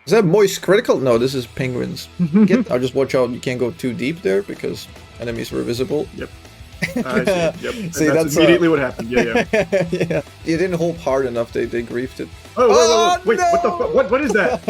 Is that moist critical? No, this is penguins. I'll just watch out. You can't go too deep there because enemies were visible. Yep. I see. Yep. See, that's immediately what happened. Yeah, yeah. Yeah. You didn't hold hard enough. They griefed it. Oh, wait, no! what the fuck? What is that?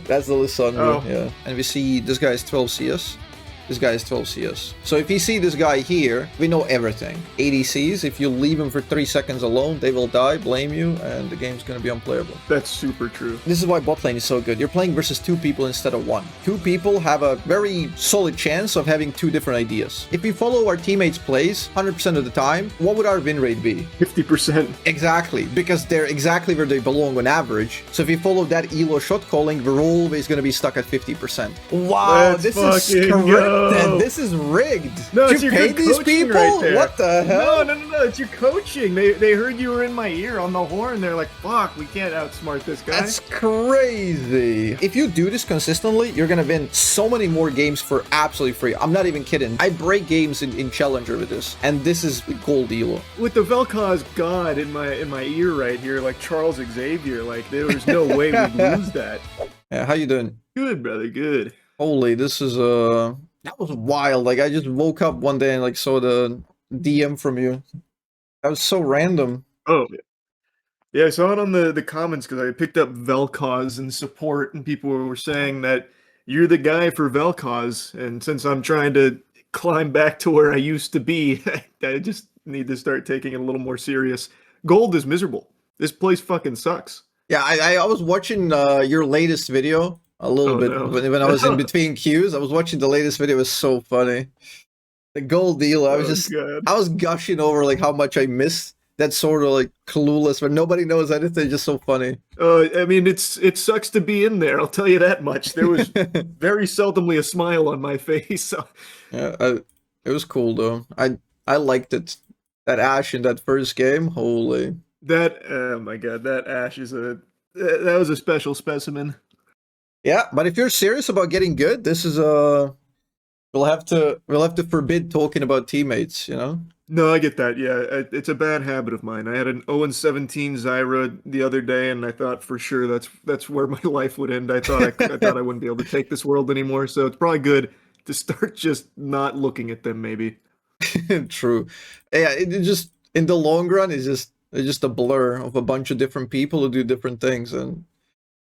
That's the Lissandra, Oh. yeah. And we see this guy is 12 CS. This guy is 12 CS. So if you see this guy here, we know everything. ADCs, if you leave him for 3 seconds alone, they will die, blame you, and the game's gonna be unplayable. That's super true. This is why bot lane is so good. You're playing versus 2 people instead of 1. 2 people have a very solid chance of having 2 different ideas. If we follow our teammates' plays 100% of the time, what would our win rate be? 50%. Exactly, because they're exactly where they belong on average. So if you follow that ELO shot calling, we're always gonna be stuck at 50%. Wow, Let's this is fucking scripted. go. This is rigged. No, Did it's you your pay good these coaching people? right there. What the hell? No, it's your coaching. They heard you were in my ear on the horn. They're like, fuck, we can't outsmart this guy. That's crazy. If you do this consistently, you're gonna win so many more games for absolutely free. I'm not even kidding. I break games in Challenger with this, and this is gold ELO. With the Vel'Koz god in my ear right here, like Charles Xavier, like there was no way we'd lose that. Yeah, how you doing? Good, brother, good. Holy, this is that was wild. Like I just woke up one day and like saw the DM from you. That was so random. Oh, yeah, I saw it on the comments because I picked up Vel'Koz in support, and people were saying that you're the guy for Vel'Koz, and since I'm trying to climb back to where I used to be, I just need to start taking it a little more serious. Gold is miserable. This place fucking sucks. Yeah, I was watching your latest video a little bit no. when I was in between queues. I was watching the latest video. It was so funny. The gold deal. I was God. I was gushing over like how much I missed that sort of like clueless where nobody knows anything. Just so funny. I mean, it sucks to be in there. I'll tell you that much. There was very seldomly a smile on my face. So. Yeah, it was cool though. I liked it. That Ashe in that first game. Holy. That oh my god, that Ashe is that was a special specimen. Yeah, but if you're serious about getting good, this is we'll have to forbid talking about teammates, you know? No, I get that. Yeah, it's a bad habit of mine. I had an 0-17 Zyra the other day, and I thought for sure that's where my life would end. I thought I wouldn't be able to take this world anymore. So it's probably good to start just not looking at them. Maybe. True. Yeah, it just in the long run it's just a blur of a bunch of different people who do different things, and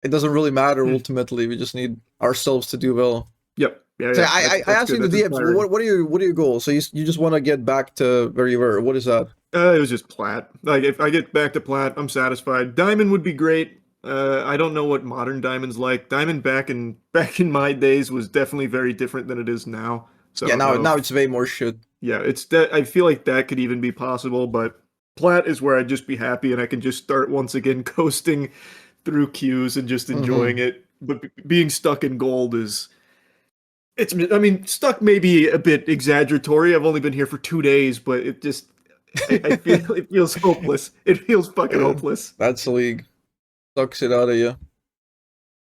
it doesn't really matter ultimately. We just need ourselves to do well. Yep. Yeah. So yeah. I asked you in the DMs, what are your goals? So you just want to get back to where you were. What is that? It was just plat. Like if I get back to plat, I'm satisfied. Diamond would be great. I don't know what modern diamond's like. Diamond back in my days was definitely very different than it is now. So yeah, now it's way more shit. Yeah, it's that I feel like that could even be possible, but plat is where I'd just be happy and I can just start once again coasting through queues and just enjoying it. But being stuck in gold I mean, stuck may be a bit exaggeratory. I've only been here for 2 days, but it just I feel it feels hopeless. It feels fucking hopeless. That's the league. Sucks it out of you.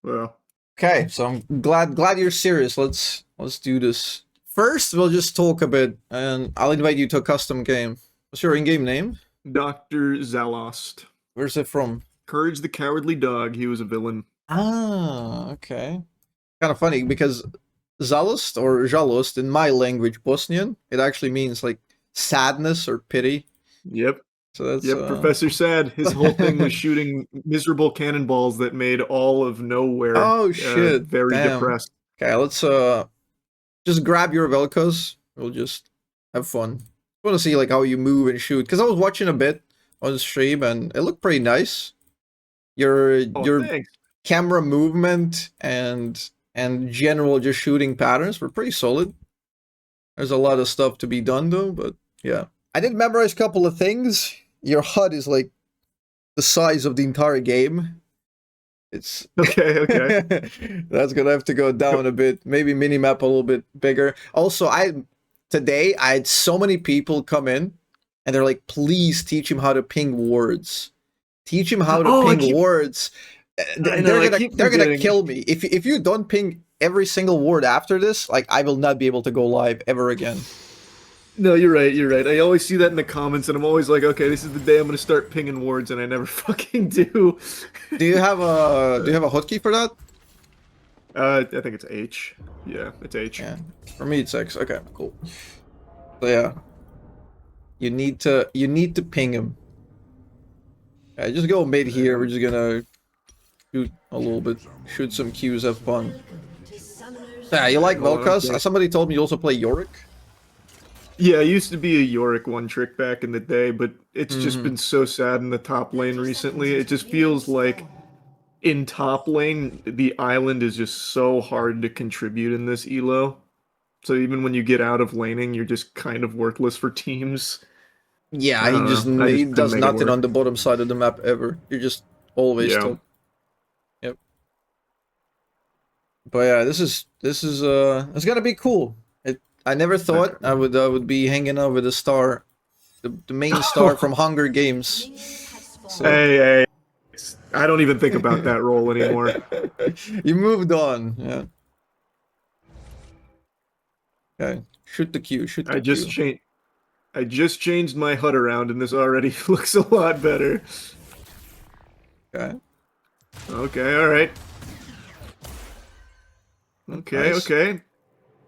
Well. Okay, so I'm glad you're serious. Let's do this. First, we'll just talk a bit, and I'll invite you to a custom game. What's your in-game name? Dr. Zalost. Where's it from? Courage the Cowardly Dog. He was a villain. Ah, okay. Kind of funny because Zalost or Žalost in my language, Bosnian, it actually means like sadness or pity. Yep. So that's Professor Sad. His whole thing was shooting miserable cannonballs that made all of nowhere. Oh shit! Very depressed. Okay, let's just grab your Vel'Koz. We'll just have fun. I want to see like how you move and shoot because I was watching a bit on the stream and it looked pretty nice. Your Thanks. camera movement and general just shooting patterns were pretty solid. There's a lot of stuff to be done though, but yeah. I did memorize a couple of things. Your HUD is like the size of the entire game. It's okay. That's gonna have to go down a bit. Maybe minimap a little bit bigger. Also, today I had so many people come in and they're like, please teach him how to ping words. Teach him how to ping words. They're gonna kill me. If you don't ping every single word after this, like I will not be able to go live ever again. No, you're right. I always see that in the comments, and I'm always like, okay, this is the day I'm gonna start pinging words, and I never fucking do. Do you have a hotkey for that? I think it's H. Yeah, it's H. Yeah. For me, it's X. Okay, cool. So yeah, you need to ping him. Yeah, just go mid here. We're just gonna shoot a little bit, shoot some Qs, have fun. Yeah, you like Hold on, Vel'Koz? okay. Somebody told me you also play Yorick. Yeah, I used to be a Yorick one trick back in the day, but it's just Mm-hmm. been so sad in the top lane recently. It just feels like in top lane, the island is just so hard to contribute in this elo. So even when you get out of laning, you're just kind of worthless for teams. I Yeah, don't know. I he just couldn't does make it nothing on work. the bottom side of the map ever. You're just always Yeah. top. Yep. But yeah, this is it's gonna be cool. I never thought I would be hanging out with a star, the main star from Hunger Games. So Hey, hey. I don't even think about that role anymore. you moved on. Yeah. Okay. Shoot the Q. Shoot the I just Q. changed. I just changed my HUD around, and this already looks a lot better. Okay. Okay, all right. Okay, Nice. okay.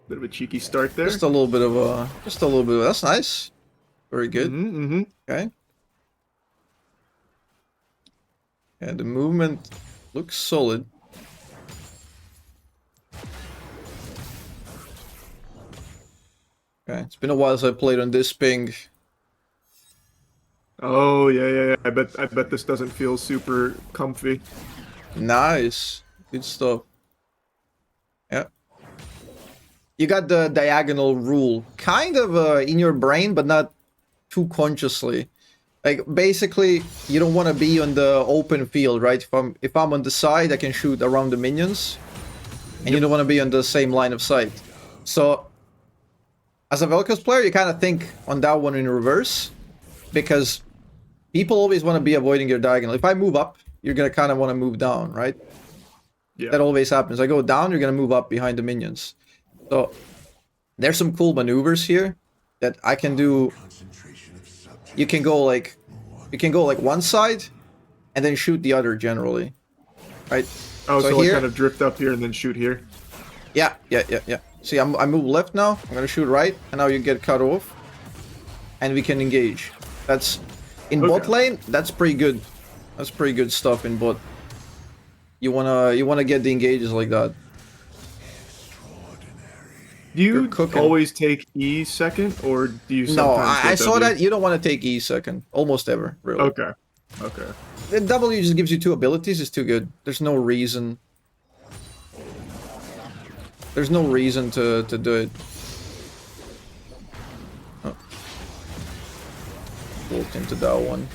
Bit of a cheeky start there. Just a little bit of a. Just a little bit. That's nice. Very good. Mm-hmm. Okay. Yeah, the movement looks solid. Okay, it's been a while since I played on this ping. Oh yeah, yeah, yeah. I bet this doesn't feel super comfy. Nice. Good stuff. Yeah. You got the diagonal rule kind of in your brain, but not too consciously. Like basically, you don't want to be on the open field, right? If I'm on the side, I can shoot around the minions, and you don't want to be on the same line of sight. So, as a VelKoz player, you kind of think on that one in reverse, because people always want to be avoiding your diagonal. If I move up, you're gonna kind of want to move down, right? Yeah. That always happens. I go down, you're gonna move up behind the minions. So there's some cool maneuvers here that I can do. You can go like one side and then shoot the other generally, right? Oh, so, So like here, kind of drift up here and then shoot here. yeah. See, I move left now. I'm gonna shoot right, and now you get cut off, and we can engage. That's in bot Okay. lane. That's pretty good. That's pretty good stuff in bot. You wanna get the engages like that. Do you You're cooking. always take E second, or do you No, sometimes I get saw W? that you don't want to take E second, almost ever, really. Okay. Okay. The W just gives you two abilities, it's too good. There's no reason. There's no reason to do it. Oh. Walked into that one.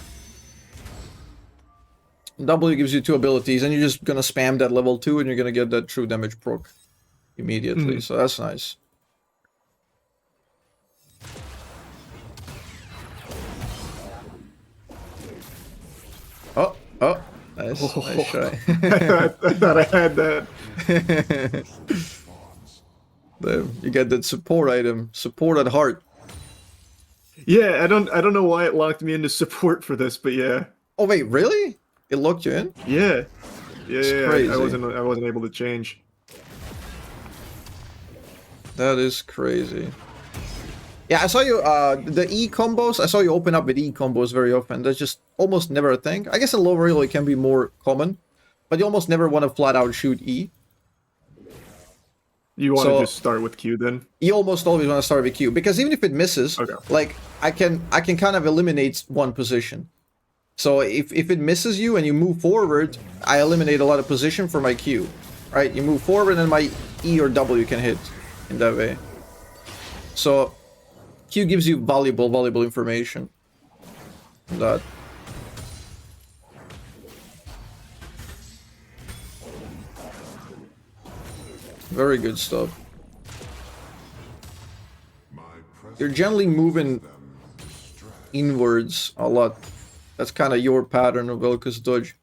W gives you two abilities, and you're just gonna spam that level 2, and you're gonna get that true damage proc immediately, so that's nice. Oh, nice, nice try. I thought I had that. Damn, you get that support item, support at heart. Yeah, I don't know why it locked me into support for this, but yeah. Oh wait, really? It locked you in? Yeah. Yeah, yeah, crazy. I wasn't able to change. That is crazy. Yeah, I saw you, the E combos, I saw you open up with E combos very often. That's just almost never a thing. I guess in low elo it can be more common, but you almost never want to flat out shoot E. You want to So- just start with Q then? You almost always want to start with Q, because even if it misses, Okay. like, I can kind of eliminate one position. So if it misses you and you move forward, I eliminate a lot of position for my Q. Right? You move forward and my E or W can hit in that way. So Q gives you valuable information. That. Very good stuff. You're generally moving inwards a lot. That's kind of your pattern of VelKoz dodge.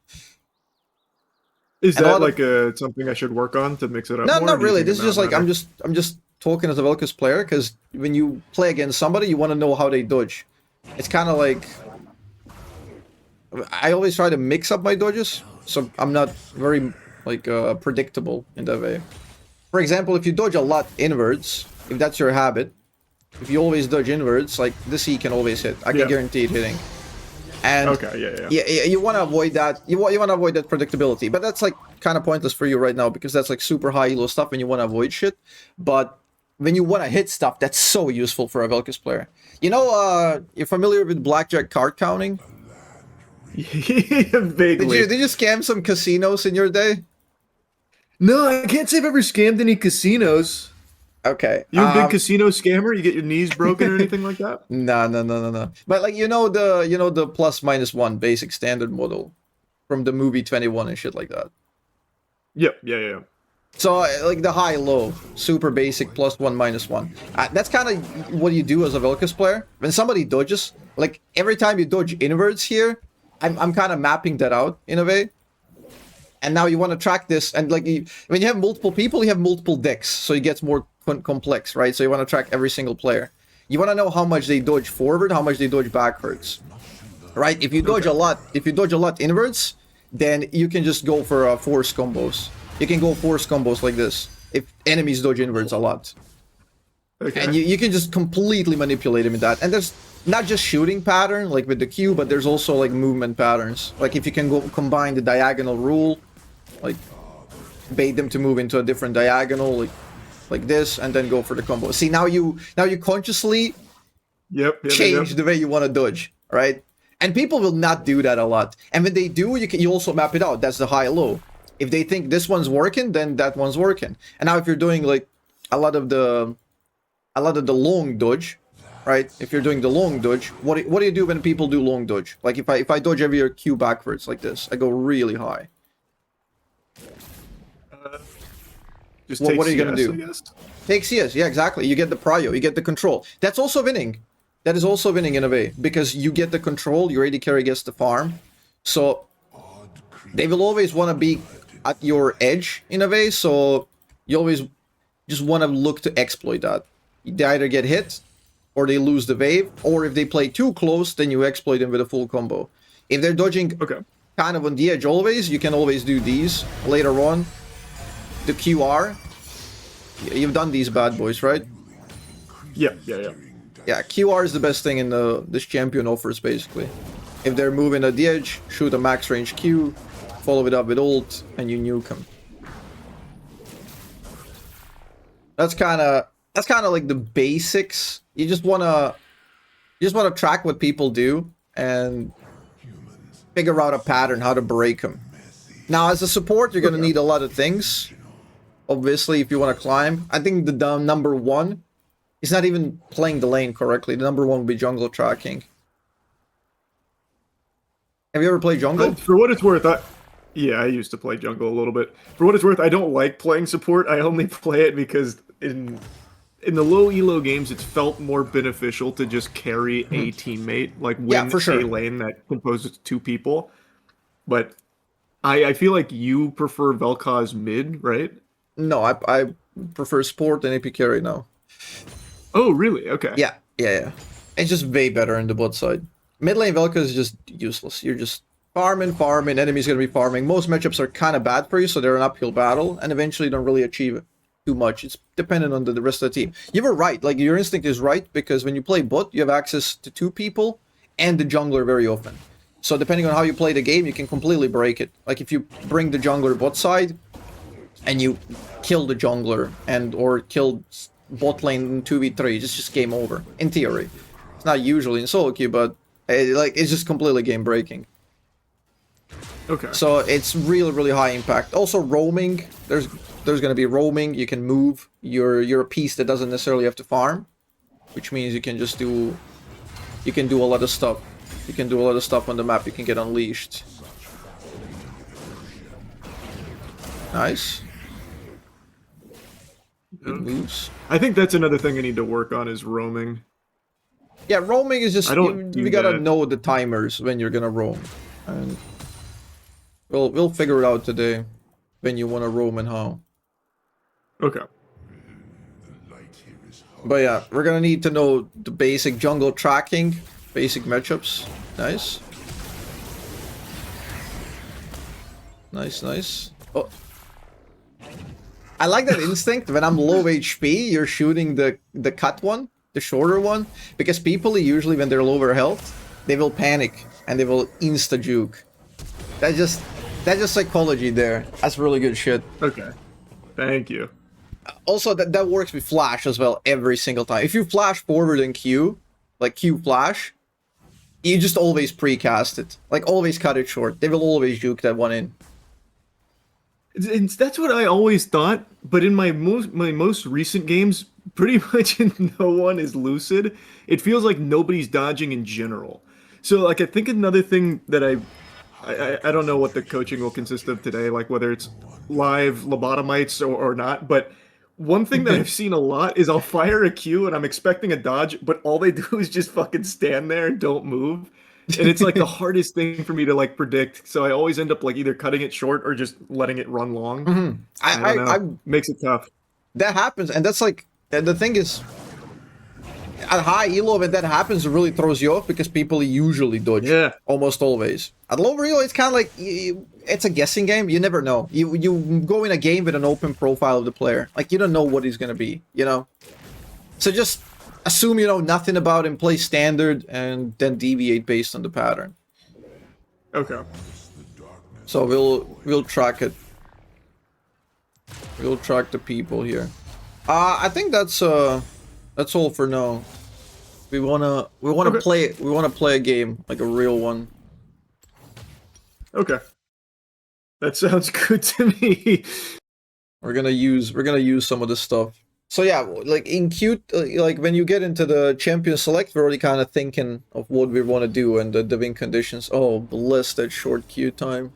Is And a that lot of- like something I should work on to mix it up No, more? or not do you really. think This it is just not like matter? I'm just talking as a VelKoz player, because when you play against somebody, you want to know how they dodge. It's kind of like I always try to mix up my dodges, so I'm not very like predictable in that way. For example, if you dodge a lot inwards, if that's your habit, if you always dodge inwards, like this E can always hit. I can guarantee it hitting. And yeah, you want to avoid that. You want to avoid that predictability, but that's like kind of pointless for you right now because that's like super high elo stuff, and you want to avoid shit. But when you want to hit stuff, that's so useful for a VelKoz player. You know, you're familiar with blackjack card counting? Vaguely. Did you scam some casinos in your day? No, I can't say I've ever scammed any casinos. Okay. You a big casino scammer? You get your knees broken or anything like that? No. But like you know the plus minus one basic standard model from the movie 21 and shit like that. Yep. Yeah. So like the high low super basic plus one minus one. That's kind of what you do as a VelKoz player. When somebody dodges, like every time you dodge inwards here, I'm kind of mapping that out in a way. And now you want to track this, and like when you have multiple people, you have multiple decks, so it gets more complex, right? So you want to track every single player. You want to know how much they dodge forward, how much they dodge backwards, right? If you dodge a lot, inwards, then you can just go for force combos. You can go force combos like this if enemies dodge inwards a lot. Okay. And you can just completely manipulate them in that. And there's not just shooting pattern like with the Q, but there's also like movement patterns. Like if you can go combine the diagonal rule, like bait them to move into a different diagonal, like this, and then go for the combo. See, now you consciously change the way you want to dodge, right? And people will not do that a lot. And when they do, you also map it out. That's the high low. If they think this one's working, then that one's working. And now if you're doing like a lot of the long dodge, right? If you're doing the long dodge, what do you do when people do long dodge? Like if I dodge every Q backwards like this, I go really high. What are you gonna do? Take CS, yeah, exactly. You get the prio, you get the control. That's also winning. That is also winning in a way because you get the control. Your AD carry gets the farm, so they will always want to be at your edge in a way. So you always just want to look to exploit that. They either get hit, or they lose the wave, or if they play too close, then you exploit them with a full combo. If they're dodging kind of on the edge always, you can always do these later on. The QR, you've done these bad boys, right? Yeah. Yeah, QR is the best thing in this champion offers, basically. If they're moving at the edge, shoot a max range Q, follow it up with ult, and you nuke them. That's kind of like the basics. You just wanna track what people do and figure out a pattern, how to break them. Now, as a support, you're gonna need a lot of things. Obviously, if you want to climb, I think the number one is not even playing the lane correctly. The number one would be jungle tracking. Have you ever played jungle? For what it's worth, I used to play jungle a little bit. For what it's worth, I don't like playing support. I only play it because in the low elo games, it's felt more beneficial to just carry a teammate, like win a lane that composes two people. But I feel like you prefer VelKoz mid, right? No, I prefer support and AP carry now. Oh, really? Okay. Yeah. It's just way better in the bot side. Mid lane VelKoz is just useless. You're just farming, enemy's gonna be farming. Most matchups are kind of bad for you, so they're an uphill battle, and eventually you don't really achieve too much. It's dependent on the rest of the team. You were right, like your instinct is right, because when you play bot, you have access to two people and the jungler very often. So depending on how you play the game, you can completely break it. Like if you bring the jungler bot side, and you kill the jungler or kill bot lane in 2v3, it's just game over, in theory. It's not usually in solo queue, but it's just completely game breaking. Okay. So it's really high impact. Also roaming, there's gonna be roaming. You can move. You're a piece that doesn't necessarily have to farm, which means you can just do a lot of stuff. You can do a lot of stuff on the map. You can get unleashed. Nice. Good moves. I think that's another thing I need to work on is roaming. Yeah, roaming is just you gotta know the timers when you're gonna roam, and we'll figure it out today when you wanna roam and how. Okay. But yeah, we're gonna need to know the basic jungle tracking, basic matchups. Nice. Nice. Oh, I like that instinct. When I'm low HP, you're shooting the cut one, the shorter one, because people usually when they're lower health, they will panic and they will insta juke. That's just psychology there. That's really good shit. Okay. Thank you. Also, that works with flash as well every single time. If you flash forward in Q, like Q flash, you just always precast it. Like always cut it short. They will always juke that one in. That's what I always thought, but in my most recent games, pretty much no one is lucid. It feels like nobody's dodging in general. So like I think another thing that I don't know what the coaching will consist of today, like whether it's live lobotomites or not, but one thing that I've seen a lot is I'll fire a Q and I'm expecting a dodge, but all they do is just fucking stand there and don't move. And it's like the hardest thing for me to like predict. So I always end up like either cutting it short or just letting it run long. I don't know. Makes it tough. That happens, and that's like the thing is at high elo when that happens, it really throws you off because people usually dodge. Yeah. Almost always. At low elo, it's kind of like it's a guessing game. You never know. You go in a game with an open profile of the player. Like you don't know what he's gonna be. You know. So just assume you know nothing about him, play standard, and then deviate based on the pattern. Okay. So we'll track it. We'll track the people here. I think that's all for now. We wanna Okay. play a game, like a real one. Okay. That sounds good to me. We're gonna use some of this stuff. So yeah, like in Q, like when you get into the champion select, we're already kind of thinking of what we want to do and the win conditions. Oh, bless that short queue time.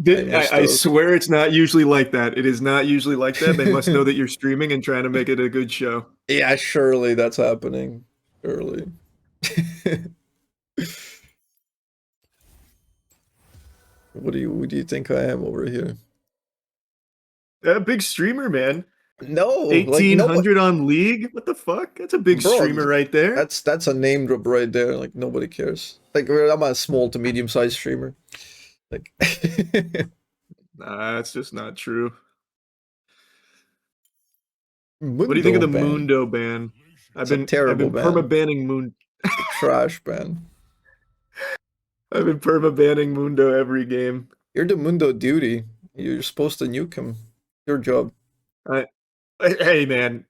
I swear it's not usually like that. It is not usually like that. They must know that you're streaming and trying to make it a good show. Yeah, surely that's happening. Surely. What do you think I am over here? A big streamer, man. No, like 1800 on League? What the fuck? That's a big bro, streamer right there. that's a name drop right there. Like nobody cares. Like I'm a small to medium sized streamer. Like Nah, that's just not true. Mundo What do you think of the ban. Mundo ban? It's a terrible I've been ban. perma-banning Mundo. Trash ban. I've been perma-banning Mundo every game. You're the Mundo duty. You're supposed to nuke him. Your job. Hey man,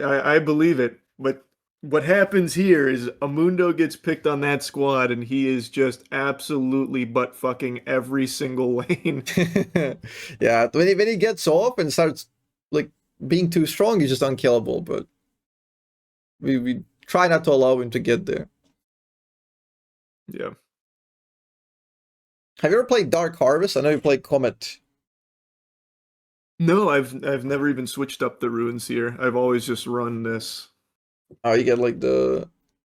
I believe it, but what happens here is Amundo gets picked on that squad and he is just absolutely butt fucking every single lane. Yeah, when he gets off and starts like being too strong, he's just unkillable, but we try not to allow him to get there. Yeah. Have you ever played Dark Harvest? I know you played Comet. No, I've never even switched up the runes here. I've always just run this. Oh, you get like is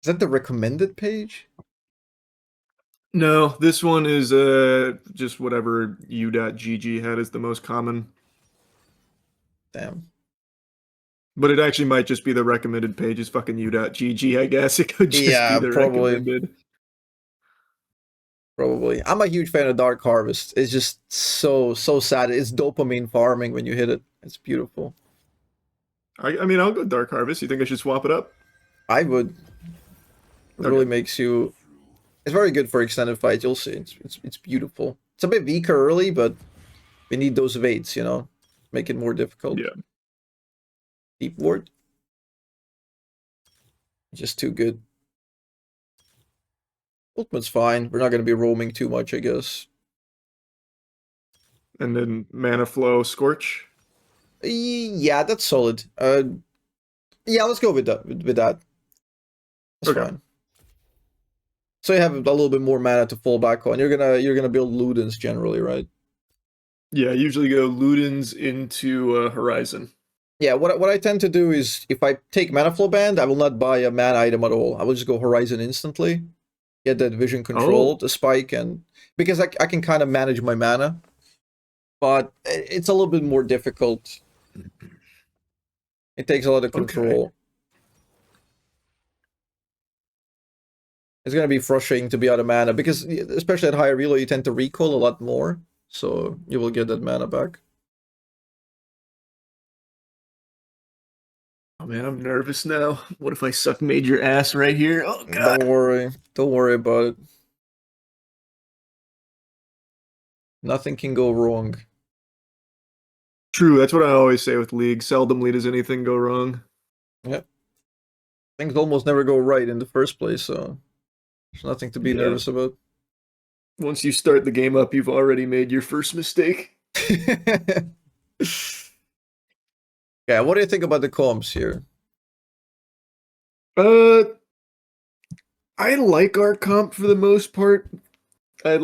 that the recommended page? No, this one is just whatever u.gg had as the most common. Damn. But it actually might just be the recommended page is fucking u.gg, I guess. It could just be the recommended. Probably. I'm a huge fan of Dark Harvest. It's just so sad. It's dopamine farming when you hit it. It's beautiful. I mean, I'll go Dark Harvest. You think I should swap it up? I would. It really makes you... It's very good for extended fights. You'll see. It's beautiful. It's a bit weaker early, but we need those evades, you know? Make it more difficult. Yeah. Deep ward. Just too good. Ultimate's fine. We're not going to be roaming too much, I guess. And then Mana Flow Scorch? Yeah, that's solid. Yeah, let's go with that. That's fine. So you have a little bit more mana to fall back on. You're gonna build Ludens generally, right? Yeah, I usually go Ludens into Horizon. Yeah, what I tend to do is if I take Mana Flow Band, I will not buy a mana item at all. I will just go Horizon instantly. Get that vision control, the spike, and because I can kind of manage my mana, but it's a little bit more difficult. It takes a lot of control. Okay. It's gonna be frustrating to be out of mana because especially at higher elo, you tend to recoil a lot more, so you will get that mana back. Oh man, I'm nervous now. What if I suck major ass right here? Oh god. Don't worry. Don't worry about it. Nothing can go wrong. True, that's what I always say with League. Seldomly does anything go wrong. Yep. Things almost never go right in the first place, so there's nothing to be Yeah. nervous about. Once you start the game up, you've already made your first mistake. Yeah, what do you think about the comps here? Uh, I like our comp for the most part. I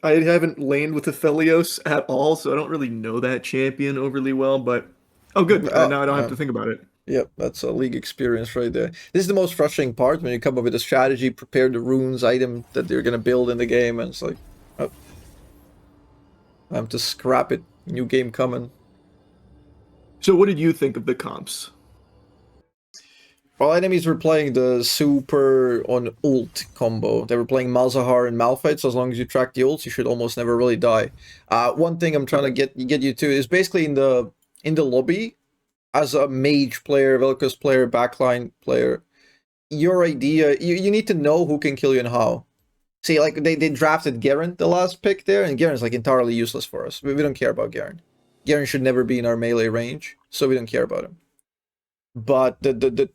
haven't laned with Aphelios at all, so I don't really know that champion overly well, but oh good. Now I don't have to think about it. Yep, that's a league experience right there. This is the most frustrating part when you come up with a strategy, prepare the runes item that they're gonna build in the game, and it's like, oh, I have to scrap it. New game coming. So what did you think of the comps? Well, enemies were playing the super on ult combo. They were playing Malzahar and Malphite, so as long as you track the ults, you should almost never really die. One thing I'm trying to get you to is basically in the lobby, as a mage player, VelKoz player, backline player, your idea, you need to know who can kill you and how. See, like, they drafted Garen, the last pick there, and Garen's, like, entirely useless for us. We don't care about Garen. Garen should never be in our melee range, so we don't care about him. But the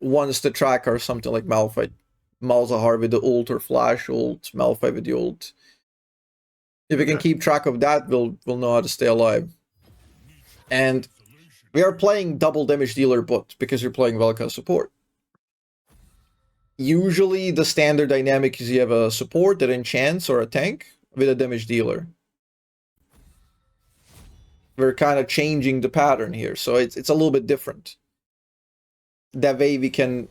ones to track are something like Malphite. Malzahar with the ult or flash ult, Malphite with the ult. If we can keep track of that, we'll know how to stay alive. And we are playing double damage dealer bot because you're playing VelKoz support. Usually the standard dynamic is you have a support that enchants or a tank with a damage dealer. We're kind of changing the pattern here, so it's a little bit different. That way we can...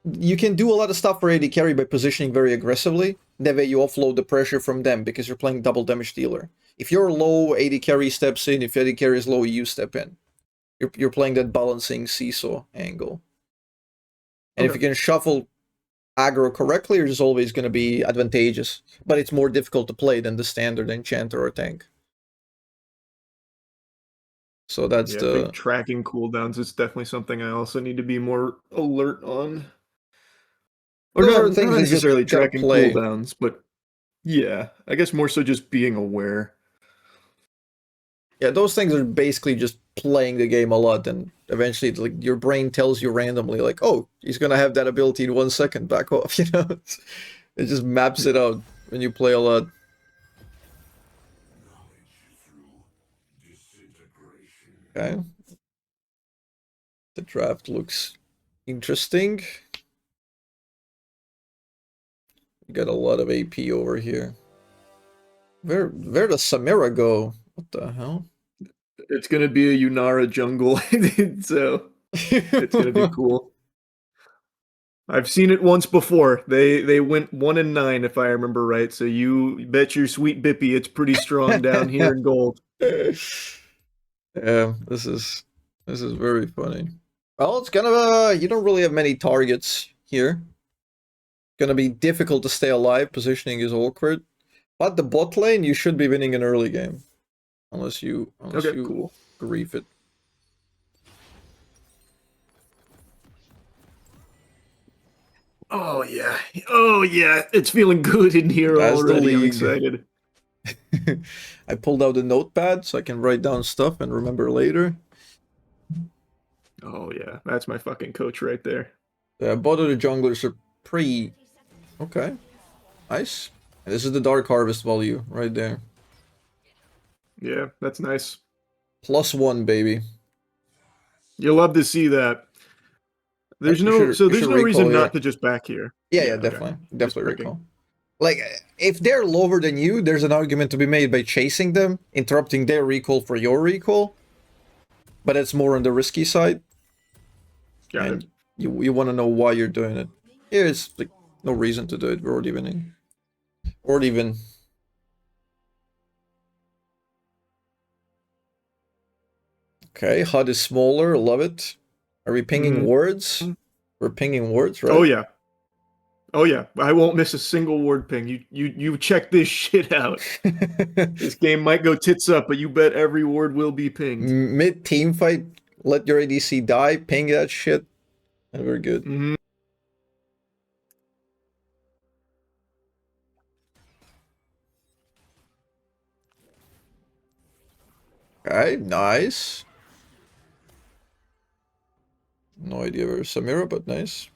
You can do a lot of stuff for AD carry by positioning very aggressively. That way you offload the pressure from them because you're playing double damage dealer. If you're low, AD carry steps in. If AD carry is low, you step in. You're playing that balancing seesaw angle. And if you can shuffle aggro correctly, it's always going to be advantageous. But it's more difficult to play than the standard enchanter or tank. So that's I think tracking cooldowns is definitely something I also need to be more alert on. Or not necessarily tracking cooldowns, but yeah, I guess more so just being aware. Yeah, those things are basically just playing the game a lot, and eventually, like, your brain tells you randomly, like, oh, he's gonna have that ability in 1 second, back off, you know? It just maps it out when you play a lot. Okay. The draft looks interesting. We got a lot of AP over here. Where does Samira go? What the hell? It's gonna be a Yunara jungle, so it's gonna be cool. I've seen it once before. They went 1-9 if I remember right. So you bet your sweet bippy it's pretty strong down here in gold. Yeah, this is very funny. Well, it's gonna you don't really have many targets here. Gonna be difficult to stay alive. Positioning is awkward, but the bot lane you should be winning an early game, unless you cool. grief it. Oh yeah, it's feeling good in here already. I'm excited. I pulled out a notepad so I can write down stuff and remember later. Oh yeah, that's my fucking coach right there. Yeah, both of the junglers are pretty... Okay. Nice. And this is the Dark Harvest value right there. Yeah, that's nice. +1, baby. You'll love to see that. There's no reason not to just back here. Yeah, definitely. Okay. Definitely recall. Like, if they're lower than you, there's an argument to be made by chasing them, interrupting their recall for your recall. But it's more on the risky side. Got it. You want to know why you're doing it. Here it's like no reason to do it. We're already winning. Or even. Okay, HUD is smaller. Love it. Are we pinging words? We're pinging words, right? Oh yeah. Oh yeah. I won't miss a single word ping. You check this shit out. This game might go tits up, but you bet every word will be pinged. Mid team fight, let your ADC die, ping that shit, and we're good. Mhm. Alright, nice. No idea where Samira, but nice.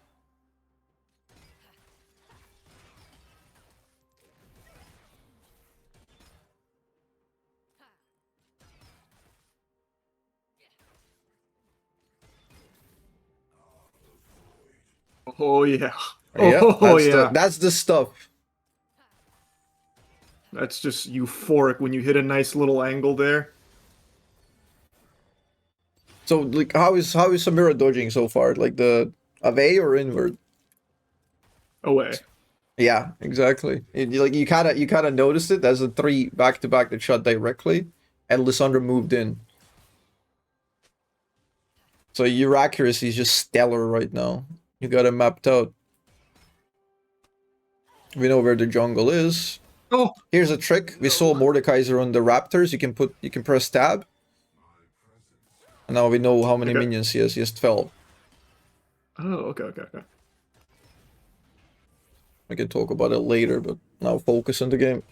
Oh yeah. Yeah, Oh yeah. that's the stuff. That's just euphoric when you hit a nice little angle there. So like how is Samira dodging so far? Like the away or inward? Away. Yeah, exactly. Like you kind of noticed it as a 3 back to back that shot directly, and Lissandra moved in. So your accuracy is just stellar right now. You got it mapped out. We know where the jungle is. Oh, Here's a trick. We saw Mordekaiser on the Raptors. You can press tab. And now we know how many okay. minions he has. He has 12. Oh, okay. We can talk about it later, but now focus on the game.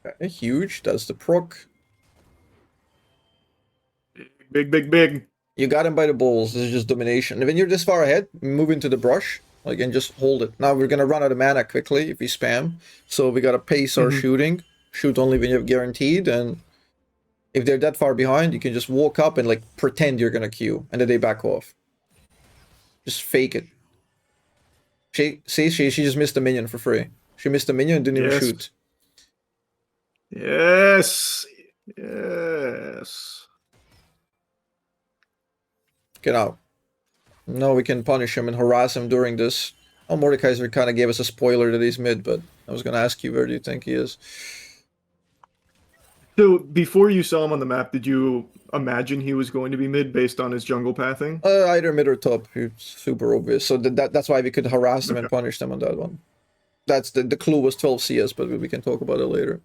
Okay, huge. That's the proc. Big. You got him by the balls. This is just domination. And when you're this far ahead, move into the brush. Like, and just hold it. Now we're gonna run out of mana quickly if we spam. So we gotta pace our shooting. Shoot only when you have guaranteed. And if they're that far behind, you can just walk up and like pretend you're gonna queue. And then they back off. Just fake it. She just missed a minion for free. She missed a minion and didn't even shoot. Yes. Get out. No, we can punish him and harass him during this. Oh, Mordekaiser kind of gave us a spoiler that he's mid, but I was going to ask you, where do you think he is? So before you saw him on the map, did you imagine he was going to be mid based on his jungle pathing? Either mid or top. It's super obvious. So that's why we could harass them and Okay. punish them on that one. That's the clue was 12 CS, but we can talk about it later.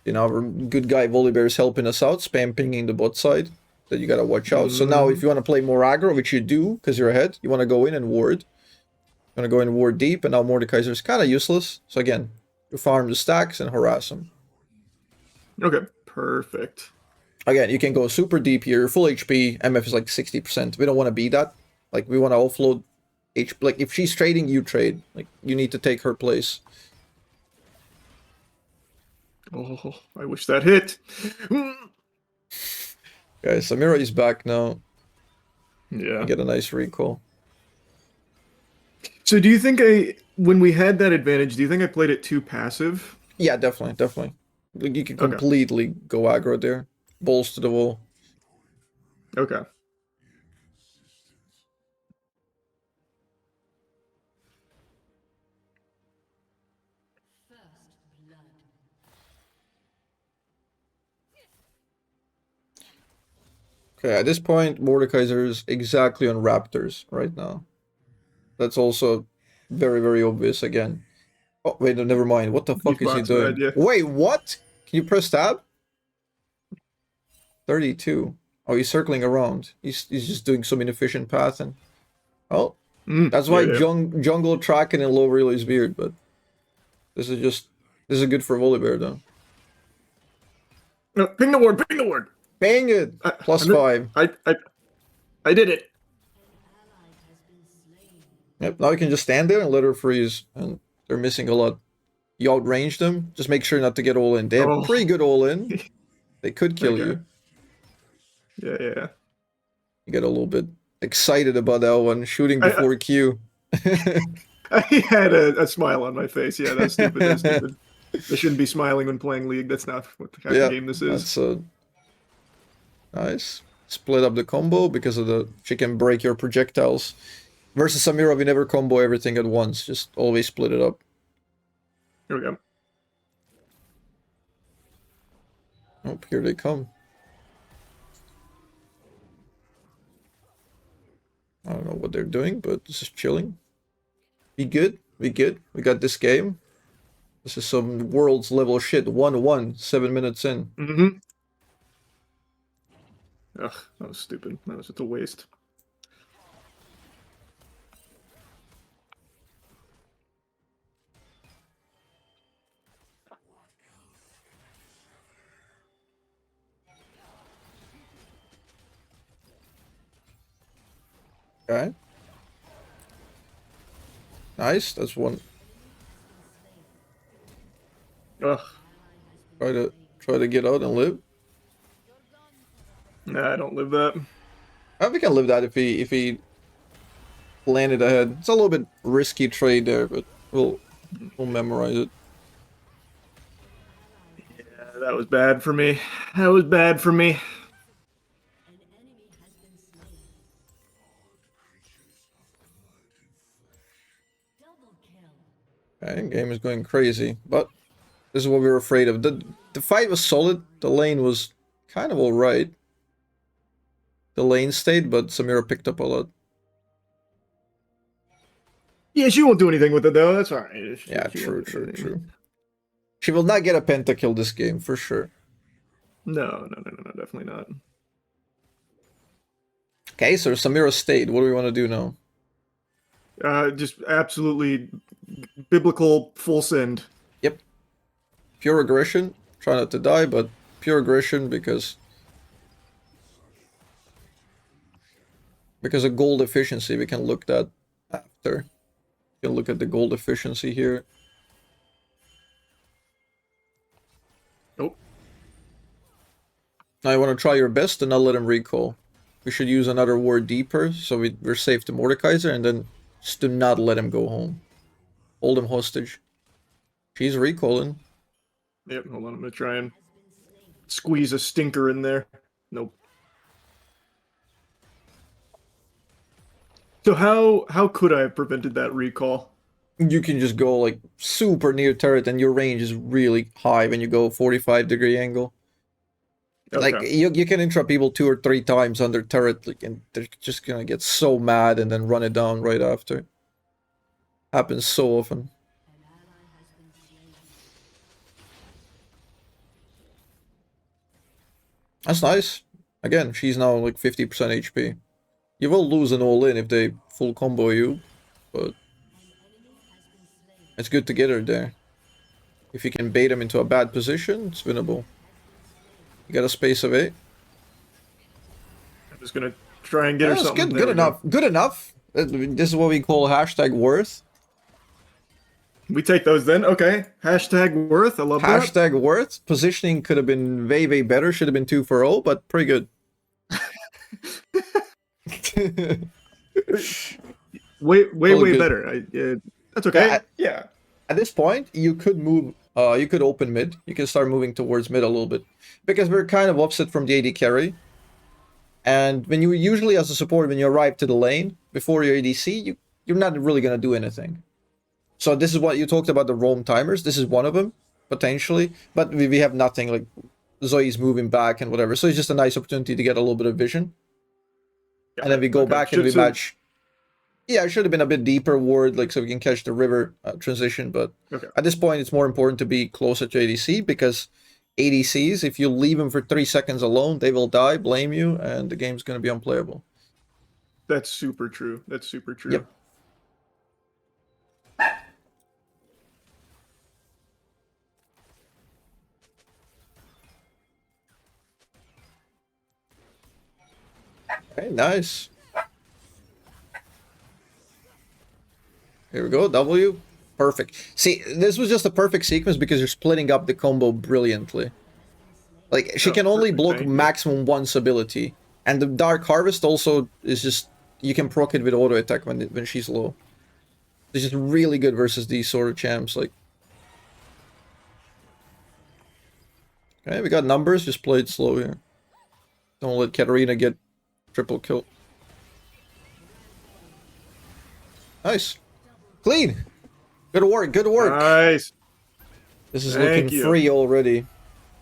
You know, our good guy Volibear is helping us out, spam pinging the bot side. That you gotta watch out. So now, if you want to play more aggro, which you do, because you're ahead, you want to go in and ward. You want to go in and ward deep, and now Mordekaiser is kind of useless. So again, you farm the stacks and harass him. Okay, perfect. Again, you can go super deep here. Full HP, MF is like 60%. We don't want to be that. Like, we want to offload HP. Like, if she's trading, you trade. Like, you need to take her place. Oh, I wish that hit. Guys, Samira is back now. Yeah. Get a nice recall. So do you think when we had that advantage, do you think I played it too passive? Yeah, definitely. Like, you can Okay. completely go aggro there. Balls to the wall. Okay. Okay, at this point, Mordekaiser is exactly on Raptors right now. That's also very obvious again. Oh, wait, no, never mind. What the fuck is he box doing? red, yeah. Wait, what? Can you press tab? 32. Oh, he's circling around. He's just doing some inefficient pathing. Oh, that's why yeah. jungle tracking and low relay is weird, but this is good for Volibear though. No, ping the ward. Bang it! +5. I did it. Yep, now you can just stand there and let her freeze, and they're missing a lot. You outrange them, just make sure not to get all in. They have pretty good all in. They could kill you. Yeah. You get a little bit excited about that one, shooting before Q. I had a smile on my face. Yeah, that's stupid. I shouldn't be smiling when playing League. That's not what the kind of game this is. That's nice. Split up the combo because of the she can break your projectiles. Versus Samira, we never combo everything at once. Just always split it up. Here we go. Oh, here they come. I don't know what they're doing, but this is chilling. Be good. Be good. We got this game. This is some world's level shit. 1-1, 7 minutes in. Mm-hmm. Ugh, that was stupid. That was just a waste. Okay. Nice. That's one. Ugh. Try to get out and live. Nah, I don't live that. I think we can live that if he landed ahead. It's a little bit risky trade there, but we'll memorize it. Yeah, that was bad for me. That was bad for me. Okay, game is going crazy, but this is what we were afraid of. The fight was solid. The lane was kind of alright. The lane stayed, but Samira picked up a lot. Yeah, she won't do anything with it though. That's alright. Yeah, true. She will not get a pentakill this game for sure. No, definitely not. Okay, so Samira stayed. What do we want to do now? Just absolutely biblical full send. Yep. Pure aggression. Try not to die, but pure aggression because of gold efficiency. We can look that after. You can look at the gold efficiency here. Oh. Now you want to try your best and not let him recall. We should use another ward deeper so we're safe to Mordekaiser, and then just do not let him go home. Hold him hostage. She's recalling. Yep, hold on. I'm going to try and squeeze a stinker in there. Nope. So how could I have prevented that recall? You can just go like super near turret and your range is really high when you go 45-degree angle. Okay. Like you can interrupt people 2 or 3 times under turret, like, and they're just gonna get so mad and then run it down right after. Happens so often. That's nice. Again, she's now like 50% HP. You will lose an all-in if they full combo you, but it's good to get her there. If you can bait them into a bad position, it's winnable. You got a space of 8. I'm just gonna try and get her That's something. good enough. Good enough. This is what we call #worth. We take those then. Okay. #worth. I love that. #worth. Positioning could have been way better. Should have been 2 for 0, but pretty good. way good. better. That's okay. Yeah. At this point, you could move. You could open mid. You can start moving towards mid a little bit, because we're kind of offset from the AD carry. And when you usually, as a support, when you arrive to the lane before your ADC, you're not really gonna do anything. So this is what you talked about, the roam timers. This is one of them potentially, but we have nothing. Like Zoe's moving back and whatever. So it's just a nice opportunity to get a little bit of vision. And then we go back and we match. Yeah, it should have been a bit deeper ward, like so we can catch the river transition. But at this point, it's more important to be closer to ADC, because ADCs, if you leave them for 3 seconds alone, they will die, blame you, and the game's going to be unplayable. That's super true. That's super true. Yep. Okay, nice. Here we go, W. Perfect. See, this was just a perfect sequence because you're splitting up the combo brilliantly. Like, she can only block maximum once ability. And the Dark Harvest also is just... You can proc it with auto attack when she's low. It's just really good versus these sort of champs, like... Okay, we got numbers, just play it slow here. Don't let Katarina get triple kill. Nice. Clean. Good work, good work. Nice. This is looking free already.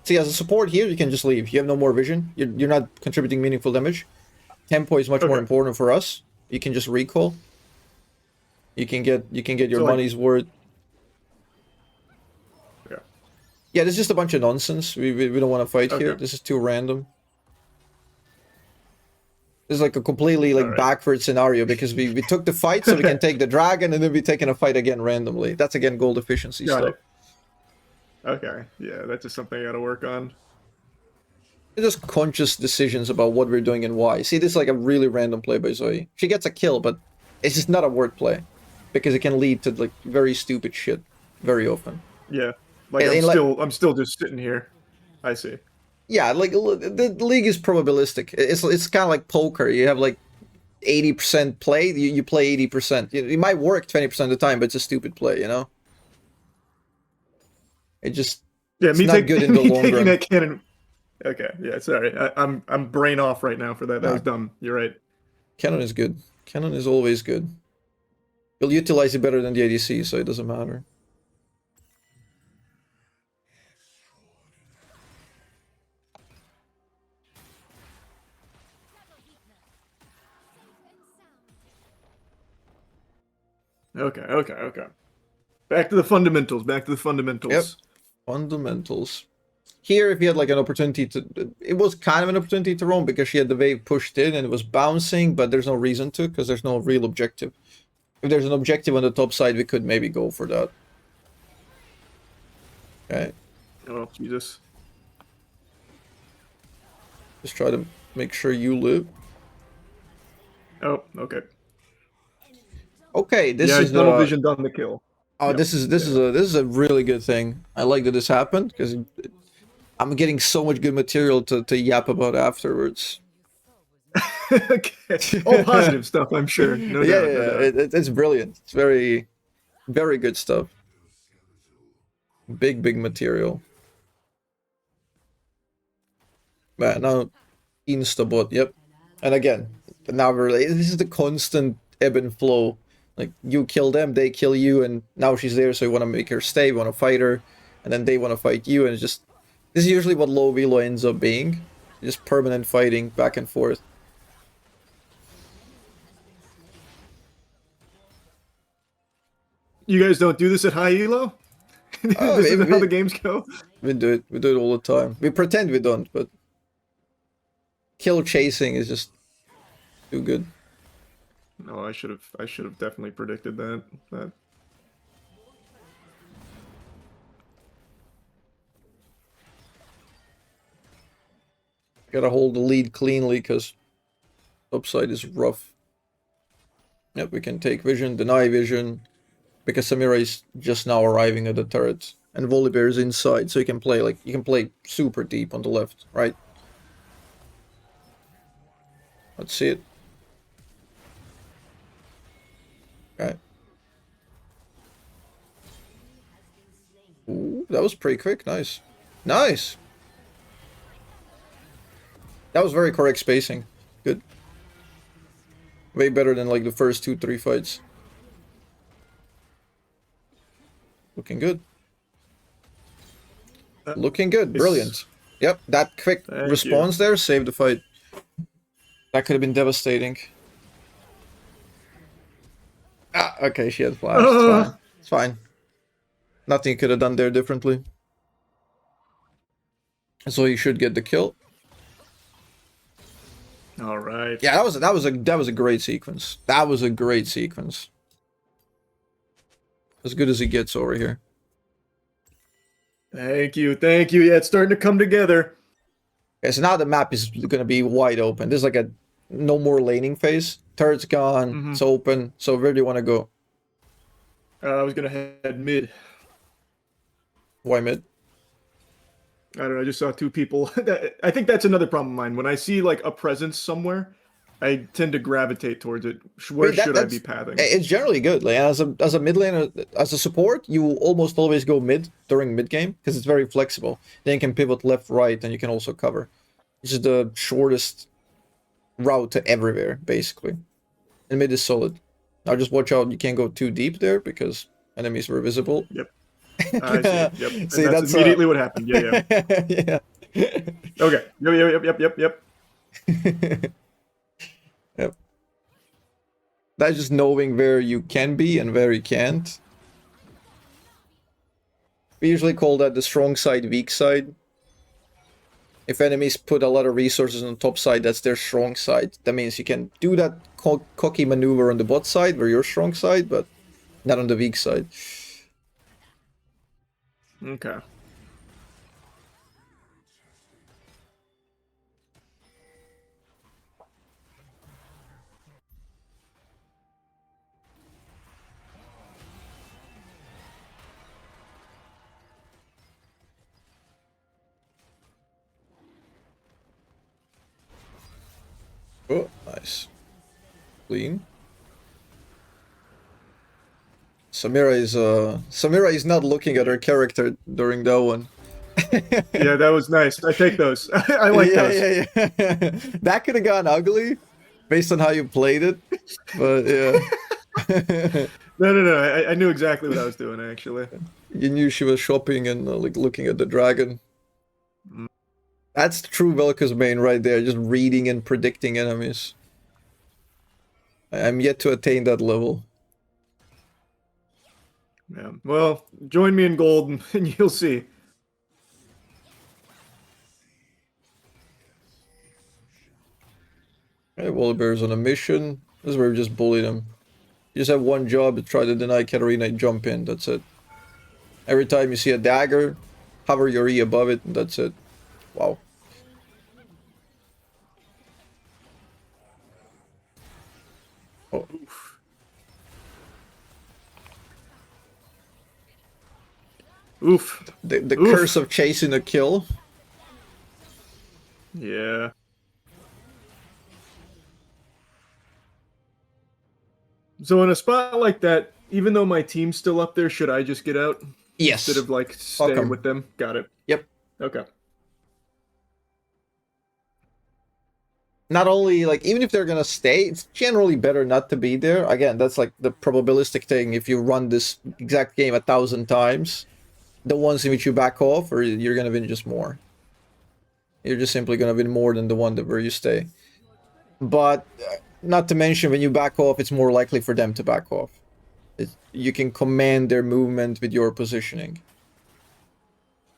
See, as a support here, you can just leave. You have no more vision. You're not contributing meaningful damage. Tempo is much more Okay. important for us. You can just recall. You can get your So, like- money's worth. Yeah. Yeah, this is just a bunch of nonsense. We don't want to fight here. Okay. This is too random. This is like a completely like Alright. backward scenario because we took the fight so we can take the dragon and then we taking a fight again randomly. That's again gold efficiency Got stuff. it. Okay. Yeah, that's just something I got to work on. It's just conscious decisions about what we're doing and why. See, this is like a really random play by Zoe. She gets a kill, but it's just not a word play because it can lead to like very stupid shit very often. Yeah. Like And- I'm and, like- I'm still just sitting here. I see. Yeah, like the league is probabilistic. It's kind of like poker. You have like 80% play. You play 80%. It might work 20% of the time, but it's a stupid play. You know. It just Yeah, It's me, not good in the me long taking run. that cannon. Okay, yeah, sorry. I'm brain off right now for that. That Nah. was dumb. You're right. Cannon is good. Cannon is always good. You'll utilize it better than the ADC, so it doesn't matter. Okay. Back to the fundamentals. Back to the fundamentals. Yep. Fundamentals. Here, if you had like an opportunity to, it was kind of an opportunity to roam because she had the wave pushed in and it was bouncing, but there's no reason to because there's no real objective. If there's an objective on the top side, we could maybe go for that. Okay, Oh Jesus. just try to make sure you live. Oh, okay. Okay, this Yeah, is tunnel the. vision done the kill. Oh, Yep. this is a really good thing. I like that this happened because I'm getting so much good material to yap about afterwards. Okay. All positive stuff, I'm sure. No Yeah, doubt. yeah, No yeah. doubt. It's brilliant. It's very, very good stuff. Big material. Man, now Instabot, yep. And again, now this is the constant ebb and flow. Like you kill them, they kill you, and now she's there, so you want to make her stay, you want to fight her, and then they want to fight you, and it's just this is usually what low velo ends up being, just permanent fighting back and forth. You guys don't do this at high elo? Oh, This isn't how we- the games go? We do it all the time. We pretend we don't, but kill chasing is just too good. No, I should have definitely predicted that. Gotta hold the lead cleanly because upside is rough. Yep, we can take vision, deny vision, because Samira is just now arriving at the turret, and Volibear is inside, so you can play super deep on the left, right? Let's see it. Okay. Ooh, that was pretty quick. Nice. Nice. That was very correct spacing. Good. Way better than like the first 2-3 fights. Looking good. Looking good. Brilliant. Yep, that quick Thank response there saved the fight. That could have been devastating. Ah, okay, she had flash. It's fine. It's fine. Nothing you could have done there differently. So you should get the kill. All right. Yeah, that was a great sequence. That was a great sequence. As good as it gets over here. Thank you. Yeah, it's starting to come together. Okay, so now the map is gonna be wide open. There's like a no more laning phase. Turret's gone. It's open. So where do you want to go? I was gonna head mid. Why mid? I don't know. I just saw two people. I think that's another problem of mine. When I see like a presence somewhere, I tend to gravitate towards it. Where should I be pathing? It's generally good. Like as a mid laner, as a support, you almost always go mid during mid game because it's very flexible. Then you can pivot left, right, and you can also cover. It's just the shortest route to everywhere, basically. And mid is solid. Now just watch out, you can't go too deep there because enemies were visible. Yep. I see. Yep. And See, that's that's immediately what happened. Yeah, yeah. yeah. Okay. Yep. Yep. That's just knowing where you can be and where you can't. We usually call that the strong side, weak side. If enemies put a lot of resources on the top side, that's their strong side. That means you can do that cocky maneuver on the bot side, where your strong side, but not on the weak side. Okay. Oh, nice. Clean. Samira is not looking at her character during that one. Yeah, that was nice. I take those. I like those. Yeah. That could have gone ugly based on how you played it, but yeah. No. I knew exactly what I was doing, actually. You knew she was shopping and like looking at the dragon. Mm. That's true Vel'Koz main right there, just reading and predicting enemies. I'm yet to attain that level. Yeah. Well, join me in gold and you'll see. Okay, Wallbear's on a mission. This is where we just bully them. You just have one job to try to deny Katarina and jump in, that's it. Every time you see a dagger, hover your E above it, and that's it. Wow. Oh. Oof. The Oof. curse of chasing a kill. Yeah. So in a spot like that, even though my team's still up there, should I just get out? Yes. Instead of like stay with them? Got it. Yep. Okay. Not only, like, even if they're gonna stay, it's generally better not to be there. Again, that's like the probabilistic thing. If you run this exact game 1,000 times, the ones in which you back off, or you're gonna win just more. You're just simply gonna win more than the one that where you stay. But not to mention, when you back off, it's more likely for them to back off. You can command their movement with your positioning.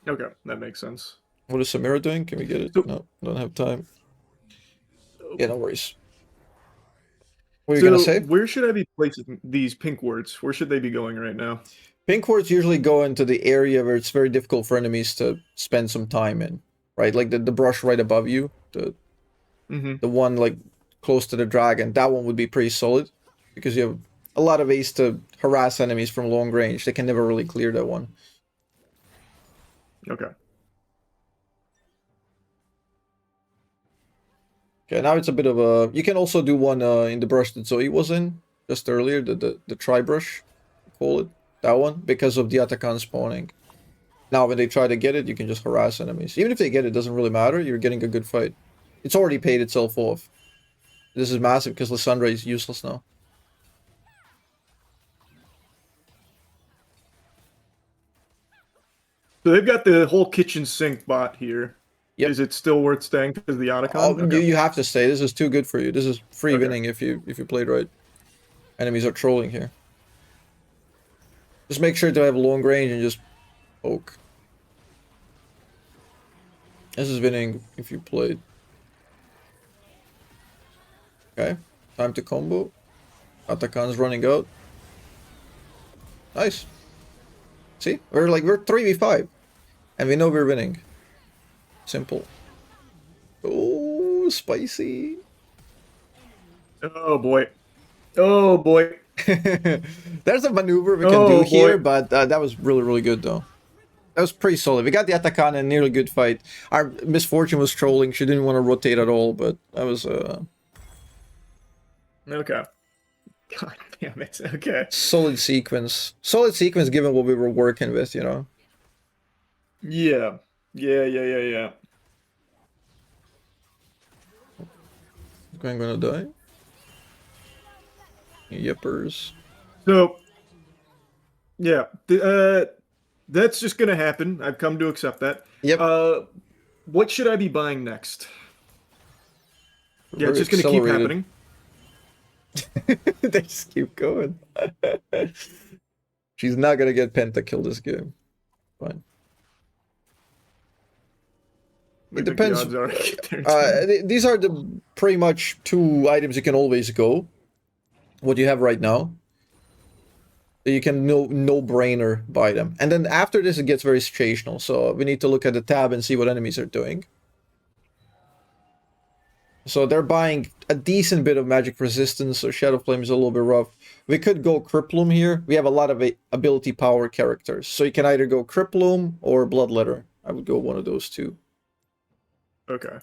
Okay, that makes sense. What is Samira doing? Can we get it? No, don't have time. Yeah, no worries. What are you gonna say? Where should I be placing these pink wards? Where should they be going right now? Pink wards usually go into the area where it's very difficult for enemies to spend some time in, right? Like the brush right above you, the one like close to the dragon. That one would be pretty solid because you have a lot of ways to harass enemies from long range. They can never really clear that one. Okay. Okay, now it's a bit of a... You can also do one in the brush that Zoe was in just earlier, the tri-brush, call it. That one, because of the Atakan spawning. Now when they try to get it, you can just harass enemies. Even if they get it, doesn't really matter, you're getting a good fight. It's already paid itself off. This is massive because Lysandra is useless now. So they've got the whole kitchen sink bot here. Yep. Is it still worth staying because of the Otacon? Okay. You have to stay. This is too good for you. This is free winning if you played right. Enemies are trolling here. Just make sure to have long range and just poke. This is winning if you played. Okay, time to combo. Atakan's running out. Nice. See, we're 3v5, and we know we're winning. Simple. Oh, spicy. Oh boy. Oh boy. There's a maneuver we can do here, but that was really good though. That was pretty solid. We got the Atakan and nearly good fight. Our misfortune was trolling. She didn't want to rotate at all, but that was Okay. God damn it. Okay. solid sequence. Solid sequence given what we were working with, you know. Yeah. Yeah. I'm gonna die. Yippers. So, yeah. That's just gonna happen. I've come to accept that. Yep. What should I be buying next? Yeah, it's Very just gonna keep accelerated. happening. They just keep going. She's not gonna get pentakill this game. Fine. It I think the depends. odds are I get there in time. These are the pretty much two items you can always go. What you have right now. You can no-brainer buy them. And then after this it gets very situational. So we need to look at the tab and see what enemies are doing. So they're buying a decent bit of magic resistance, so Shadow Flame is a little bit rough. We could go Cripplum here. We have a lot of ability power characters. So you can either go Cripplum or Bloodletter. I would go one of those two. Okay.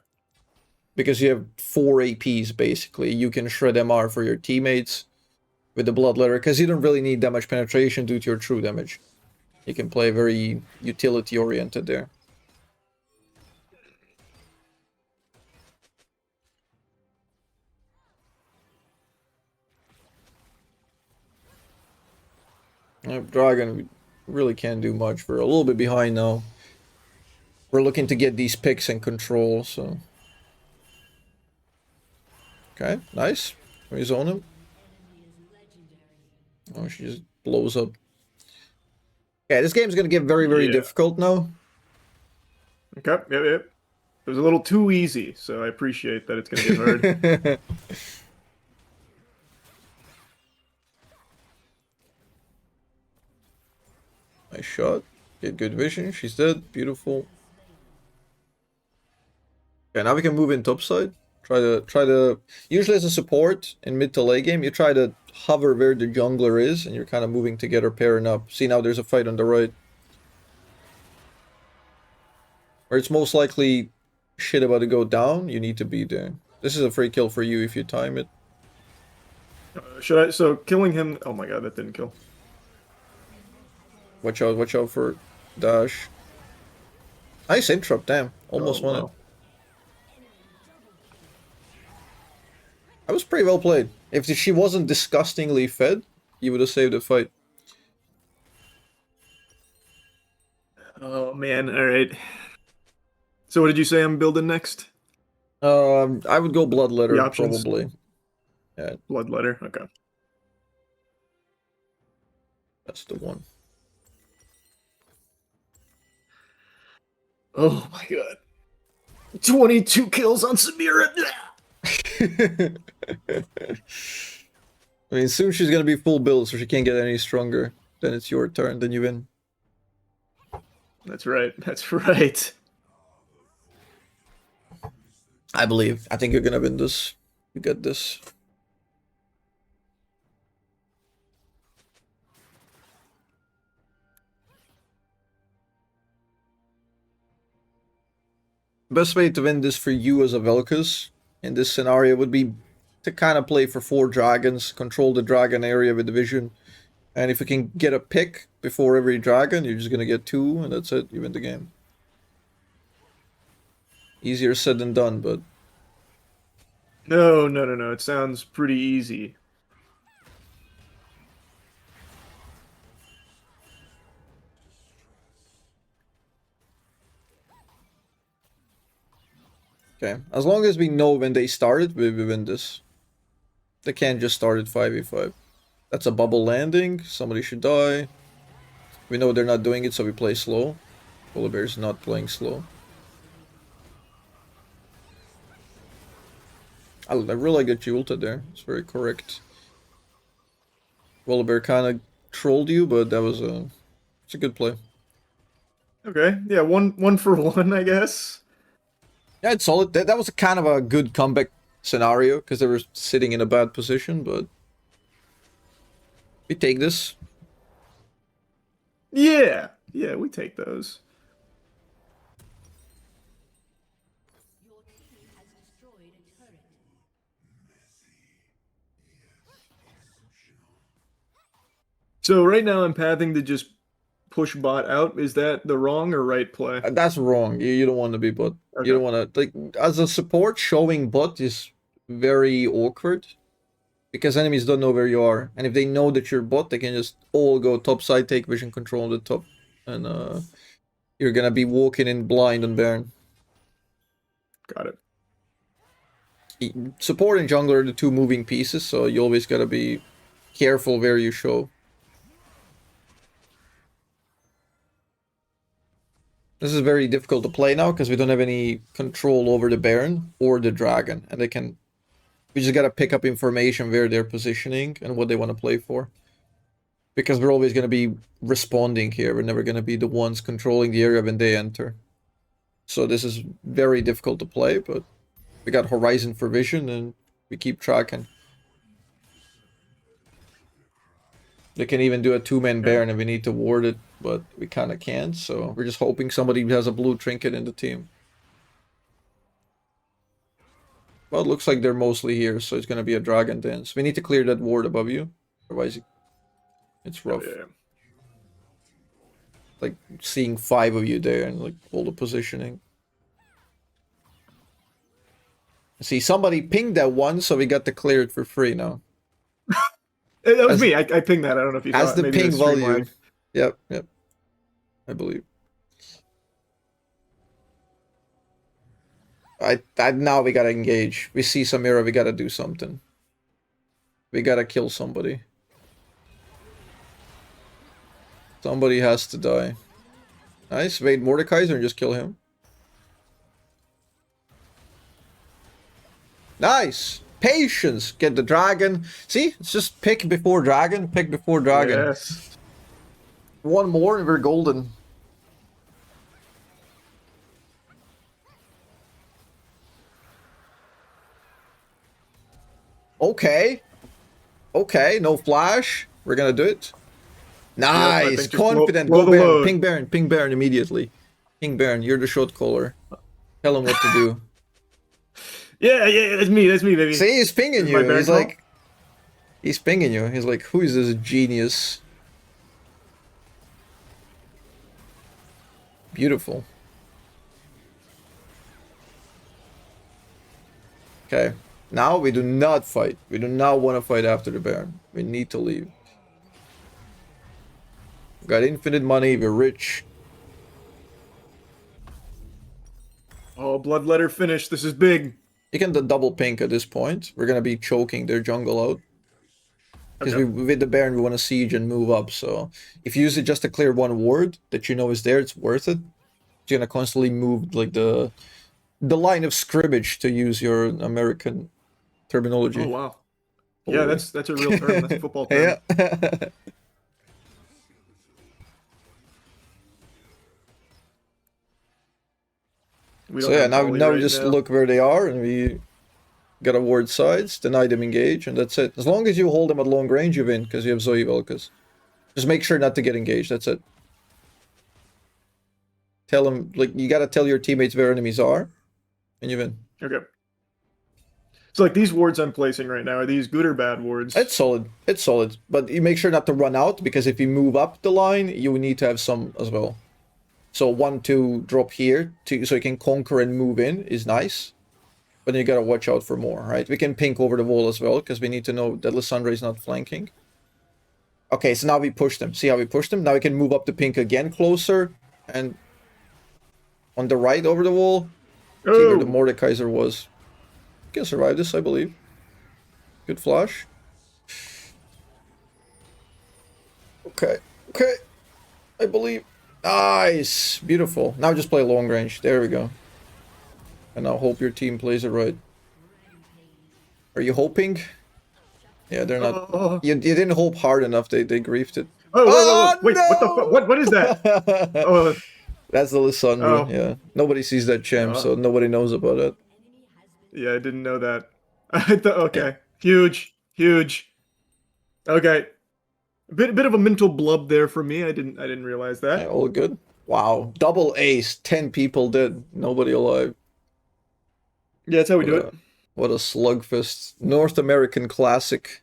Because you have 4 APs basically. You can shred MR for your teammates with the Bloodletter, because you don't really need that much penetration due to your true damage. You can play very utility oriented there. Dragon, we really can't do much. We're a little bit behind now. We're looking to get these picks in control, so... Okay, nice. We zone him. Oh, she just blows up. Yeah, this game's gonna get very, very difficult now. Okay, yep. It was a little too easy, so I appreciate that it's gonna get hard. Nice shot. Get good vision. She's dead. Beautiful. Okay, now we can move in topside. Try to. Usually, as a support in mid to late game, you try to hover where the jungler is, and you're kind of moving together, pairing up. See, now there's a fight on the right, where it's most likely shit about to go down. You need to be there. This is a free kill for you if you time it. Should I? So killing him. Oh my god, that didn't kill. Watch out for dash. Nice interrupt, damn. Almost won it. That was pretty well played. If she wasn't disgustingly fed, you would have saved the fight. Oh man, alright. So what did you say I'm building next? I would go Bloodletter, probably. Yeah. Bloodletter, okay. That's the one. Oh my god. 22 kills on Samira! I mean, soon she's gonna be full build, so she can't get any stronger. Then it's your turn, then you win. That's right, that's right. I believe. I think you're gonna win this. You get this. Best way to win this for you as a Vel'Koz in this scenario would be to kind of play for 4 dragons, control the dragon area with the vision, and if you can get a pick before every dragon, you're just gonna get 2, and that's it, you win the game. Easier said than done, but... No, it sounds pretty easy. Okay, as long as we know when they started, we win this. They can't just start at 5v5. That's a bubble landing, somebody should die. We know they're not doing it, so we play slow. Polar Bear's not playing slow. I really get you ulted there, it's very correct. Polar Bear kind of trolled you, but that was it's a good play. Okay, yeah, one for one, I guess. Yeah, it's solid. That was a kind of a good comeback scenario, because they were sitting in a bad position, but... We take this. Yeah, we take those. So right now I'm pathing to just push bot out. Is that the wrong or right play? That's wrong. You don't want to be bot. Okay. You don't want to... Like, as a support, showing bot is very awkward. Because enemies don't know where you are. And if they know that you're bot, they can just all go top side, take vision control on the top. and you're gonna be walking in blind on Baron. Got it. Support and jungler are the two moving pieces, so you always gotta be careful where you show. This is very difficult to play now because we don't have any control over the Baron or the Dragon, and we just gotta pick up information where they're positioning and what they want to play for. Because we're always gonna be responding here. We're never gonna be the ones controlling the area when they enter. So this is very difficult to play, but we got Horizon for vision and we keep tracking. They can even do a two-man Baron if we need to ward it, but we kind of can't, so we're just hoping somebody has a blue trinket in the team. Well, it looks like they're mostly here, so it's going to be a Dragon Dance. We need to clear that ward above you, otherwise it's rough. Oh, yeah. Like seeing 5 of you there and like all the positioning. See, somebody pinged that one, so we got to clear it for free now. That was me. I pinged that. I don't know if you saw As it. the Maybe ping the stream value. lag. Yep. I believe. Now we gotta engage. We see some era, we gotta do something. We gotta kill somebody. Somebody has to die. Nice. Wait, Mordekaiser and just kill him. Nice. Patience. Get the dragon. See? It's just pick before dragon. Pick before dragon. Yes. One more and we're golden. Okay. Okay, no flash. We're gonna do it. Nice. Confident. blow Go the Baron. load. Ping Baron. Ping Baron immediately. Ping Baron. You're the shot caller. Tell him what to do. Yeah, that's me, baby. See, he's pinging Is my you. Baron He's call? like... He's pinging you. He's like, who is this genius? Beautiful. Okay. Now we do not fight. We do not want to fight after the Baron. We need to leave. Got infinite money. We're rich. Oh, bloodletter finish. This is big. You can double pink at this point. We're gonna be choking their jungle out. Because Okay. with the Baron we want to siege and move up, so if you use it just to clear one ward that you know is there, it's worth it. You're gonna constantly move like the line of scrimmage, to use your American terminology. Oh wow. Yeah, Holy. that's a real term. That's a football term. Yeah. We So don't yeah, have now volley we right just now. look where they are and we gotta ward sides, deny them engage, and that's it. As long as you hold them at long range, you win, because you have Zoe Vel'Koz. Just make sure not to get engaged, that's it. Tell them, like, you gotta tell your teammates where enemies are, and you win. Okay. So like these wards I'm placing right now, are these good or bad wards? It's solid, it's solid. But you make sure not to run out, because if you move up the line, you need to have some as well. So 1, 2, drop here, so you can conquer and move in is nice. But you gotta watch out for more, right? We can pink over the wall as well, because we need to know that Lissandra is not flanking. Okay, so now we push them. See how we push them? Now we can move up the pink again closer, and on the right over the wall, see where the Oh, Mordekaiser was. You can survive this, I believe. Good flash. Okay, okay. I believe. Nice, beautiful. Now just play long range. There we go. And now hope your team plays it right. Are you hoping? Yeah, they're not. oh, You didn't hope hard enough. They griefed it. whoa, Oh, wait, what the no! fuck? What is that? Oh, That's the Lissandra. Oh. Yeah, nobody sees that champ, so nobody knows about it. yeah, I didn't know that. I thought, okay, huge. Okay, bit of a mental blub there for me. I didn't realize Yeah, that. all good. Wow, double ace. 10 people dead. Nobody alive. Yeah, that's how we do it. What a slugfest. North American classic.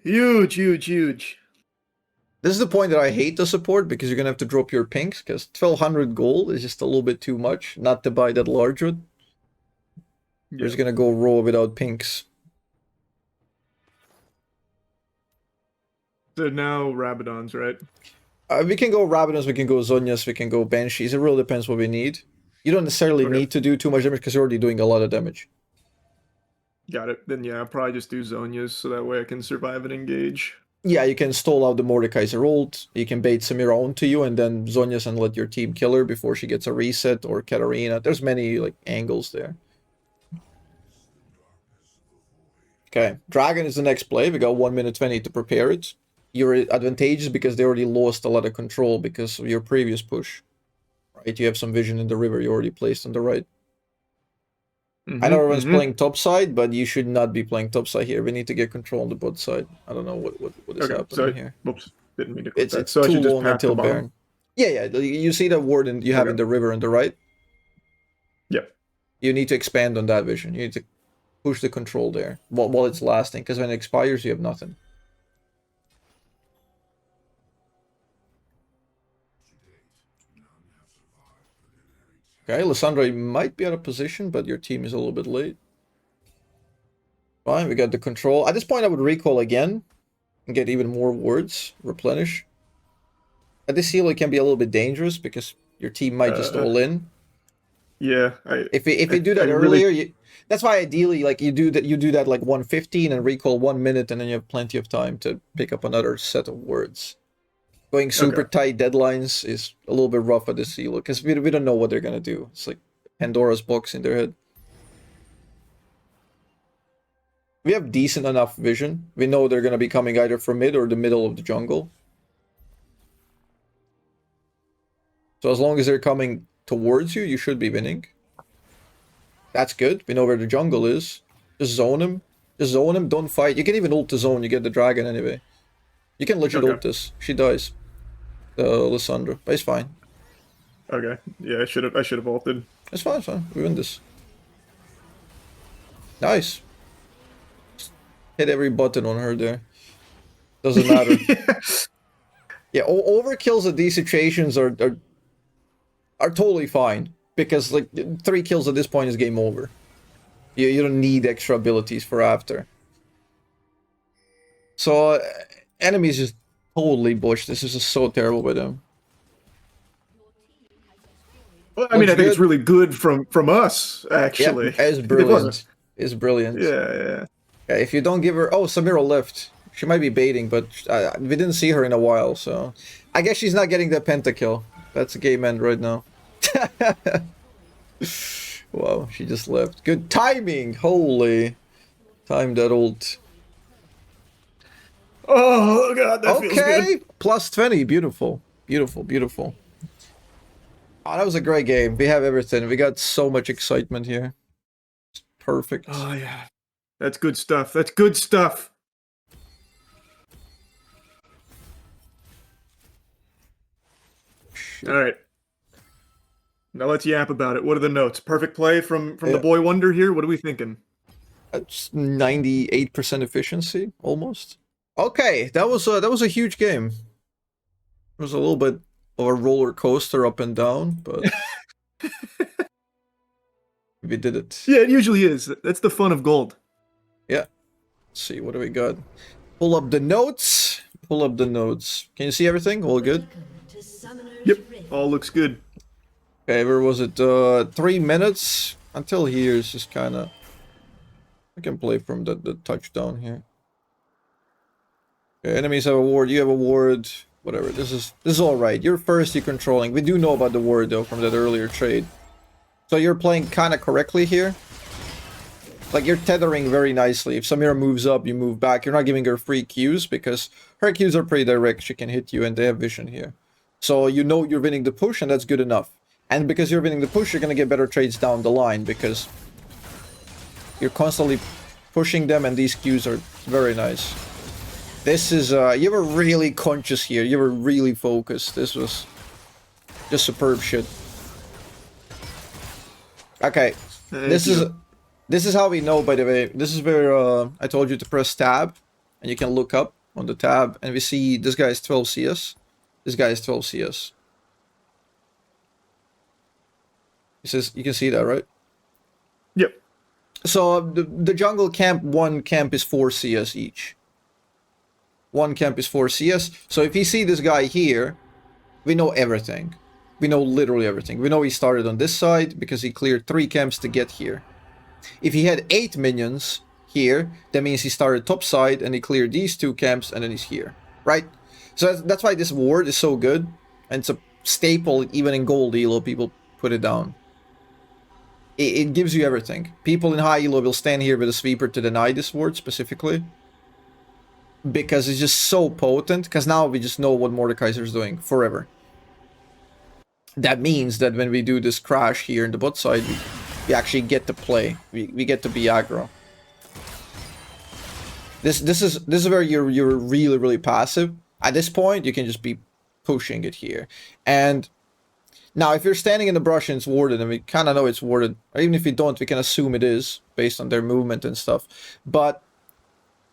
Huge. This is the point that I hate the support, because you're gonna have to drop your pinks, because 1200 gold is just a little bit too much not to buy that large one. You're just gonna go raw without pinks. So now Rabadon's, right? We can go Rabadons, we can go Zhonya's, we can go Banshees. It really depends what we need. You don't necessarily Okay. need to do too much damage because you're already doing a lot of damage. Got it. Then yeah, I'll probably just do Zhonya's so that way I can survive and engage. Yeah, you can stall out the Mordekaiser ult, you can bait Samira onto you, and then Zhonya's and let your team kill her before she gets a reset, or Katarina. There's many like angles there. Okay, Dragon is the next play. We got 1 minute 20 to prepare it. You're advantageous because they already lost a lot of control because of your previous push. Right, you have some vision in the river you already placed on the right. I know everyone's playing top side, but you should not be playing top side here. We need to get control on the bot side. I don't know what is happening here. Whoops, didn't mean to click that. It's So I too should just long path until the bottom. Baron. Yeah. You see that ward you have in the river on the right? Yep. You need to expand on that vision. You need to push the control there while it's lasting, because when it expires, you have nothing. Okay, Lissandra, you might be out of position, but your team is a little bit late. Fine, we got the control. At this point, I would recall again and get even more wards, replenish. At this heal, it can be a little bit dangerous because your team might just all in. Yeah, if you do that earlier, that's why ideally like you do that like 1:15 and recall 1 minute, and then you have plenty of time to pick up another set of words. Going super tight deadlines is a little bit rough at this heal because we don't know what they're gonna do. It's like Pandora's box in their head. We have decent enough vision. We know they're gonna be coming either from mid or the middle of the jungle. So as long as they're coming towards you, you should be winning. That's good. We know where the jungle is. Just zone him. Just zone him. Don't fight. You can even ult the zone. You get the dragon anyway. You can legit ult this. She dies. Lissandra. But it's fine. Okay. Yeah, I should have ulted. It's fine. It's fine. We win this. Nice. Just hit every button on her there. Doesn't matter. Yeah, overkills at these situations are totally fine, because like 3 kills at this point is game over. You don't need extra abilities for after. So enemies just totally bushed. This is just so terrible with them. Well, I mean, I think it's really good from us, actually. Yeah, it's brilliant. It's brilliant. Yeah. If you don't give her... Oh, Samira left. She might be baiting, but we didn't see her in a while, so... I guess she's not getting that pentakill. That's a game end right now. Wow, she just left. Good timing! Holy. Time that ult. Oh, God, that feels good. Plus 20. Beautiful. Beautiful, beautiful. Oh, that was a great game. We have everything. We got so much excitement here. It's perfect. Oh, yeah. That's good stuff. That's good stuff. Shit. All right. Now let's yap about it. What are the notes? Perfect play from the boy wonder here. What are we thinking? That's 98% efficiency, almost. Okay, that was a huge game. It was a little bit of a roller coaster up and down, but we did it. Yeah, it usually is. That's the fun of gold. Yeah. Let's see, what do we got? Pull up the notes. Pull up the notes. Can you see everything? All good? Yep, all looks good. Okay, where was it? 3 minutes until here is just kind of... I can play from the touchdown here. Okay, enemies have a ward. You have a ward. Whatever. This is all right. You're first. You're controlling. We do know about the ward though from that earlier trade. So you're playing kind of correctly here. Like you're tethering very nicely. If Samira moves up, you move back. You're not giving her free Qs because her Qs are pretty direct. She can hit you and they have vision here. So you know you're winning the push and that's good enough. And because you're winning the push, you're going to get better trades down the line because you're constantly pushing them and these Qs are very nice. This is, you were really conscious here. You were really focused. This was just superb shit. Okay, this is how we know, by the way. This is where I told you to press tab and you can look up on the tab and we see this guy is 12 CS. This guy is 12 CS. It says, you can see that, right? Yep. So the jungle camp, one camp is 4 CS each. 1 camp is 4 CS. So if you see this guy here, we know everything. We know literally everything. We know he started on this side because he cleared 3 camps to get here. If he had 8 minions here, that means he started top side and he cleared these 2 camps and then he's here, right? So that's why this ward is so good, and it's a staple even in gold elo. People put it down. It gives you everything. People in high elo will stand here with a sweeper to deny this ward specifically, because it's just so potent. Because now we just know what Mordekaiser's doing forever. That means that when we do this crash here in the bot side, we actually get to play. We get to be aggro. This is where you're really passive. At this point, you can just be pushing it here. And now, if you're standing in the brush and it's warded, and we kind of know it's warded, or even if we don't, we can assume it is based on their movement and stuff. But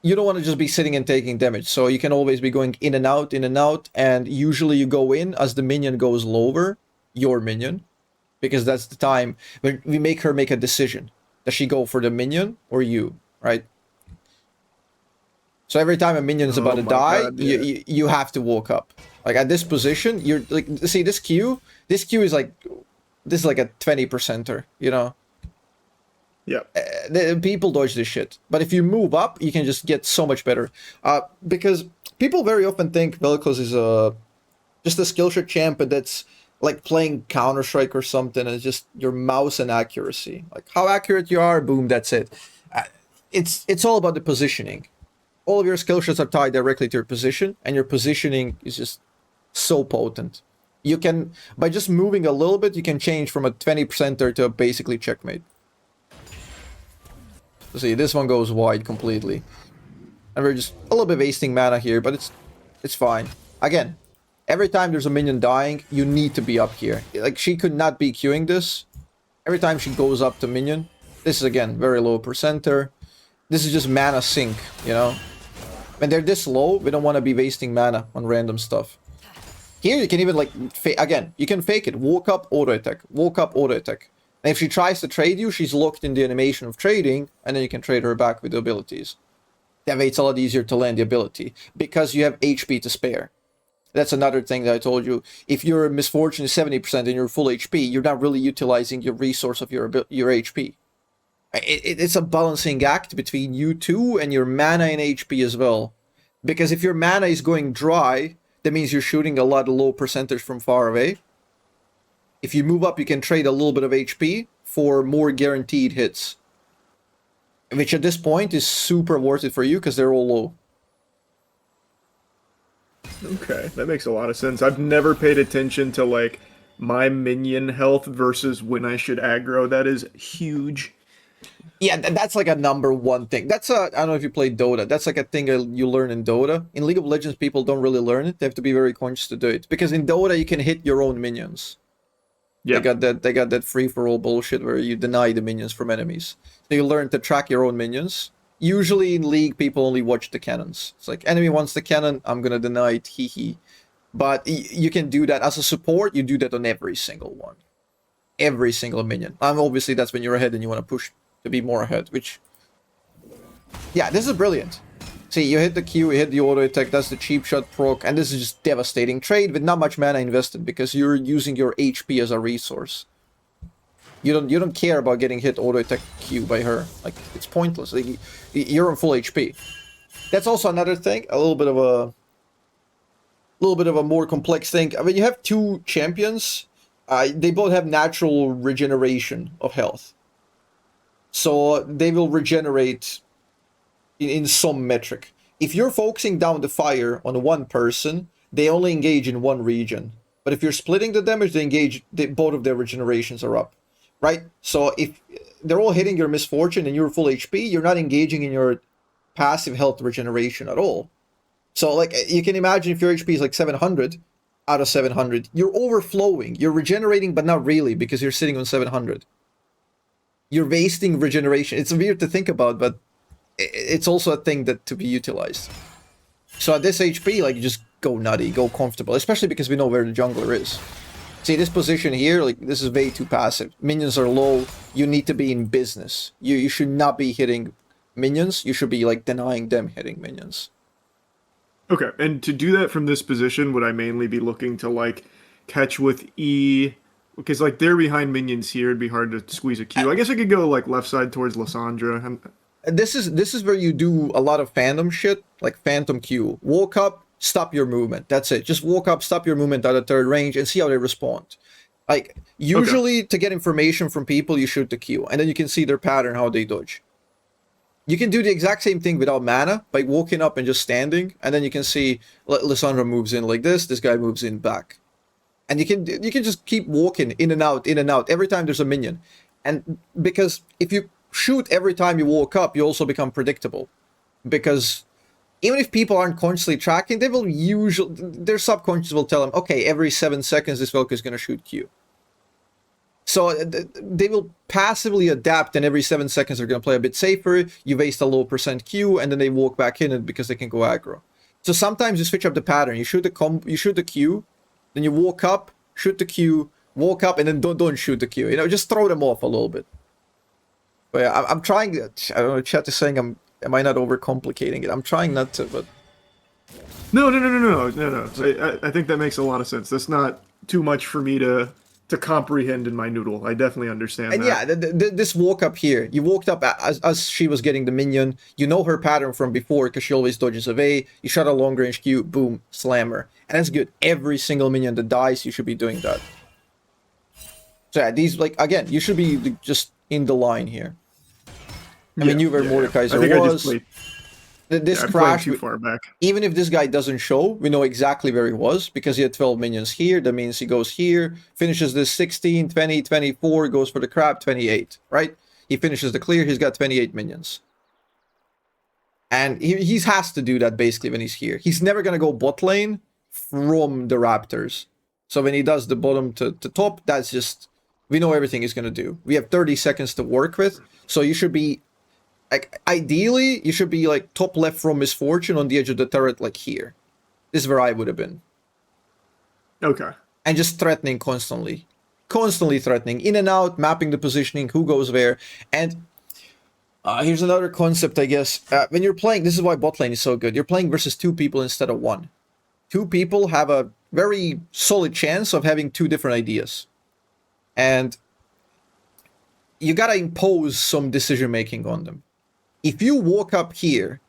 you don't want to just be sitting and taking damage, so you can always be going in and out, and usually you go in as the minion goes lower, your minion, because that's the time when we make her make a decision. Does she go for the minion or you, right? So every time a minion is about to die, God, yeah. you have to walk up. Like at this position, you're like, see this Q is like, this is like a 20%er, you know? Yeah. People dodge this shit. But if you move up, you can just get so much better. Because people very often think VelKoz is just a skillshot champ, and that's like playing Counter-Strike or something, and it's just your mouse and accuracy. Like how accurate you are, boom, that's it. It's all about the positioning. All of your skill shots are tied directly to your position, and your positioning is just so potent. You can, by just moving a little bit, you can change from a 20%er to a basically checkmate. See, this one goes wide completely. And we're just a little bit wasting mana here, but it's fine. Again, every time there's a minion dying, you need to be up here. Like, she could not be queuing this. Every time she goes up to minion, this is, again, very low percenter. This is just mana sink, you know? When they're this low, we don't want to be wasting mana on random stuff. Here, you can even, like, again, you can fake it. Walk up, auto attack. Walk up, auto attack. And if she tries to trade you, she's locked in the animation of trading, and then you can trade her back with the abilities. That way it's a lot easier to land the ability, because you have HP to spare. That's another thing that I told you. If your misfortune is 70% and you're full HP, you're not really utilizing your resource of your HP. It's a balancing act between you two and your mana and HP as well. Because if your mana is going dry, that means you're shooting a lot of low percentage from far away. If you move up, you can trade a little bit of HP for more guaranteed hits. Which at this point is super worth it for you because they're all low. Okay, that makes a lot of sense. I've never paid attention to, like, my minion health versus when I should aggro. That is huge. Yeah, that's like a #1 thing. That's I don't know if you play Dota. That's like a thing you learn in Dota. In League of Legends, people don't really learn it. They have to be very conscious to do it. Because in Dota, you can hit your own minions. Yeah. They got that free-for-all bullshit where you deny the minions from enemies. So you learn to track your own minions. Usually in League, people only watch the cannons. It's like, enemy wants the cannon, I'm gonna deny it, hee. But you can do that as a support. You do that on every single one. Every single minion. Obviously, that's when you're ahead and you want to push to be more ahead, which... Yeah, this is brilliant. See, you hit the Q, you hit the auto attack, that's the cheap shot proc, and this is just devastating trade with not much mana invested because you're using your HP as a resource. You don't care about getting hit auto attack Q by her. Like, it's pointless. Like, you're on full HP. That's also another thing, a little bit of a more complex thing. I mean, you have two champions. They both have natural regeneration of health. So they will regenerate in some metric. If you're focusing down the fire on one person, they only engage in one region. But if you're splitting the damage, both of their regenerations are up. Right? So if they're all hitting your misfortune and you're full HP, you're not engaging in your passive health regeneration at all. So, like, you can imagine if your HP is like 700 out of 700, you're overflowing. You're regenerating, but not really, because you're sitting on 700. You're wasting regeneration. It's weird to think about, but it's also a thing that to be utilized. So at this HP, like, you just go nutty, go comfortable, especially because we know where the jungler is. See, this position here, like, this is way too passive. Minions are low. You need to be in business. You should not be hitting minions. You should be, like, denying them hitting minions. Okay, and to do that from this position, would I mainly be looking to like catch with E? Because like they're behind minions here, it'd be hard to squeeze a Q. I guess I could go like left side towards Lysandra. And this is where you do a lot of phantom shit, like phantom Q. Walk up, stop your movement. That's it. Just walk up, stop your movement at a third range, and see how they respond. Like usually, to get information from people, you shoot the Q, and then you can see their pattern, how they dodge. You can do the exact same thing without mana by walking up and just standing, and then you can see Lysandra moves in like this guy moves in back. And you can just keep walking in and out every time there's a minion. And because if you shoot every time you walk up, you also become predictable. Because even if people aren't consciously tracking, they will usually, their subconscious will tell them, okay, every 7 seconds this Vel'Koz is going to shoot Q. So they will passively adapt, and every 7 seconds they're going to play a bit safer. You waste a low percent Q, and then they walk back in it because they can go aggro. So sometimes you switch up the pattern. You shoot the Q, then you walk up, shoot the Q, walk up, and then don't shoot the Q. You know, just throw them off a little bit. But yeah, I'm trying. I don't know. Chat is saying am I not overcomplicating it? I'm trying not to, but No. I think that makes a lot of sense. That's not too much for me to comprehend in my noodle. I definitely understand and that. yeah, this walk up here, you walked up as she was getting the minion. You know her pattern from before because she always dodges away. You shot a long range Q, boom, slammer, and that's good. Every single minion that dies, you should be doing that. So yeah, these, like, again, you should be just in the line here. I mean, you were Mordekaiser was. This crash, too far back. Even if this guy doesn't show, we know exactly where he was because he had 12 minions here. That means he goes here, finishes this 16, 20, 24, goes for the crab, 28, right? He finishes the clear, he's got 28 minions. And he has to do that basically when he's here. He's never going to go bot lane from the Raptors. So when he does the bottom to top, that's just, we know everything he's going to do. We have 30 seconds to work with, so you should be, like, ideally, you should be, like, top left from Misfortune on the edge of the turret, like here. This is where I would have been. Okay. And just threatening constantly. Constantly threatening. In and out, mapping the positioning, who goes where. And here's another concept, I guess. When you're playing, this is why bot lane is so good. You're playing versus 2 people instead of 1. 2 people have a very solid chance of having 2 different ideas. And you gotta impose some decision making on them. If you walk up here,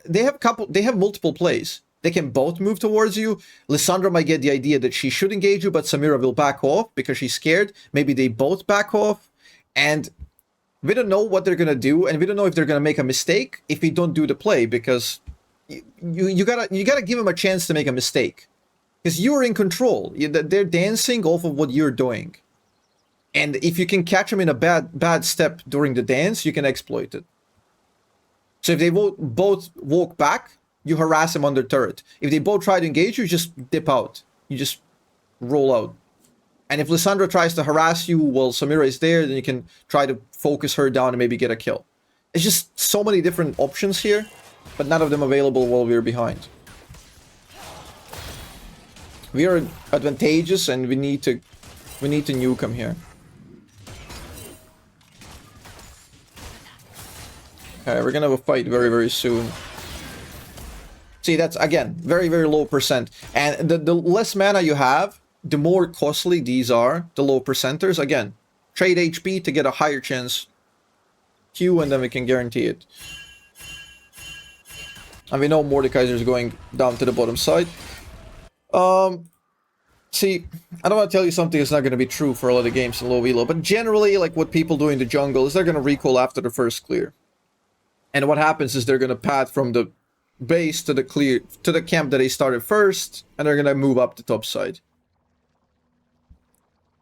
they have multiple plays. They can both move towards you. Lysandra might get the idea that she should engage you, but Samira will back off because she's scared. Maybe they both back off, and we don't know what they're gonna do, and we don't know if they're gonna make a mistake if we don't do the play, because you gotta give them a chance to make a mistake, because you're in control. They're dancing off of what you're doing, and if you can catch them in a bad step during the dance, you can exploit it. So if they both walk back, you harass them on their turret. If they both try to engage you, just dip out. You just roll out. And if Lysandra tries to harass you while Samira is there, then you can try to focus her down and maybe get a kill. It's just so many different options here, but none of them available while we're behind. We are advantageous, and we need to nuke them here. Okay, we're gonna have a fight very, very soon. See, that's, again, very, very low percent. And the less mana you have, the more costly these are, the low percenters. Again, trade HP to get a higher chance Q, and then we can guarantee it. And we know Mordekaiser is going down to the bottom side. See, I don't want to tell you something that's not going to be true for a lot of games in low elo, but generally, like, what people do in the jungle is they're going to recall after the first clear. And what happens is they're going to path from the base to the clear, to the camp that they started first, and they're going to move up the top side.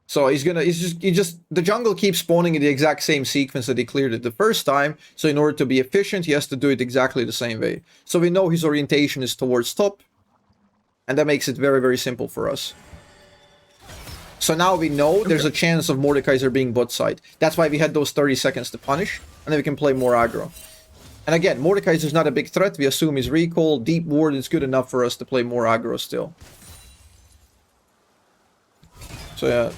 So the jungle keeps spawning in the exact same sequence that he cleared it the first time, so in order to be efficient, he has to do it exactly the same way. So we know his orientation is towards top, and that makes it very, very simple for us. So now we know there's a chance of Mordekaiser being bot side. That's why we had those 30 seconds to punish, and then we can play more aggro. And again, Mordekaiser is not a big threat. We assume his recall, deep ward is good enough for us to play more aggro still. So yeah,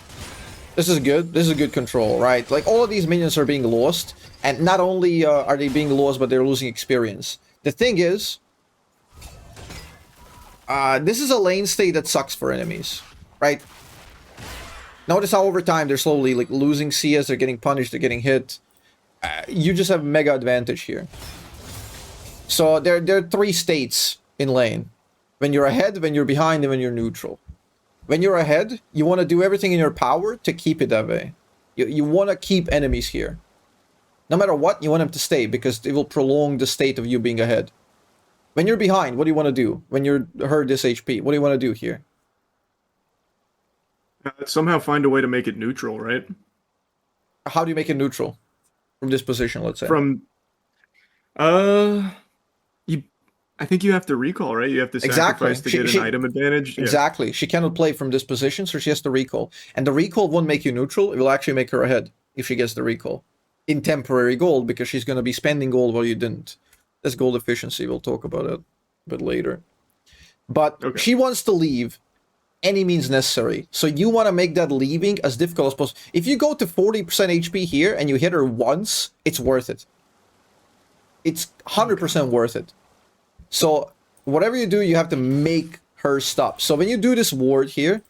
this is good. This is a good control, right? Like, all of these minions are being lost, and not only are they being lost, but they're losing experience. The thing is, This is a lane state that sucks for enemies, right? Notice how over time they're slowly like losing CS, they're getting punished, they're getting hit. You just have mega advantage here. So there are 3 states in lane. When you're ahead, when you're behind, and when you're neutral. When you're ahead, you want to do everything in your power to keep it that way. You want to keep enemies here. No matter what, you want them to stay, because it will prolong the state of you being ahead. When you're behind, what do you want to do? When you're hurt this HP, what do you want to do here? Somehow find a way to make it neutral, right? How do you make it neutral? From this position, let's say. From... I think you have to recall, right? You have to sacrifice to get an item advantage. Exactly. Yeah. She cannot play from this position, so she has to recall. And the recall won't make you neutral. It will actually make her ahead if she gets the recall. In temporary gold, because she's going to be spending gold while you didn't. That's gold efficiency. We'll talk about it a bit later. But she wants to leave any means necessary. So you want to make that leaving as difficult as possible. If you go to 40% HP here and you hit her once, it's worth it. It's 100% worth it. So whatever you do, you have to make her stop. So when you do this ward here,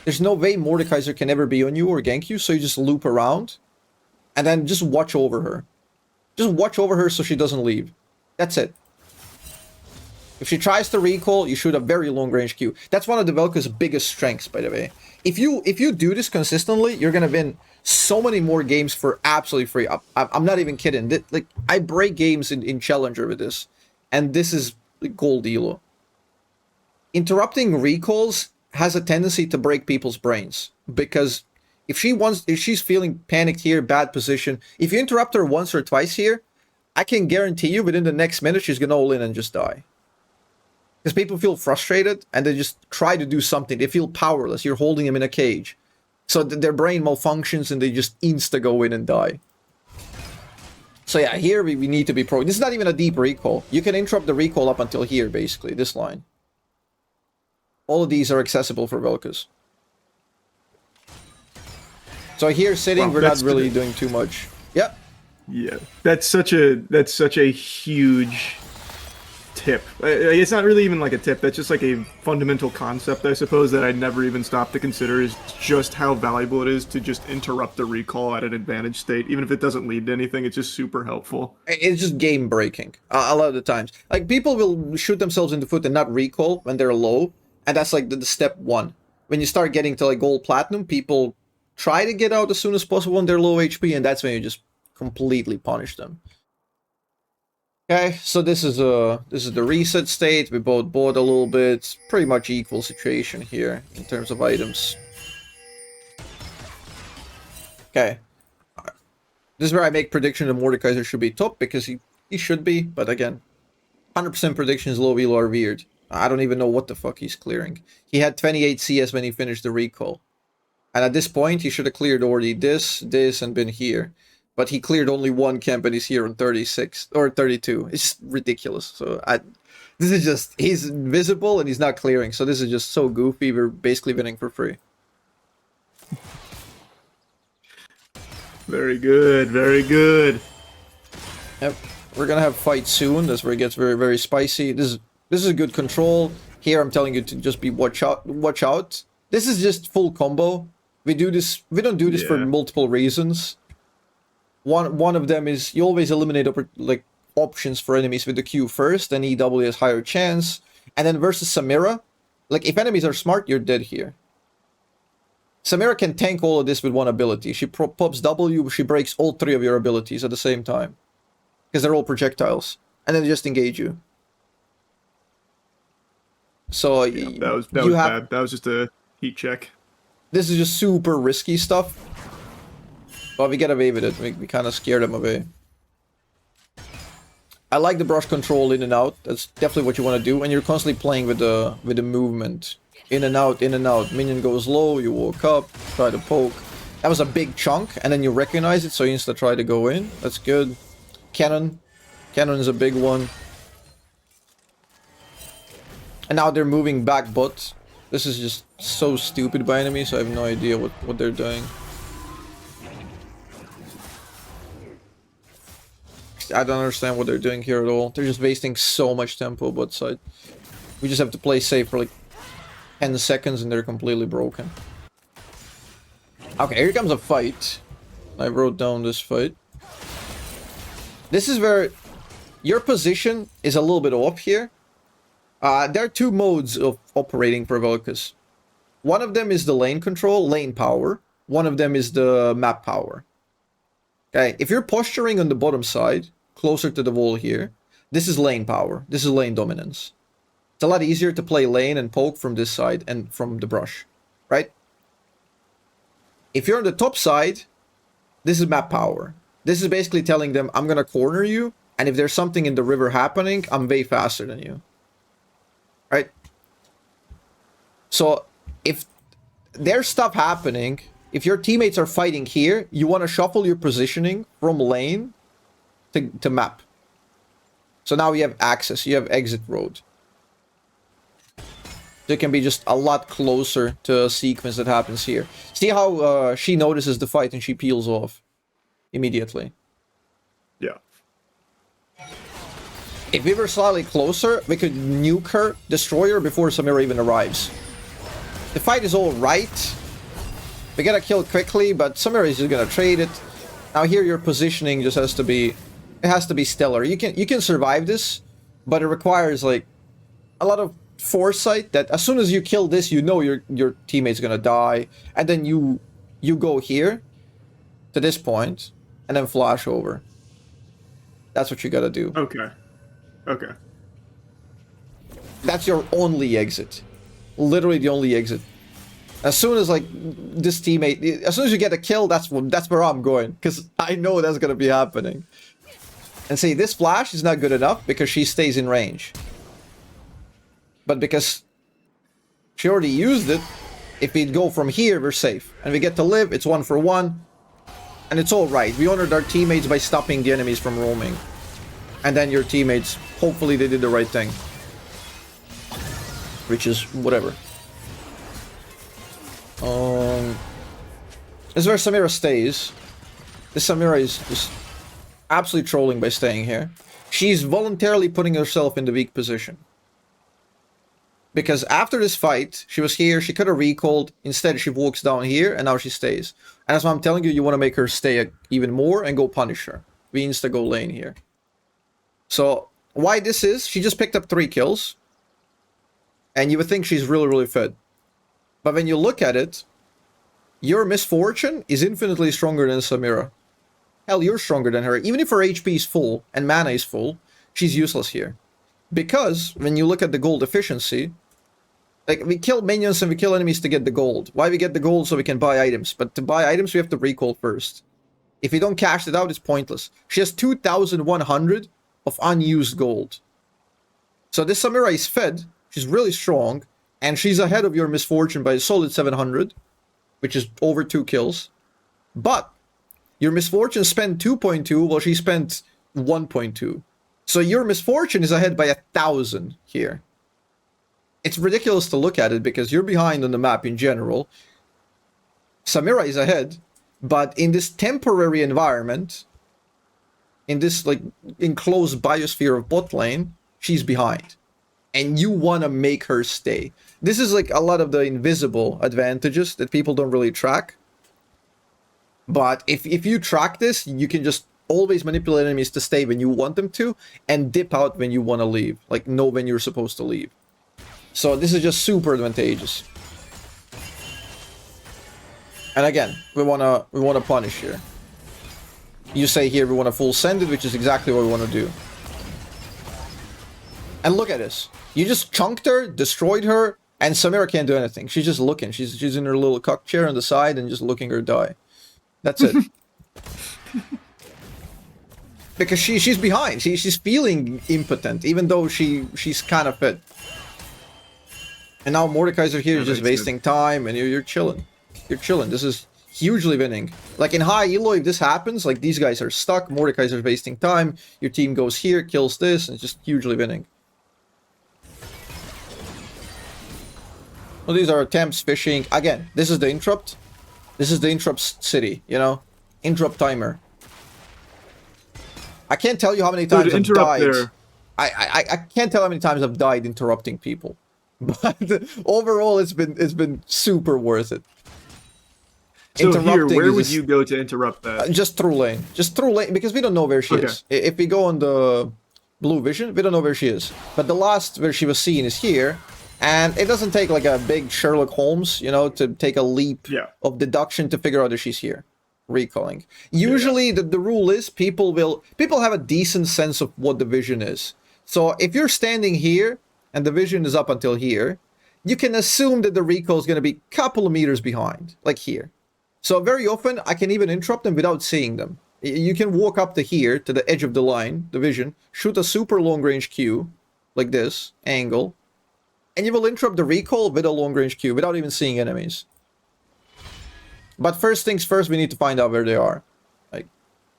there's no way Mordekaiser can ever be on you or gank you. So you just loop around and then just watch over her. Just watch over her so she doesn't leave. That's it. If she tries to recall, you shoot a very long range Q. That's one of the Vel'Koz's biggest strengths, by the way. If you do this consistently, you're gonna win so many more games for absolutely free. I'm not even kidding. Like, I break games in Challenger with this, and this is gold elo. Interrupting recalls has a tendency to break people's brains, because if she's feeling panicked here, bad position, if you interrupt her once or twice here, I can guarantee you within the next minute she's gonna all in and just die. Because people feel frustrated and they just try to do something. They feel powerless. You're holding them in a cage. So their brain malfunctions and they just insta go in and die. So yeah, here we need to be pro. This is not even a deep recall. You can interrupt the recall up until here, basically, this line. All of these are accessible for Vel'Koz. So here sitting, we're not really doing too much. Yep. Yeah, that's such a huge tip. It's not really even like a tip. That's just like a fundamental concept, I suppose, that I never even stopped to consider, is just how valuable it is to just interrupt the recall at an advantage state. Even if it doesn't lead to anything, it's just super helpful. It's just game breaking a lot of the times. Like, people will shoot themselves in the foot and not recall when they're low, and that's like the step 1. When you start getting to like gold platinum, people try to get out as soon as possible when they're low HP, and that's when you just completely punish them. Okay, so this is the reset state. We both bought a little bit. Pretty much equal situation here in terms of items. Okay. This is where I make prediction that Mordekaiser should be top, because he should be, but again, 100% predictions low elo are weird. I don't even know what the fuck he's clearing. He had 28 CS when he finished the recall. And at this point, he should have cleared already this, and been here. But he cleared only 1 camp and he's here on 36 or 32. It's just ridiculous. So this is just, he's invisible and he's not clearing. So this is just so goofy. We're basically winning for free. Very good, very good. Yep, we're gonna have fight soon. That's where it gets very, very spicy. This is a good control. Here I'm telling you to just be watch out. This is just full combo. We don't do this for multiple reasons. One of them is you always eliminate options for enemies with the Q first, then EW has higher chance. And then versus Samira, like, if enemies are smart, you're dead here. Samira can tank all of this with one ability. She pops W, she breaks all 3 of your abilities at the same time. Because they're all projectiles. And then they just engage you. So yeah, that was bad. That was just a heat check. This is just super risky stuff. But we get away with it. We kind of scared them away. I like the brush control in and out. That's definitely what you want to do. And you're constantly playing with the movement. In and out, in and out. Minion goes low, you walk up, try to poke. That was a big chunk, and then you recognize it, so you insta try to go in. That's good. Cannon. Cannon is a big one. And now they're moving back bot. This is just so stupid by enemies, so I have no idea what they're doing. I don't understand what they're doing here at all. They're just wasting so much tempo bot side. We just have to play safe for like 10 seconds and they're completely broken. Okay, here comes a fight. I wrote down this fight. This is where your position is a little bit off here. There are two modes of operating for VelKoz. One of them is the lane control, lane power. One of them is the map power. Okay, if you're posturing on the bottom side, closer to the wall here, this is lane power. This is lane dominance. It's a lot easier to play lane and poke from this side and from the brush, right? If you're on the top side, this is map power. This is basically telling them, I'm going to corner you, and if there's something in the river happening, I'm way faster than you. Right? So, if there's stuff happening, if your teammates are fighting here, you want to shuffle your positioning from lane to map. So now you have access, you have exit road. So it can be just a lot closer to a sequence that happens here. See how she notices the fight and she peels off immediately. Yeah. If we were slightly closer, we could nuke her, destroy her before Samira even arrives. The fight is all right. We gotta kill quickly, but Samira is just gonna trade it. Now here your positioning just has to be... It has to be stellar. You can survive this, but it requires like a lot of foresight that as soon as you kill this, you know your teammate's gonna die, and then you go here to this point and then flash over. That's what you gotta do. Okay. Okay. That's your only exit. Literally the only exit. As soon as like this teammate, as soon as you get a kill, that's where I'm going, because I know that's gonna be happening. And see, this flash is not good enough because she stays in range. But because she already used it, if we go from here, we're safe. And we get to live, it's 1 for 1. And it's alright. We honored our teammates by stopping the enemies from roaming. And then your teammates, hopefully they did the right thing. Which is whatever. This is where Samira stays. This Samira is just absolutely trolling by staying here. She's voluntarily putting herself in the weak position. Because after this fight, she was here, she could have recalled, instead she walks down here, and now she stays. And that's why I'm telling you, you want to make her stay even more and go punish her. We insta-go lane here. So, why this is, she just picked up 3 kills. And you would think she's really, really fed. But when you look at it, your misfortune is infinitely stronger than Samira. Hell, you're stronger than her. Even if her HP is full and mana is full, she's useless here. Because, when you look at the gold efficiency, like, we kill minions and we kill enemies to get the gold. Why we get the gold? So we can buy items. But to buy items, we have to recall first. If we don't cash it out, it's pointless. She has 2,100 of unused gold. So this Samira is fed. She's really strong. And she's ahead of your misfortune by a solid 700. Which is over 2 kills. But your misfortune spent 2.2 while she spent 1.2. So your misfortune is ahead by 1,000 here. It's ridiculous to look at it because you're behind on the map in general. Samira is ahead, but in this temporary environment, in this like enclosed biosphere of bot lane, she's behind. And you want to make her stay. This is like a lot of the invisible advantages that people don't really track. But if you track this, you can just always manipulate enemies to stay when you want them to, and dip out when you want to leave. Like, know when you're supposed to leave. So this is just super advantageous. And again, we wanna punish here. You say here we want to full send it, which is exactly what we want to do. And look at this. You just chunked her, destroyed her, and Samira can't do anything. She's just looking. She's in her little cock chair on the side and just looking her die. That's it. Because she's behind. She's feeling impotent, even though she's kind of fit. And now Mordekaiser here is just wasting time, and you're chilling. You're chilling. This is hugely winning. Like in high elo, if this happens, like these guys are stuck, Mordekaiser's wasting time, your team goes here, kills this, and it's just hugely winning. Well, these are attempts, fishing. Again, this is the interrupt. This is the interrupt city, you know? Interrupt timer. I can't tell you how many times I've died. I can't tell how many times I've died interrupting people, but overall it's been super worth it. So here, where would just, you go to interrupt that? just through lane, because we don't know where she is. If we go on the blue vision, we don't know where she is. But the last where she was seen is here, and it doesn't take like a big Sherlock Holmes, you know, to take a leap of deduction to figure out if she's here. Recalling. Usually the rule is people have a decent sense of what the vision is. So if you're standing here and the vision is up until here, you can assume that the recall is going to be a couple of meters behind, like here. So very often I can even interrupt them without seeing them. You can walk up to here, to the edge of the line, the vision, shoot a super long range Q, like this, angle, and you will interrupt the recall with a long range Q without even seeing enemies. But first things first, we need to find out where they are. Like,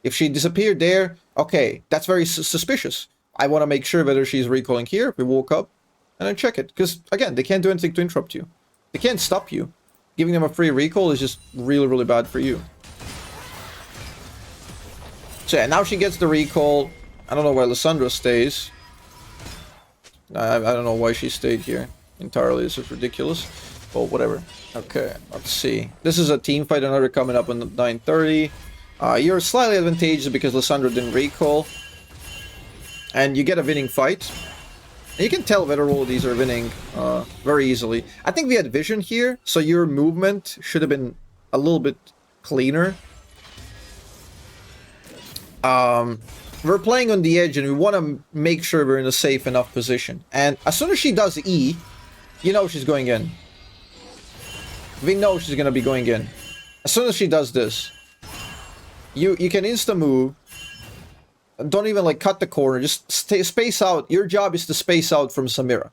if she disappeared there, okay, that's very suspicious. I want to make sure whether she's recalling here. We walk up and then check it. Because, again, they can't do anything to interrupt you. They can't stop you. Giving them a free recall is just really, really bad for you. So yeah, now she gets the recall. I don't know why Lissandra stays. I don't know why she stayed here entirely. This is ridiculous. But whatever. Okay, let's see. This is a team fight, another coming up on 9:30. You're slightly advantageous because Lissandra didn't recall. And you get a winning fight. And you can tell whether all of these are winning very easily. I think we had vision here, so your movement should have been a little bit cleaner. We're playing on the edge and we want to make sure we're in a safe enough position. And as soon as she does E, you know she's going in. We know she's going to be going in. As soon as she does this, you can insta-move. Don't even like cut the corner. Just space out. Your job is to space out from Samira.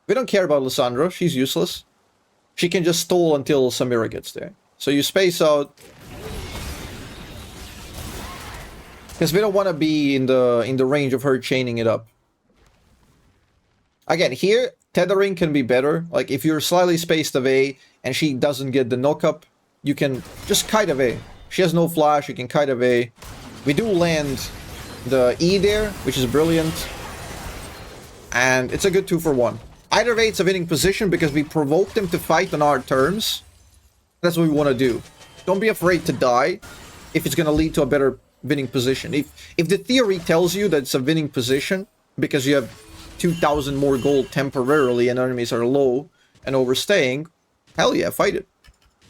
We don't care about Lissandra. She's useless. She can just stall until Samira gets there. So you space out. Because we don't want to be in the range of her chaining it up. Again, here, tethering can be better. Like, if you're slightly spaced away and she doesn't get the knock-up, you can just kite away. She has no flash, you can kite away. We do land the E there, which is brilliant. And it's a good 2-for-1. Either way, it's a winning position because we provoke them to fight on our terms. That's what we want to do. Don't be afraid to die if it's going to lead to a better winning position. If the theory tells you that it's a winning position because you have 2,000 more gold temporarily and enemies are low and overstaying, hell yeah, fight it.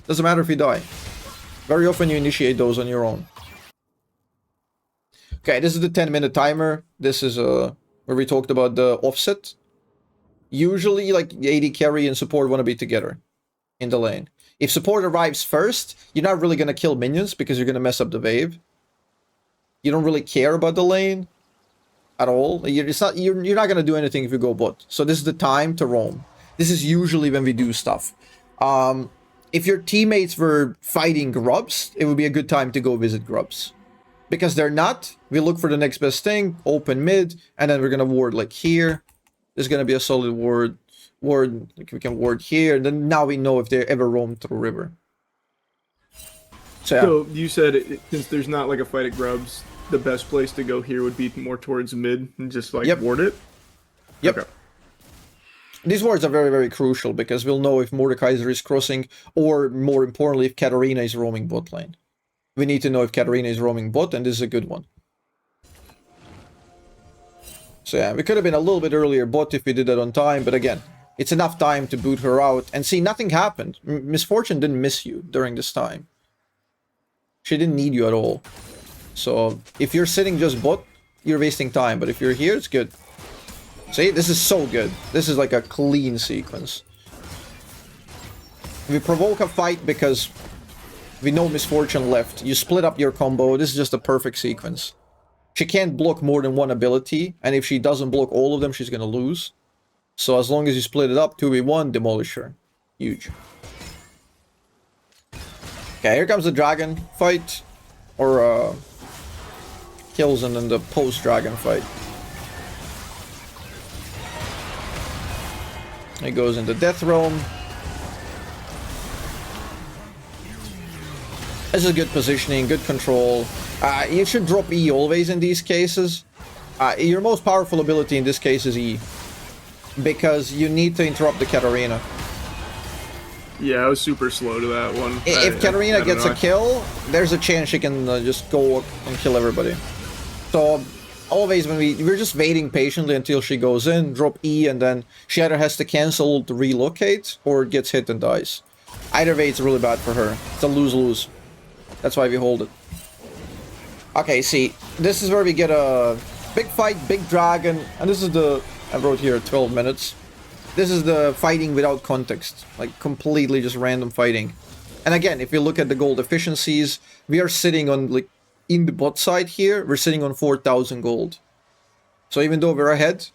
Doesn't matter if you die. Very often you initiate those on your own. Okay, this is the 10-minute timer. This is where we talked about the offset. Usually, like, AD carry and support want to be together in the lane. If support arrives first, you're not really going to kill minions because you're going to mess up the wave. You don't really care about the lane at all. You're not going to do anything if you go bot. So this is the time to roam. This is usually when we do stuff. If your teammates were fighting grubs, it would be a good time to go visit grubs. Because they're not, we look for the next best thing, open mid, and then we're going to ward like here. There's going to be a solid ward, like we can ward here, and then now we know if they ever roam through river. So, yeah. So you said, since there's not like a fight at grubs, the best place to go here would be more towards mid and just like ward it? Yep. Okay. These wards are very, very crucial because we'll know if Mordekaiser is crossing or, more importantly, if Katarina is roaming bot lane. We need to know if Katarina is roaming bot, and this is a good one. So yeah, we could have been a little bit earlier bot if we did that on time, but again, it's enough time to boot her out. And see, nothing happened. Misfortune didn't miss you during this time. She didn't need you at all. So if you're sitting just bot, you're wasting time. But if you're here, it's good. See, this is so good. This is like a clean sequence. We provoke a fight because we know Misfortune left. You split up your combo. This is just a perfect sequence. She can't block more than one ability. And if she doesn't block all of them, she's going to lose. So as long as you split it up, 2v1, demolish her. Huge. Okay, here comes the dragon fight. Or, kills and then the post-dragon fight. He goes into Death Realm. This is good positioning, good control. You should drop E always in these cases. Your most powerful ability in this case is E. Because you need to interrupt the Katarina. Yeah, I was super slow to that one. If Katarina gets a kill, there's a chance she can just go and kill everybody. So always when we're just waiting patiently until she goes in, drop E, and then she either has to cancel to relocate or gets hit and dies. Either way, it's really bad for her. It's a lose-lose. That's why we hold it. Okay, see, this is where we get a big fight, big dragon, and this is the... I wrote here 12 minutes. This is the fighting without context. Like, completely just random fighting. And again, if you look at the gold efficiencies, we are sitting on, like, in the bot side here, we're sitting on 4,000 gold. So even though we're ahead,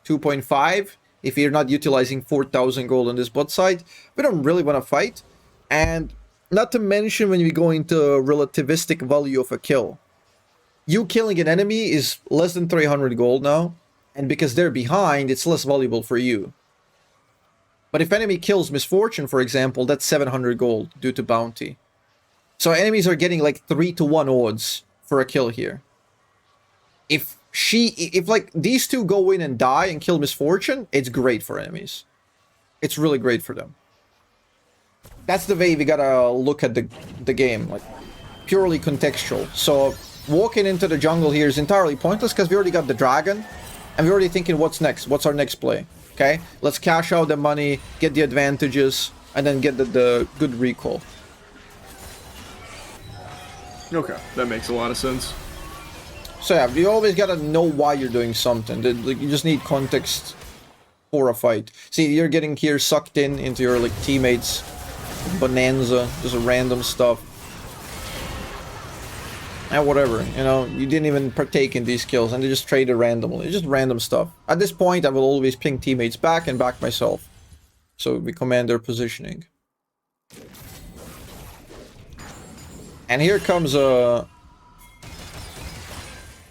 2.5, if you're not utilizing 4,000 gold on this bot side, we don't really want to fight. And not to mention when we go into relativistic value of a kill. You killing an enemy is less than 300 gold now. And because they're behind, it's less valuable for you. But if enemy kills Misfortune, for example, that's 700 gold due to bounty. So enemies are getting like 3-to-1 odds for a kill here. If like these two go in and die and kill Misfortune, it's great for enemies. It's really great for them. That's the way we gotta look at the game, like purely contextual. So walking into the jungle here is entirely pointless because we already got the dragon. And we're already thinking, what's next? What's our next play? Okay, let's cash out the money, get the advantages, and then get the good recall. Okay, that makes a lot of sense. So yeah, you always gotta know why you're doing something. Like, you just need context for a fight. See, you're getting here sucked into your like teammates' bonanza, just random stuff. And whatever, you know, you didn't even partake in these kills and they just traded randomly. It's just random stuff. At this point, I will always ping teammates back and back myself. So we command their positioning. And here comes a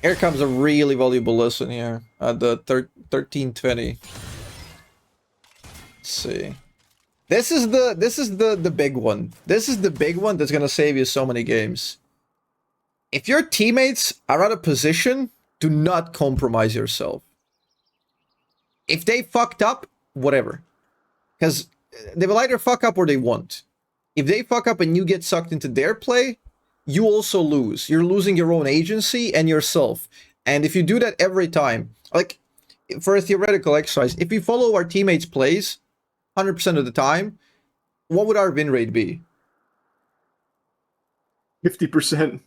really valuable lesson here at the 1320. Let's see. This is the big one. This is the big one that's gonna save you so many games. If your teammates are out of position, do not compromise yourself. If they fucked up, whatever. Because they will either fuck up or they won't. If they fuck up and you get sucked into their play, you also lose. You're losing your own agency and yourself. And if you do that every time, like for a theoretical exercise, if we follow our teammates' plays 100% of the time, what would our win rate be? 50%.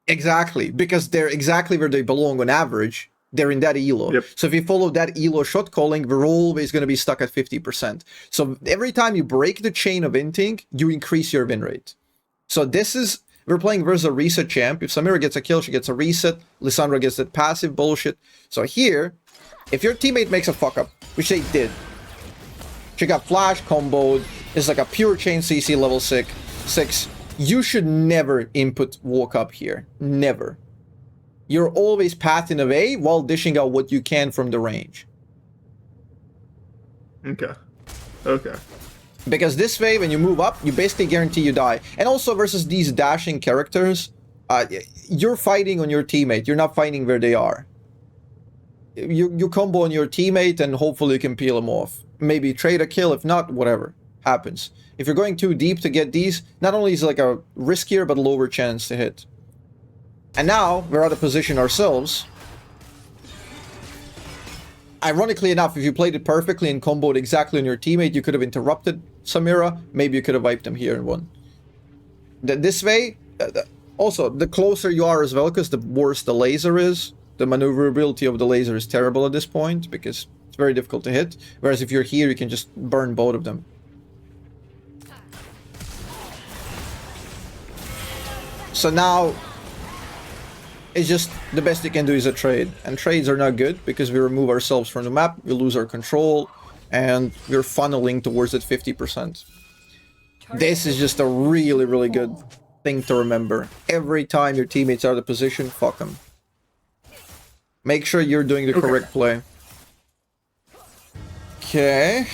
Exactly, because they're exactly where they belong on average. They're in that elo. Yep. So if you follow that elo shot calling, we're always going to be stuck at 50%. So every time you break the chain of inting, you increase your win rate. So this is, we're playing versus a reset champ. If Samira gets a kill, she gets a reset. Lissandra gets that passive bullshit. So here, if your teammate makes a fuck up, which they did, she got flash comboed, it's like a pure chain CC level 6. You should never input walk up here. Never. You're always pathing away while dishing out what you can from the range. Okay. Okay. Because this way, when you move up, you basically guarantee you die. And also versus these dashing characters, you're fighting on your teammate. You're not fighting where they are. You combo on your teammate and hopefully you can peel them off. Maybe trade a kill, if not, whatever happens. If you're going too deep to get these, not only is it like a riskier but lower chance to hit. And now, we're out of position ourselves. Ironically enough, if you played it perfectly and comboed exactly on your teammate, you could have interrupted Samira. Maybe you could have wiped them here and won. This way, also, the closer you are as VelKoz, the worse the laser is. The maneuverability of the laser is terrible at this point, because it's very difficult to hit. Whereas if you're here, you can just burn both of them. So now, it's just the best you can do is a trade. And trades are not good because we remove ourselves from the map, we lose our control, and we're funneling towards that 50%. This is just a really, really good thing to remember. Every time your teammates are out of position, fuck them. Make sure you're doing the correct play. Okay.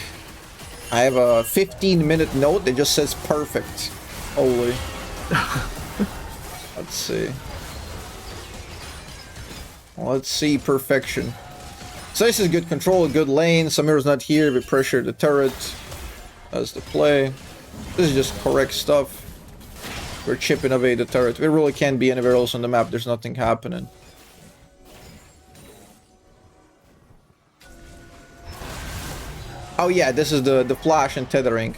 I have a 15-minute note that just says perfect. Holy. Let's see. Let's see perfection. So this is good control, good lane. Samir's not here. We pressure the turret. That's the play. This is just correct stuff. We're chipping away the turret. We really can't be anywhere else on the map. There's nothing happening. Oh yeah, this is the flash and tethering.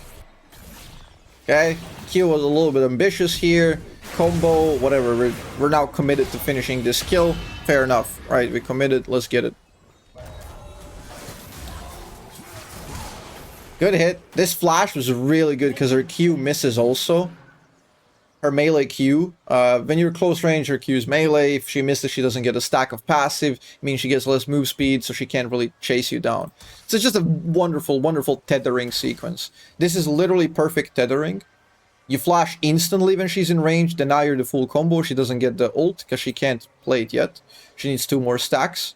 Okay, Q was a little bit ambitious here. Combo, whatever. We're now committed to finishing this kill. Fair enough. Right, we committed. Let's get it. Good hit. This flash was really good because her Q misses also. Her melee Q. When you're close range, her Q is melee. If she misses, she doesn't get a stack of passive. It means she gets less move speed, so she can't really chase you down. So it's just a wonderful, wonderful tethering sequence. This is literally perfect tethering. You flash instantly when she's in range, deny her the full combo. She doesn't get the ult because she can't play it yet. She needs 2 more stacks.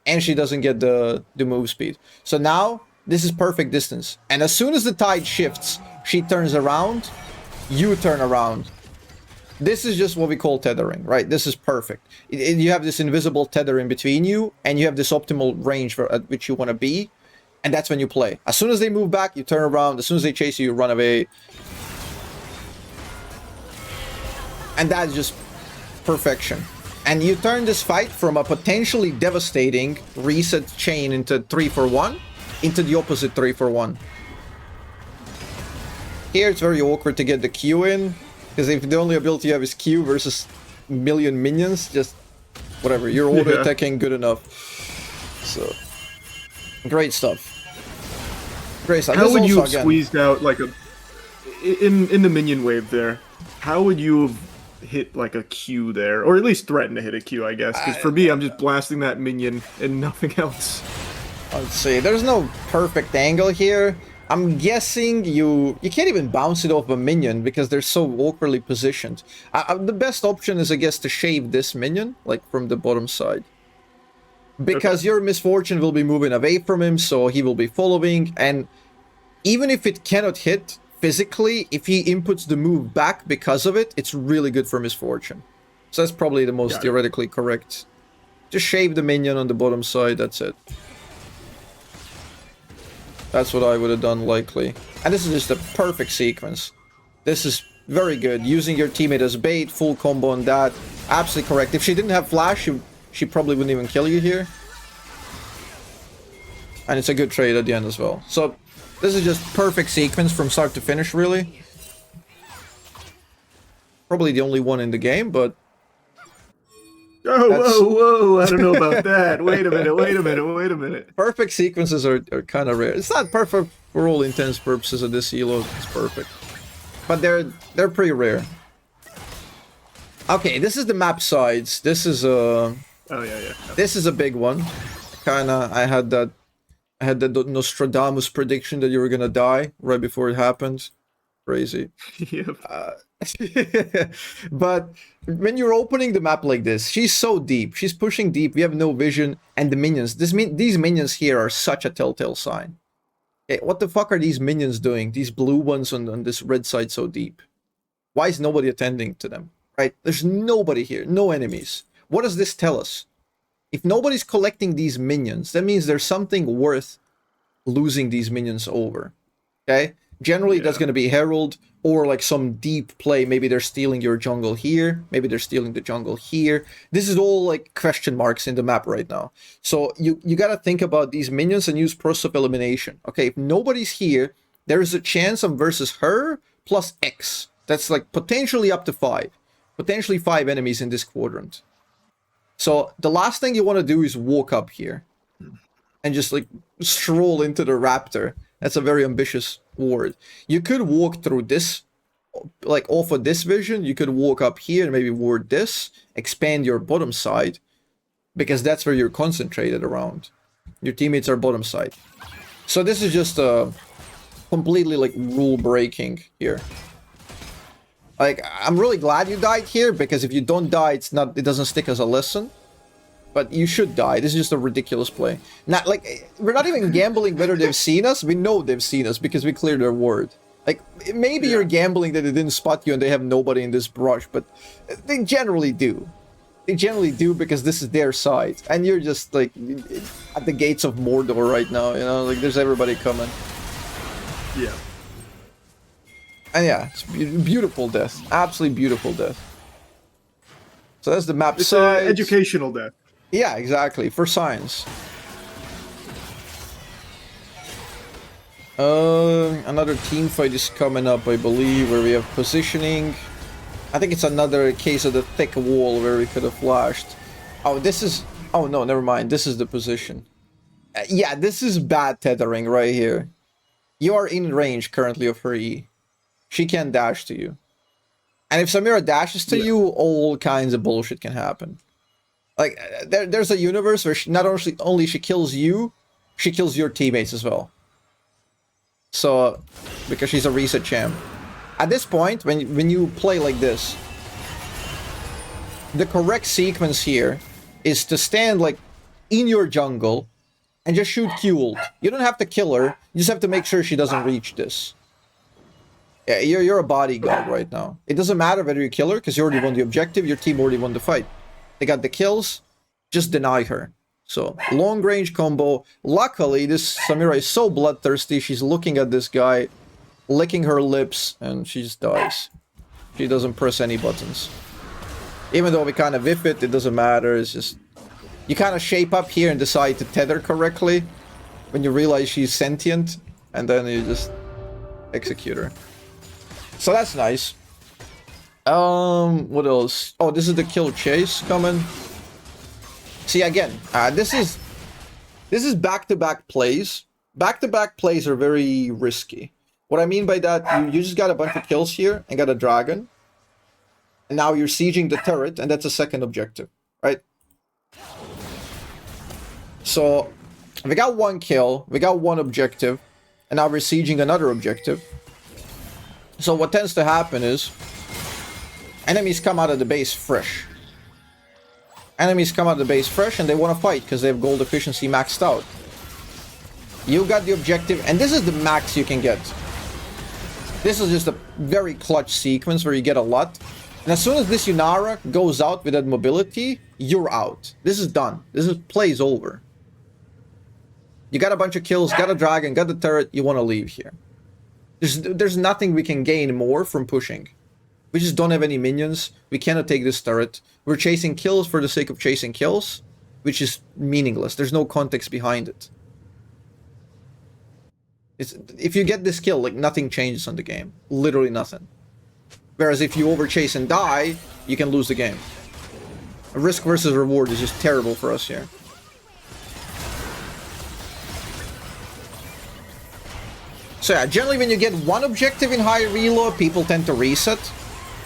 And she doesn't get the move speed. So now, this is perfect distance. And as soon as the tide shifts, she turns around, you turn around. This is just what we call tethering, right? This is perfect. You have this invisible tether in between you, and you have this optimal range at which you want to be, and that's when you play. As soon as they move back, you turn around. As soon as they chase you, you run away. And that's just perfection. And you turn this fight from a potentially devastating reset chain into 3-for-1 into the opposite 3-for-1. Here it's very awkward to get the Q in, because if the only ability you have is Q versus million minions, just whatever, you're auto attacking good enough. So great stuff. Great stuff. How would you have squeezed out like a in the minion wave there? How would you have hit like a Q there, or at least threaten to hit a Q, I guess? Because for me, I'm just blasting that minion and nothing else. Let's see. There's no perfect angle here. I'm guessing you can't even bounce it off a minion because they're so awkwardly positioned. The best option is, I guess, to shave this minion, like from the bottom side. Because your misfortune will be moving away from him, so he will be following. And even if it cannot hit physically, if he inputs the move back because of it, it's really good for misfortune. So that's probably the most theoretically correct. Just shave the minion on the bottom side, that's it. That's what I would have done likely. And this is just a perfect sequence. This is very good. Using your teammate as bait, full combo on that. Absolutely correct. If she didn't have flash, she probably wouldn't even kill you here. And it's a good trade at the end as well. So this is just perfect sequence from start to finish, really. Probably the only one in the game, but... Oh, whoa, I don't know about that. Wait a minute. Perfect sequences are kind of rare. It's not perfect for all intents purposes of this elo. It's perfect. But they're pretty rare. Okay, this is the map sides. This is a... Oh, yeah. This is a big one. I had the Nostradamus prediction that you were gonna die right before it happened. Crazy. Yep. But when you're opening the map like this, she's so deep. She's pushing deep. We have no vision. And the minions. These minions here are such a telltale sign. Hey, what the fuck are these minions doing? These blue ones on this red side so deep. Why is nobody attending to them? Right? There's nobody here. No enemies. What does this tell us? If nobody's collecting these minions, that means there's something worth losing these minions over. Okay? Generally, that's going to be Herald or like some deep play. Maybe they're stealing your jungle here. Maybe they're stealing the jungle here. This is all like question marks in the map right now. So you got to think about these minions and use process of elimination. Okay, if nobody's here, there is a chance I'm versus her plus X. That's like potentially up to 5. Potentially 5 enemies in this quadrant. So the last thing you want to do is walk up here and just like stroll into the raptor. That's a very ambitious ward. You could walk through this, like off of this vision. You could walk up here and maybe ward this, expand your bottom side, because that's where you're concentrated around. Your teammates are bottom side. So this is just completely like rule breaking here. Like, I'm really glad you died here, because if you don't die, it doesn't stick as a lesson. But you should die. This is just a ridiculous play. Not like, we're not even gambling whether they've seen us. We know they've seen us because we cleared their ward. Like, maybe you're gambling that they didn't spot you and they have nobody in this brush, but they generally do. They generally do because this is their side. And you're just, like, at the gates of Mordor right now, you know? Like, there's everybody coming. Yeah. And yeah, it's beautiful death. Absolutely beautiful death. So that's the map It's side. educational death. Yeah, exactly. For science. Another team fight is coming up, I believe, where we have positioning. I think it's another case of the thick wall where we could have flashed. Oh, this is... Oh, no, never mind. This is the position. Yeah, this is bad tethering right here. You are in range currently of her E. She can't dash to you. And if Samira dashes to you, all kinds of bullshit can happen. Like, there's a universe where not only she kills you, she kills your teammates as well. So, because she's a reset champ. At this point, when you play like this, the correct sequence here is to stand, like, in your jungle and just shoot Q ult. You don't have to kill her, you just have to make sure she doesn't reach this. Yeah, you're a bodyguard right now. It doesn't matter whether you kill her, because you already won the objective, your team already won the fight. They got the kills, just deny her. So, long range combo. Luckily, this Samira is so bloodthirsty, she's looking at this guy, licking her lips, and she just dies. She doesn't press any buttons. Even though we kind of whiff it, it doesn't matter, it's just... You kind of shape up here and decide to tether correctly, when you realize she's sentient, and then you just execute her. So that's nice. What else? Oh, this is the kill chase coming. See, again, this is back-to-back plays. Back-to-back plays are very risky. What I mean by that, you just got a bunch of kills here and got a dragon. And now you're sieging the turret, and that's a second objective, right? So, we got one kill, we got one objective, and now we're sieging another objective. So what tends to happen is, enemies come out of the base fresh. Enemies come out of the base fresh and they want to fight because they have gold efficiency maxed out. You got the objective, and this is the max you can get. This is just a very clutch sequence where you get a lot. And as soon as this Yunara goes out with that mobility, you're out. This is done. Play's over. You got a bunch of kills, got a dragon, got the turret, you want to leave here. There's nothing we can gain more from pushing. We just don't have any minions. We cannot take this turret. We're chasing kills for the sake of chasing kills, which is meaningless. There's no context behind it. If you get this kill, like, nothing changes on the game. Literally nothing. Whereas if you overchase and die, you can lose the game. Risk versus reward is just terrible for us here. So yeah, generally when you get one objective in high reload, people tend to reset.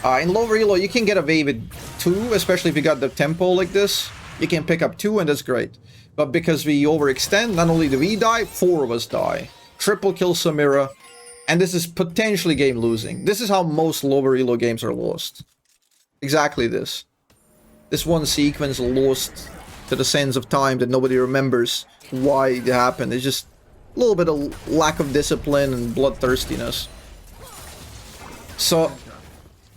In low reload, you can get away with 2, especially if you got the tempo like this. You can pick up 2 and that's great. But because we overextend, not only do we die, 4 of us die. Triple kill Samira. And this is potentially game losing. This is how most low reload games are lost. Exactly this. This one sequence lost to the sands of time that nobody remembers why it happened. It's just a little bit of lack of discipline and bloodthirstiness. So,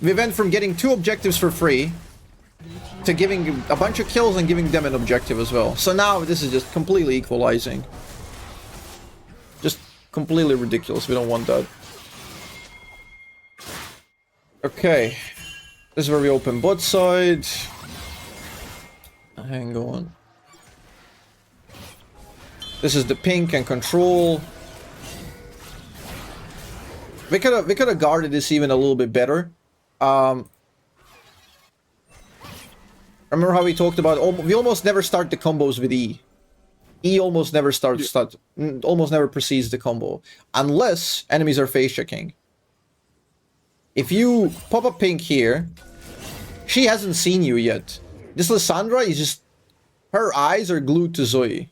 we went from getting 2 objectives for free to giving a bunch of kills and giving them an objective as well. So now this is just completely equalizing. Just completely ridiculous. We don't want that. Okay. This is where we open bot side. Hang on. This is the pink and control. We could have guarded this even a little bit better. Remember how we talked about we almost never start the combos with E. E almost never almost never precedes the combo unless enemies are face checking. If you pop up pink here, she hasn't seen you yet. This Lissandra is just, her eyes are glued to Zoe.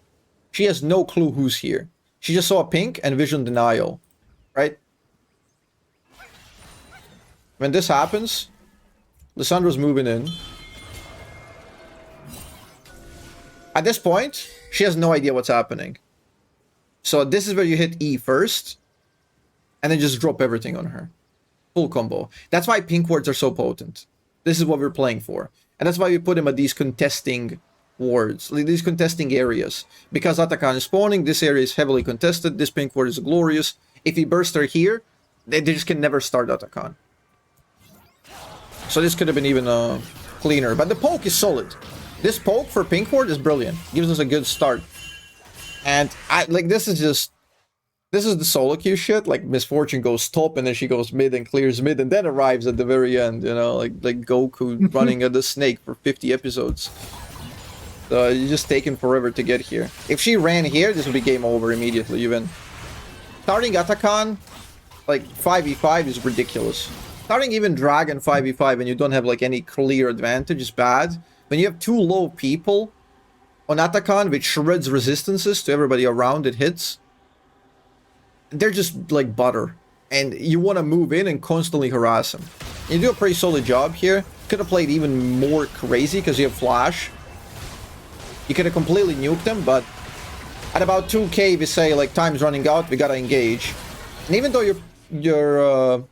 She has no clue who's here. She just saw a pink and vision denial, right? When this happens, Lissandra's moving in. At this point, she has no idea what's happening. So this is where you hit E first, and then just drop everything on her. Full combo. That's why pink wards are so potent. This is what we're playing for. And that's why we put him at these contesting wards, these contesting areas. Because Atakan is spawning, this area is heavily contested, this pink ward is glorious. If he bursts her here, they just can never start Atakan. So this could have been even cleaner. But the poke is solid. This poke for pink ward is brilliant. Gives us a good start. And this is the solo queue shit. Like Misfortune goes top and then she goes mid and clears mid and then arrives at the very end, you know, like Goku running at the snake for 50 episodes. So you're just taking forever to get here. If she ran here, this would be game over immediately. Even starting Atakan like 5v5 is ridiculous. Starting even Dragon 5v5 and you don't have like any clear advantage is bad. When you have two low people on Atakan, which shreds resistances to everybody around it hits, they're just like butter. And you want to move in and constantly harass them. You do a pretty solid job here. Could have played even more crazy because you have Flash. You could have completely nuked them, but at about 2k we say like time's running out, we gotta engage. And even though your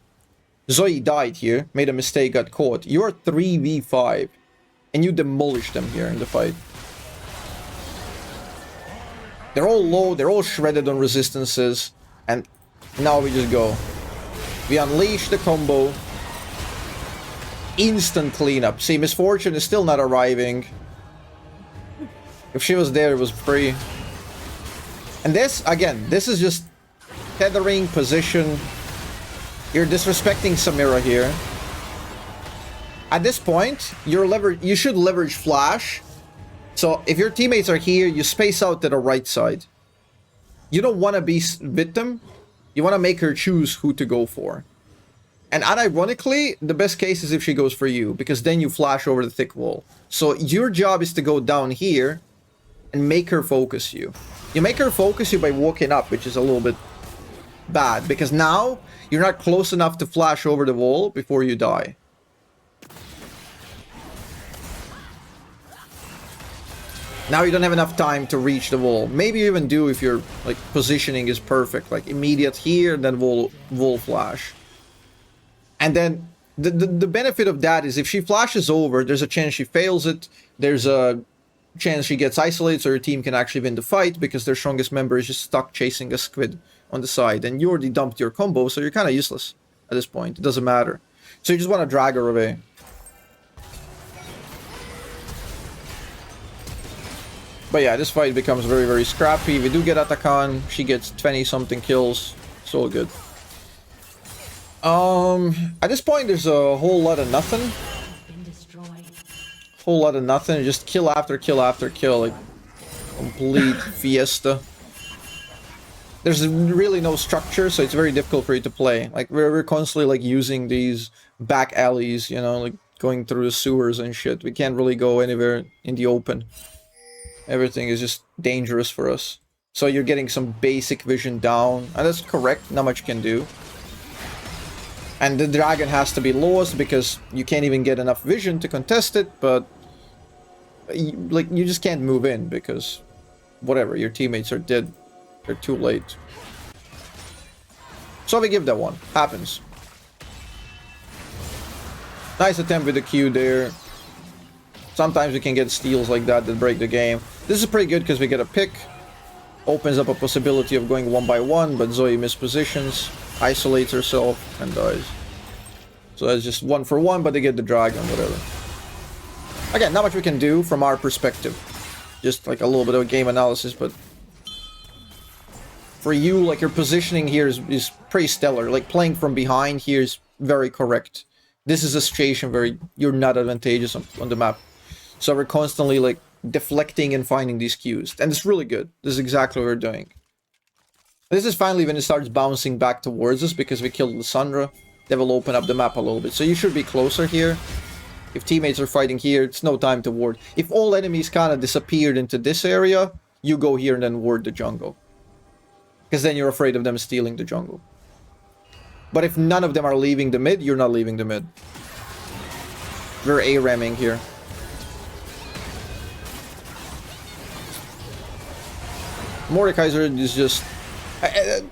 Zoe died here, made a mistake, got caught, you're 3v5. And you demolish them here in the fight. They're all low, they're all shredded on resistances. And now we just go. We unleash the combo. Instant cleanup. See, Misfortune is still not arriving. If she was there, it was free. And this, again, this is just tethering, position. You're disrespecting Samira here. At this point, you should leverage Flash. So if your teammates are here, you space out to the right side. You don't want to be with them. You want to make her choose who to go for. And unironically, the best case is if she goes for you, because then you flash over the thick wall. So your job is to go down here and make her focus you. You make her focus you by walking up, which is a little bit bad, because now you're not close enough to flash over the wall before you die. Now you don't have enough time to reach the wall. Maybe you even do if your like positioning is perfect, like immediate here, then wall flash. And then the benefit of that is if she flashes over, there's a chance she fails it. There's a chance she gets isolated, so your team can actually win the fight because their strongest member is just stuck chasing a squid on the side. And you already dumped your combo, so you're kind of useless at this point. It doesn't matter. So you just want to drag her away. But yeah, this fight becomes very, very scrappy. We do get Atakan. She gets 20-something kills. It's all good. At this point, there's a whole lot of nothing. Whole lot of nothing. Just kill after kill after kill. Like, complete fiesta. There's really no structure, so it's very difficult for you to play. Like, we're constantly, like, using these back alleys, you know, like, going through the sewers and shit. We can't really go anywhere in the open. Everything is just dangerous for us. So you're getting some basic vision down. And that's correct. Not much you can do. And the dragon has to be lost because you can't even get enough vision to contest it. But you just can't move in because whatever, your teammates are dead. They're too late. So we give that one. Happens. Nice attempt with the Q there. Sometimes we can get steals like that break the game. This is pretty good because we get a pick. Opens up a possibility of going 1-by-1, but Zoe mispositions, isolates herself, and dies. So that's just 1-for-1, but they get the dragon, whatever. Again, not much we can do from our perspective. Just like a little bit of game analysis, but... For you, like, your positioning here is pretty stellar. Like, playing from behind here is very correct. This is a situation where you're not advantageous on the map. So we're constantly, like, deflecting and finding these cues. And it's really good. This is exactly what we're doing. This is finally when it starts bouncing back towards us because we killed Lysandra. That will open up the map a little bit. So you should be closer here. If teammates are fighting here, it's no time to ward. If all enemies kind of disappeared into this area, you go here and then ward the jungle. Because then you're afraid of them stealing the jungle. But if none of them are leaving the mid, you're not leaving the mid. We're A-ramming here. Mordekaiser is just...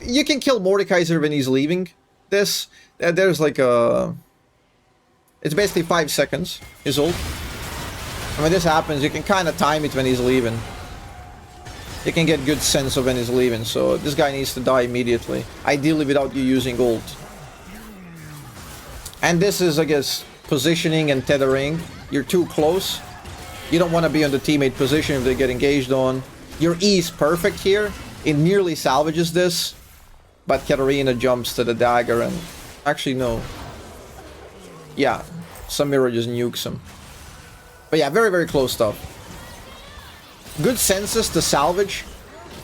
you can kill Mordekaiser when he's leaving this. There's like a... It's basically 5 seconds, his ult. when this happens, you can kind of time it when he's leaving. You can get good sense of when he's leaving, so this guy needs to die immediately. Ideally without you using ult. And this is, I guess, positioning and tethering. You're too close. You don't want to be on the teammate position if they get engaged on. Your E is perfect here. It nearly salvages this. But Katarina jumps to the dagger and... Actually, no. Yeah, Samira just nukes him. But yeah, very, very close stuff. Good senses to salvage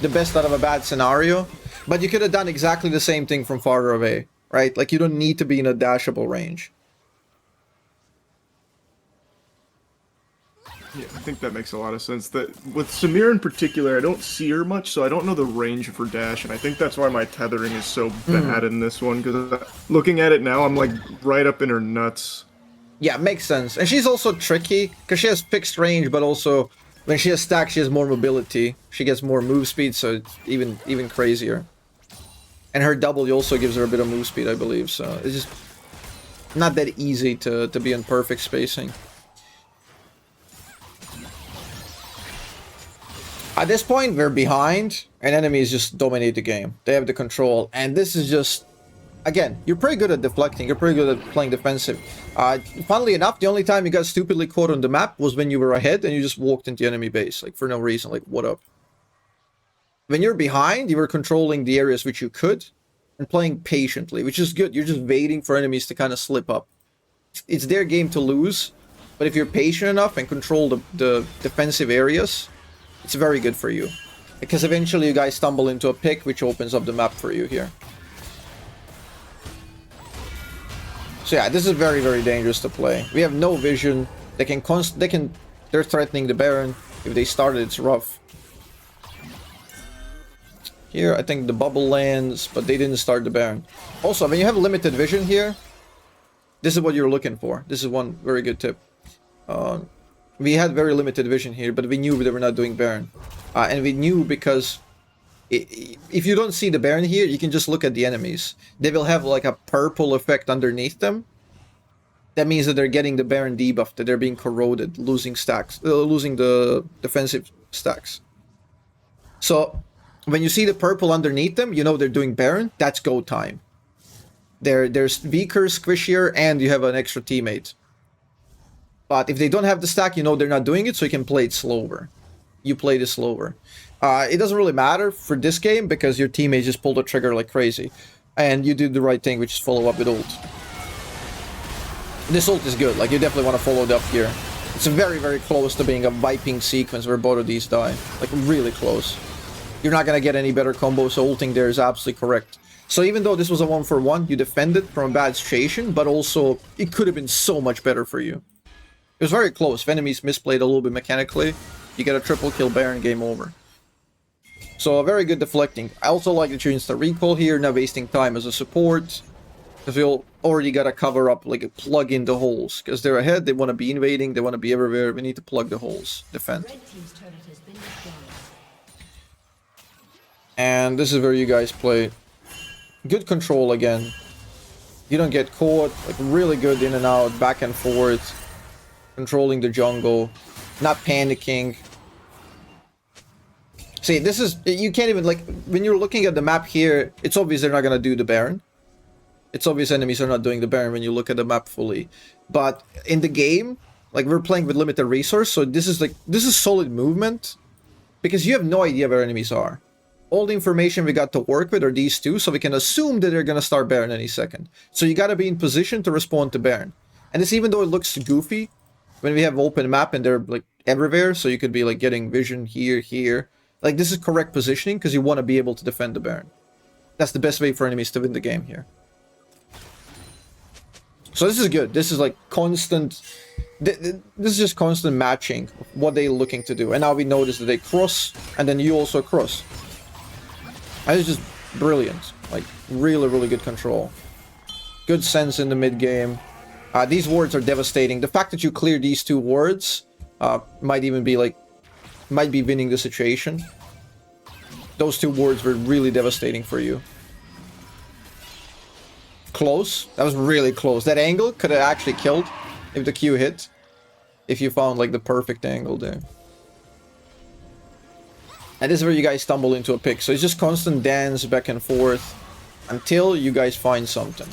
the best out of a bad scenario. But you could have done exactly the same thing from farther away, right? Like, you don't need to be in a dashable range. Yeah, I think that makes a lot of sense. That with Samir in particular, I don't see her much, so I don't know the range of her dash, and I think that's why my tethering is so bad in this one, because looking at it now, I'm like right up in her nuts. Yeah, makes sense. And she's also tricky, because she has fixed range, but also when she has stacks, she has more mobility. She gets more move speed, so it's even crazier. And her W also gives her a bit of move speed, I believe, so it's just not that easy to be in perfect spacing. At this point, we're behind, and enemies just dominate the game. They have the control, and this is just... Again, you're pretty good at deflecting, you're pretty good at playing defensive. Funnily enough, the only time you got stupidly caught on the map was when you were ahead and you just walked into enemy base, like, for no reason, like, what up? When you're behind, you were controlling the areas which you could, and playing patiently, which is good. You're just waiting for enemies to kind of slip up. It's their game to lose, but if you're patient enough and control the defensive areas... It's very good for you. Because eventually you guys stumble into a pick which opens up the map for you here. So yeah, this is very, very dangerous to play. We have no vision. They're threatening the Baron. If they start it, it's rough. Here, I think the bubble lands, but they didn't start the Baron. Also, when you have limited vision here, this is what you're looking for. This is one very good tip. We had very limited vision here, but we knew they were not doing Baron. And we knew because if you don't see the Baron here, you can just look at the enemies. They will have like a purple effect underneath them. That means that they're getting the Baron debuff, that they're being corroded, losing stacks, losing the defensive stacks. So when you see the purple underneath them, you know they're doing Baron. That's go time. They're weaker, squishier, and you have an extra teammate. But if they don't have the stack, you know they're not doing it, so you can play it slower. You play this slower. It doesn't really matter for this game, because your teammates just pull the trigger like crazy. And you do the right thing, which is follow up with ult. This ult is good, like you definitely want to follow it up here. It's very, very close to being a wiping sequence where both of these die. Like, really close. You're not going to get any better combos, so ulting there is absolutely correct. So even though this was a 1-for-1, you defended from a bad situation, but also it could have been so much better for you. It was very close. If enemies misplayed a little bit mechanically, you get a triple kill Baron, game over. So, very good deflecting. I also like that you insta recall here, not wasting time as a support. Because you'll already gotta cover up, like, plug in the holes. Because they're ahead, they want to be invading, they want to be everywhere. We need to plug the holes. Defend. And this is where you guys play. Good control again. You don't get caught. Like, really good in and out, back and forth. Controlling the jungle, not panicking. See, this is... You can't even, like... When you're looking at the map here, it's obvious they're not going to do the Baron. It's obvious enemies are not doing the Baron when you look at the map fully. But in the game, like, we're playing with limited resource, so this is, like... This is solid movement. Because you have no idea where enemies are. All the information we got to work with are these two, so we can assume that they're going to start Baron any second. So you got to be in position to respond to Baron. And this, even though it looks goofy... When we have open map and they're like everywhere, so you could be like getting vision here. Like, this is correct positioning because you want to be able to defend the Baron. That's the best way for enemies to win the game here. So this is good. This is like constant... This is just constant matching of what they're looking to do. And now we notice that they cross, and then you also cross. And it's just brilliant. Like, really, really good control. Good sense in the mid game. These wards are devastating. The fact that you clear these two wards might even be like... Might be winning the situation. Those two wards were really devastating for you. Close. That was really close. That angle could have actually killed if the Q hit. if you found like the perfect angle there. And this is where you guys stumble into a pick. So it's just constant dance back and forth until you guys find something.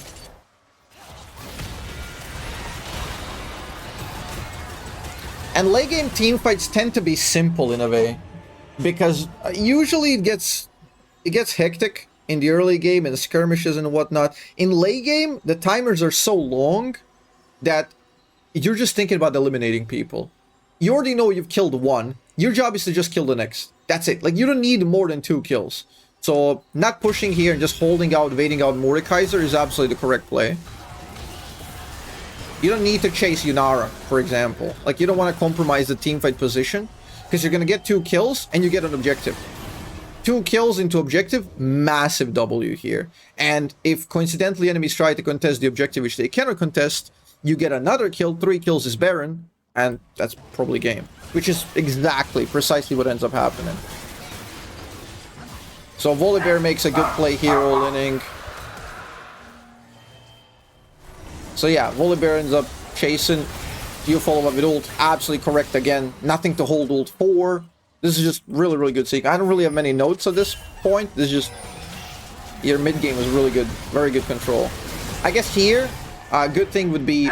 And late game team fights tend to be simple in a way, because usually it gets hectic in the early game and skirmishes and whatnot. In late game, the timers are so long that you're just thinking about eliminating people. You already know you've killed one. Your job is to just kill the next. That's it. Like, you don't need more than 2 kills. So not pushing here and just holding out, waiting out Mordekaiser is absolutely the correct play. You don't need to chase Yunara, for example. Like, you don't want to compromise the teamfight position, because you're going to get 2 kills and you get an objective. 2 kills into objective, massive W here. And if coincidentally enemies try to contest the objective, which they cannot contest, you get another kill, 3 kills is Baron, and that's probably game. Which is precisely what ends up happening. So Volibear makes a good play here, all inning. So yeah, Volibear ends up chasing. You follow up with ult. Absolutely correct again. Nothing to hold ult for. This is just really, really good seek. I don't really have many notes at this point. This is just... Your mid game was really good. Very good control. I guess here, a good thing would be...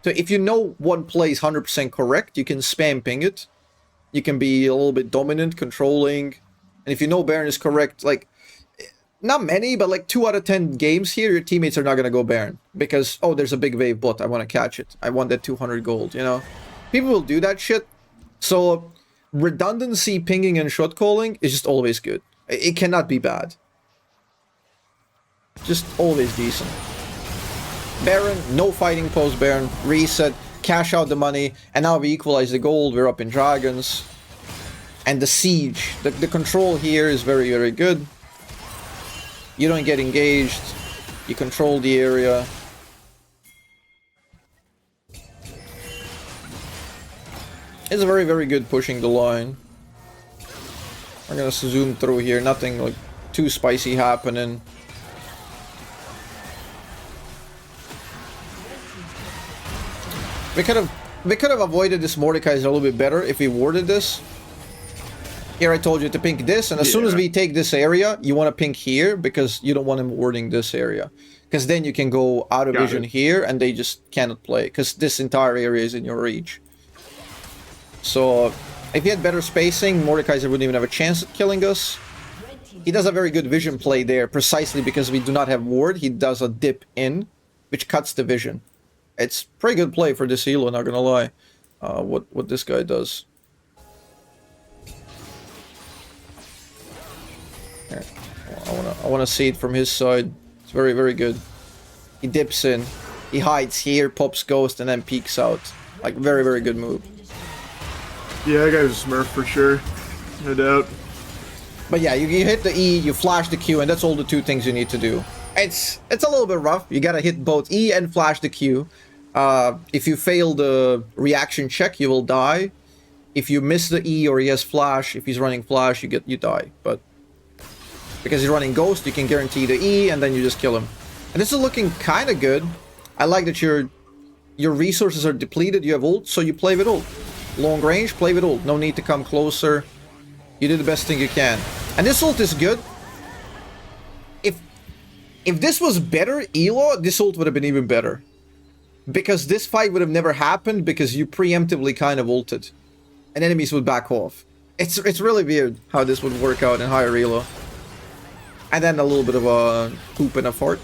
So if you know one play is 100% correct, you can spam ping it. You can be a little bit dominant, controlling. And if you know Baron is correct, like... Not many, but like 2 out of 10 games here, your teammates are not going to go Baron. Because, oh, there's a big wave bot. I want to catch it. I want that 200 gold, you know? People will do that shit. So, redundancy, pinging, and shot calling is just always good. It cannot be bad. Just always decent. Baron, no fighting post Baron. Reset, cash out the money. And now we equalize the gold. We're up in dragons. And the siege. The control here is very, very good. You don't get engaged. You control the area. It's very, very good pushing the line. I'm gonna zoom through here. Nothing like too spicy happening. We could have avoided this Mordekaiser a little bit better if we warded this. Here I told you to pink this, and as soon as we take this area, you want to pink here, because you don't want him warding this area. Because then you can go out of vision here, and they just cannot play, because this entire area is in your reach. So, if he had better spacing, Mordekaiser wouldn't even have a chance at killing us. He does a very good vision play there, precisely because we do not have ward. He does a dip in, which cuts the vision. It's pretty good play for this elo, not gonna lie. What this guy does. I wanna see it from his side. It's very, very good. He dips in, he hides here, pops ghost, and then peeks out. Like, very, very good move. Yeah, that guy was a smurf for sure, no doubt. But yeah, you hit the E, you flash the Q, and that's all the 2 things you need to do. It's a little bit rough. You gotta hit both E and flash the Q. If you fail the reaction check, you will die. If you miss the E or he has flash, if he's running flash, you die. But because he's running ghost, you can guarantee the E, and then you just kill him. And this is looking kind of good. I like that your resources are depleted. You have ult, so you play with ult. Long range, play with ult. No need to come closer. You do the best thing you can. And this ult is good. If this was better elo, this ult would have been even better. Because this fight would have never happened, because you preemptively kind of ulted. And enemies would back off. It's really weird how this would work out in higher elo. And then a little bit of a poop and a fart.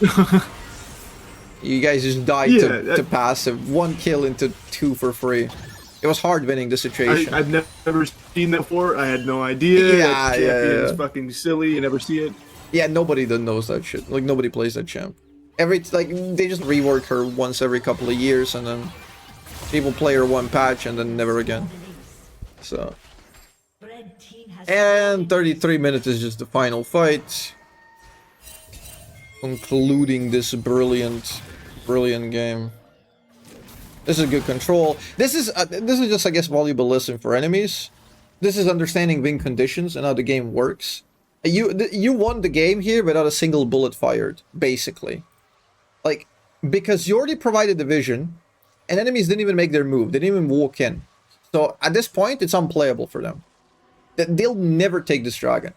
You guys just died to passive. 1 kill into 2 for free. It was hard winning the situation. I've never seen that before. I had no idea. Yeah, It's fucking silly. You never see it. Yeah, nobody that knows that shit. Like, nobody plays that champ. They just rework her once every couple of years, and then people play her 1 patch, and then never again. So. And 33 minutes is just the final fight. Concluding this brilliant game. This is good control. This is just, I guess, valuable lesson for enemies. This is understanding win conditions and how the game works. You won the game here without a single bullet fired, basically. Like, because you already provided the vision, and enemies didn't even make their move. They didn't even walk in. So at this point, it's unplayable for them. They'll never take this dragon.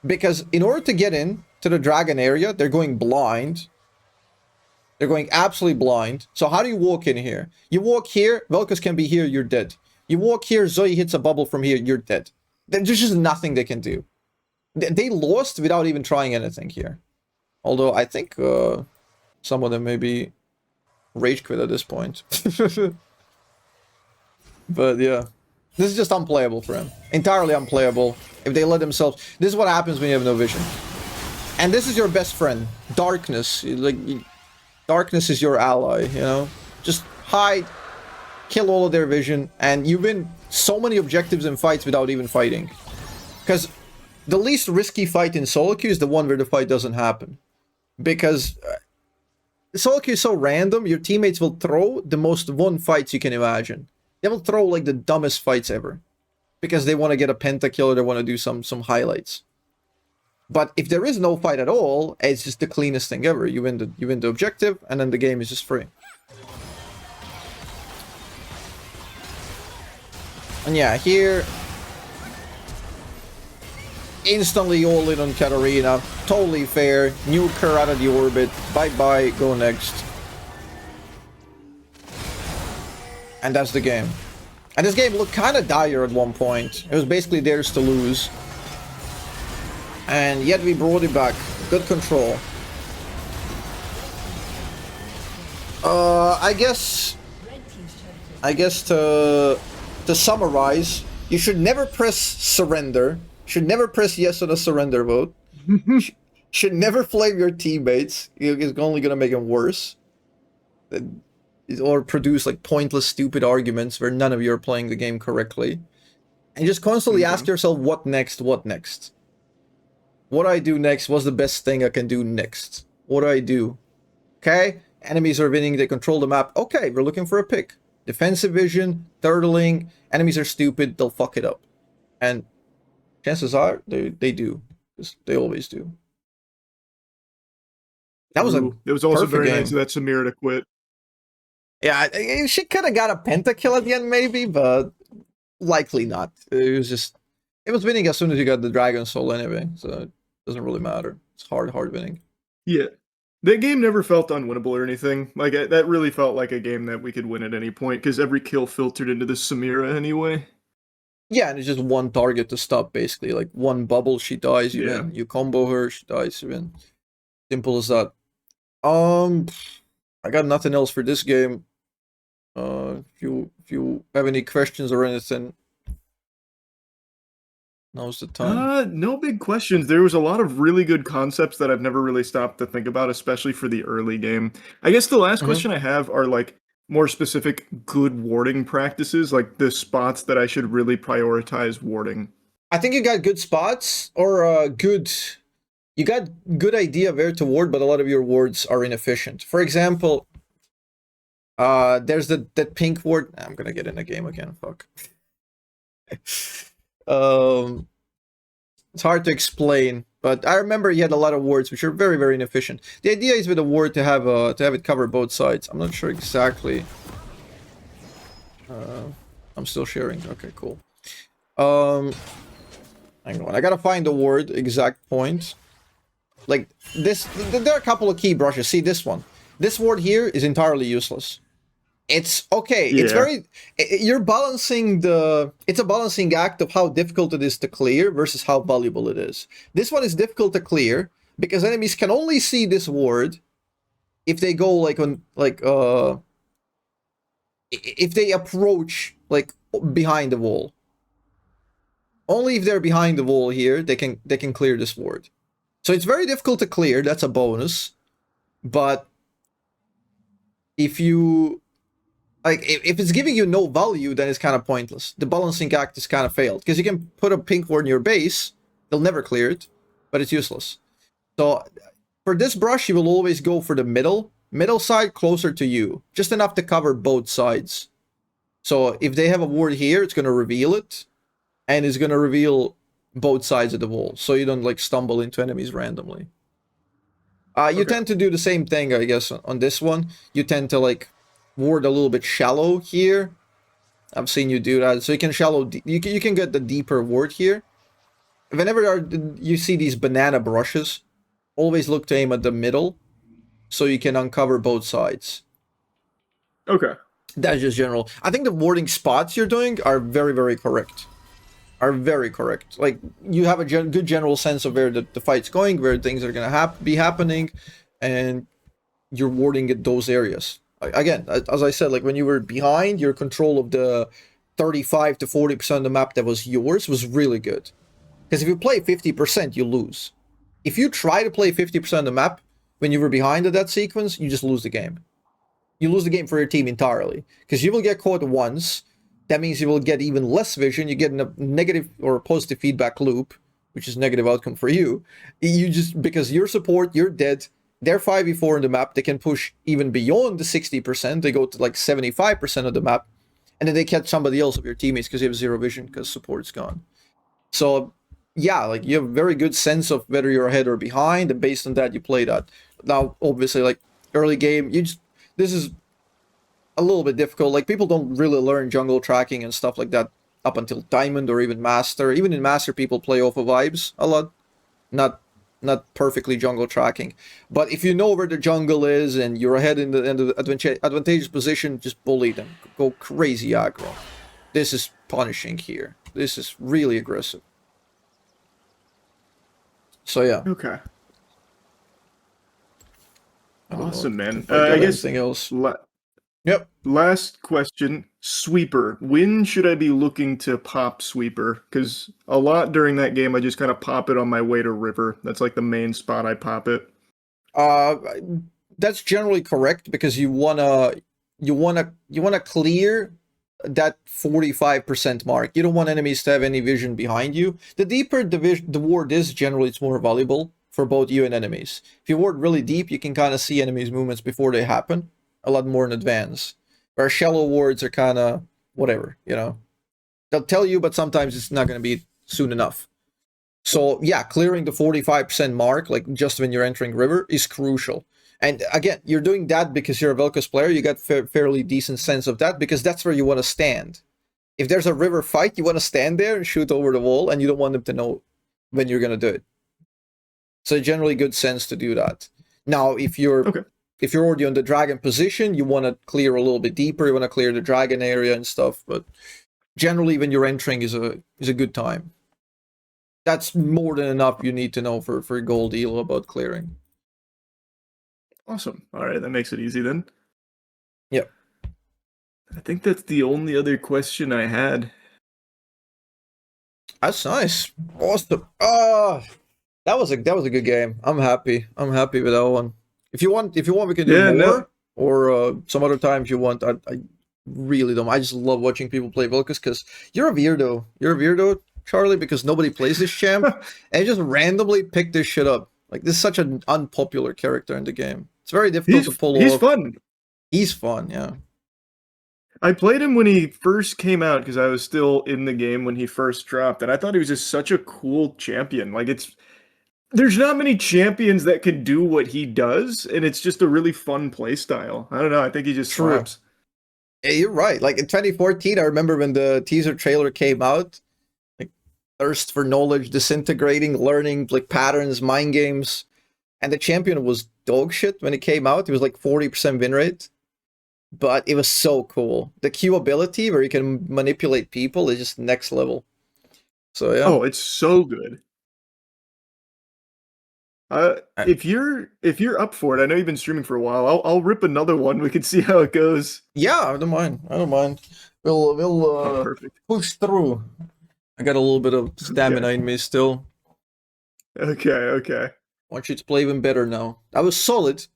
Because in order to get in to the dragon area, they're going blind. They're going absolutely blind. So how do you walk in here? You walk here, VelKoz can be here, you're dead. You walk here, Zoe hits a bubble from here, you're dead. There's just nothing they can do. They lost without even trying anything here. Although I think some of them maybe rage quit at this point. But yeah, this is just unplayable for him. Entirely unplayable. If they let themselves... This is what happens when you have no vision. And this is your best friend. Darkness. Like, darkness is your ally, you know? Just hide, kill all of their vision, and you win so many objectives in fights without even fighting. Because the least risky fight in solo queue is the one where the fight doesn't happen. Because solo queue is so random, your teammates will throw the most won fights you can imagine. They will throw like the dumbest fights ever. Because they want to get a pentakill or they want to do some highlights. But if there is no fight at all, it's just the cleanest thing ever. You win the objective, and then the game is just free. And yeah, here... Instantly all in on Katarina. Totally fair. Nuke her out of the orbit. Bye-bye. Go next. And that's the game. And this game looked kind of dire at one point. It was basically theirs to lose. And yet we brought it back. Good control. I guess to summarize, you should never press surrender. Should never press yes on a surrender vote. Should never flame your teammates. It's only gonna make them worse. Or produce like pointless, stupid arguments where none of you are playing the game correctly. And just constantly ask yourself, what next? What next? What do I do next? What's the best thing I can do next? What do I do? Okay, enemies are winning, they control the map. Okay, we're looking for a pick. Defensive vision, turtling, enemies are stupid, they'll fuck it up. And chances are, they do. They always do. That was it was also very game. nice of that Samira to quit. Yeah, she could have got a pentakill at the end maybe, but likely not. It was winning as soon as you got the Dragon Soul anyway, so it doesn't really matter. It's hard winning. Yeah. That game never felt unwinnable or anything. Like, that really felt like a game that we could win at any point, because every kill filtered into the Samira anyway. Yeah, and it's just one target to stop, basically. Like, one bubble, she dies, you win. You combo her, she dies, you win. Simple as that. I got nothing else for this game. If you have any questions or anything, now's the time. No big questions. There was a lot of really good concepts that I've never really stopped to think about, especially for the early game. I guess the last question I have are like more specific good warding practices, like the spots that I should really prioritize warding. I think you got good spots, or you got good idea where to ward, but a lot of your wards are inefficient. For example, there's that pink ward. I'm gonna get in the game again. Fuck. It's hard to explain, but I remember he had a lot of wards which are very, very inefficient. The idea is with a ward to have it cover both sides. I'm not sure exactly. I'm still sharing. Okay, cool. Hang on. I gotta find the ward exact point. Like this, there are a couple of key brushes. See this one. This ward here is entirely useless. It's okay. Yeah. It's very... You're balancing the... It's a balancing act of how difficult it is to clear versus how valuable it is. This one is difficult to clear because enemies can only see this ward if they go like on... like if they approach like behind the wall. Only if they're behind the wall here they can clear this ward. So it's very difficult to clear. That's a bonus. But if you... Like, if it's giving you no value, then it's kind of pointless. The balancing act is kind of failed. Because you can put a pink ward in your base, they'll never clear it, but it's useless. So, for this brush, you will always go for the middle side closer to you. Just enough to cover both sides. So, if they have a ward here, it's going to reveal it. And it's going to reveal both sides of the wall. So you don't, like, stumble into enemies randomly. You tend to do the same thing, I guess, on this one. You tend to, like... ward a little bit shallow here, I've seen you do that. So you can you can get the deeper ward here. Whenever you see these banana brushes, always look to aim at the middle, so you can uncover both sides. Okay. That's just general. I think the warding spots you're doing are very, very correct. Are very correct. Like, you have a good general sense of where the fight's going, where things are gonna be happening, and you're warding at those areas. Again, as I said, like when you were behind, your control of the 35 to 40% of the map that was yours was really good. Because if you play 50%, you lose. If you try to play 50% of the map when you were behind at that sequence, you just lose the game. You lose the game for your team entirely. Because you will get caught once. That means you will get even less vision. You get a negative or positive feedback loop, which is negative outcome for you. You just, because your support, you're dead. They're 5v4 in the map. They can push even beyond the 60%. They go to like 75% of the map. And then they catch somebody else of your teammates because you have zero vision because support's gone. So, yeah, like you have a very good sense of whether you're ahead or behind. And based on that, you play that. Now, obviously, like early game, this is a little bit difficult. Like, people don't really learn jungle tracking and stuff like that up until Diamond or even Master. Even in Master, people play off of vibes a lot. Not perfectly jungle tracking. But if you know where the jungle is and you're ahead in the advantageous position, just bully them. Go crazy aggro. This is punishing here. This is really aggressive. So yeah. Okay. Awesome, man. I guess anything else. Yep. Last question. Sweeper. When should I be looking to pop Sweeper? Because a lot during that game, I just kind of pop it on my way to River. That's like the main spot I pop it. That's generally correct because you wanna clear that 45% mark. You don't want enemies to have any vision behind you. The deeper the ward is, generally it's more valuable for both you and enemies. If you ward really deep, you can kind of see enemies' movements before they happen. A lot more in advance. Where shallow wards are kind of whatever, you know. They'll tell you, but sometimes it's not going to be soon enough. So yeah, clearing the 45% mark, like just when you're entering river, is crucial. And again, you're doing that because you're a Vel'Koz player. You got fairly decent sense of that because that's where you want to stand. If there's a river fight, you want to stand there and shoot over the wall, and you don't want them to know when you're going to do it. So generally good sense to do that. Now, if you're already on the dragon position, you want to clear a little bit deeper. You want to clear the dragon area and stuff. But generally, when you're entering, is a good time. That's more than enough you need to know for gold elo about clearing. Awesome. All right, that makes it easy then. Yep. I think that's the only other question I had. That's nice. Awesome. That was a good game. I'm happy. I'm happy with that one. If you want, we can do more. Or some other time if you want. I really don't. I just love watching people play Vel'Koz because you're a weirdo. You're a weirdo, Charlie, because nobody plays this champ, and you just randomly pick this shit up. Like, this is such an unpopular character in the game. It's very difficult to pull off. He's fun. He's fun, yeah. I played him when he first came out because I was still in the game when he first dropped, and I thought he was just such a cool champion. Like, there's not many champions that can do what he does, and it's just a really fun play style. I don't know. I think he just slaps. Yeah, you're right. Like in 2014, I remember when the teaser trailer came out, like thirst for knowledge, disintegrating, learning like patterns, mind games, and the champion was dog shit when it came out. It was like 40% win rate, but it was so cool. The Q ability where you can manipulate people is just next level. So yeah. Oh, it's so good. If you're up for it, I know you've been streaming for a while. I'll rip another one. We can see how it goes. Yeah, I don't mind. We'll perfect. Push through. I got a little bit of stamina in me still. Okay. I want you to play even better now. That was solid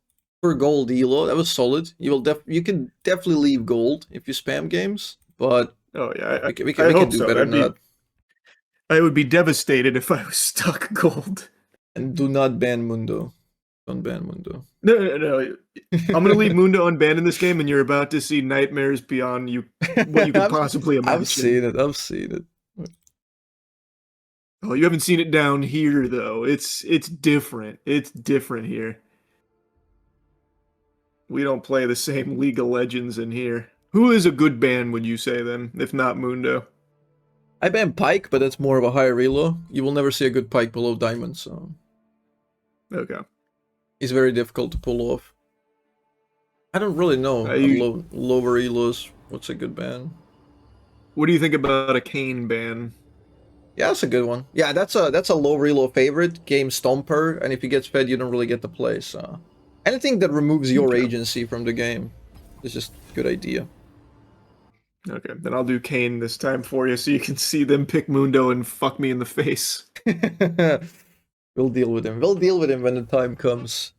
for gold elo. That was solid. You can definitely leave gold if you spam games, but we can do better than that. I would be devastated if I was stuck gold. And do not ban Mundo. Don't ban Mundo. No. I'm going to leave Mundo unbanned in this game, and you're about to see nightmares beyond what you could possibly imagine. I've seen it. Oh, you haven't seen it down here, though. It's different. It's different here. We don't play the same League of Legends in here. Who is a good ban, would you say, then, if not Mundo? I ban Pike, but that's more of a higher elo. You will never see a good Pike below Diamond, so Okay. he's very difficult to pull off. I don't really know a You, lower elos. What's a good ban? what do you think about a Kane ban? Yeah, that's a good one. Yeah, that's a low elo favorite. Game Stomper, and if he gets fed, you don't really get to play. So anything that removes your Okay. agency from the game is just a good idea. Okay, then I'll do Kane this time for you so you can see them pick Mundo and fuck me in the face. We'll deal with him. We'll deal with him when the time comes.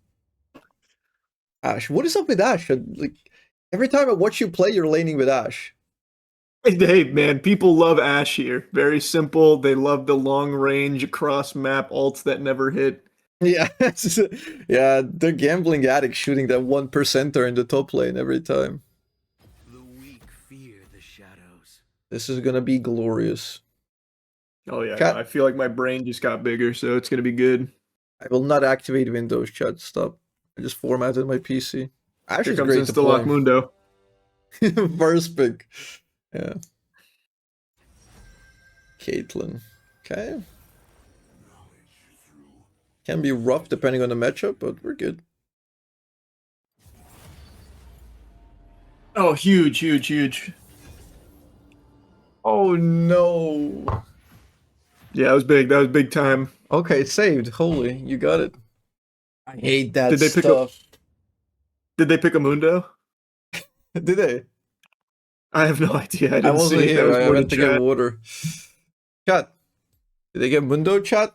Ash, what is up with Ash? Like every time I watch you play, you're laning with Ash. Hey, man, people love Ashe here. Very simple. They love the long range cross map ults that never hit. Yeah, yeah, the gambling addict shooting that 1%er in the top lane every time. The weak fear the shadows. This is gonna be glorious. Oh yeah, Chat. no, I feel like my brain just got bigger, so it's gonna be good. I will not activate Windows chat. Stop. I just formatted my PC. Ash Here is comes great to Instalock play. Mundo. First pick. Yeah. Caitlyn. Okay. Can be rough depending on the matchup, but we're good. Oh, huge, huge, huge. Oh no. Yeah, that was big. That was big time. Okay, saved. Holy, you got it. I hate that Did they pick up? stuff. Did they pick a Mundo? Did they? I have no idea. I I didn't wasn't see it. That here. was I more went the to get chat. water. Chat. Did they get Mundo chat?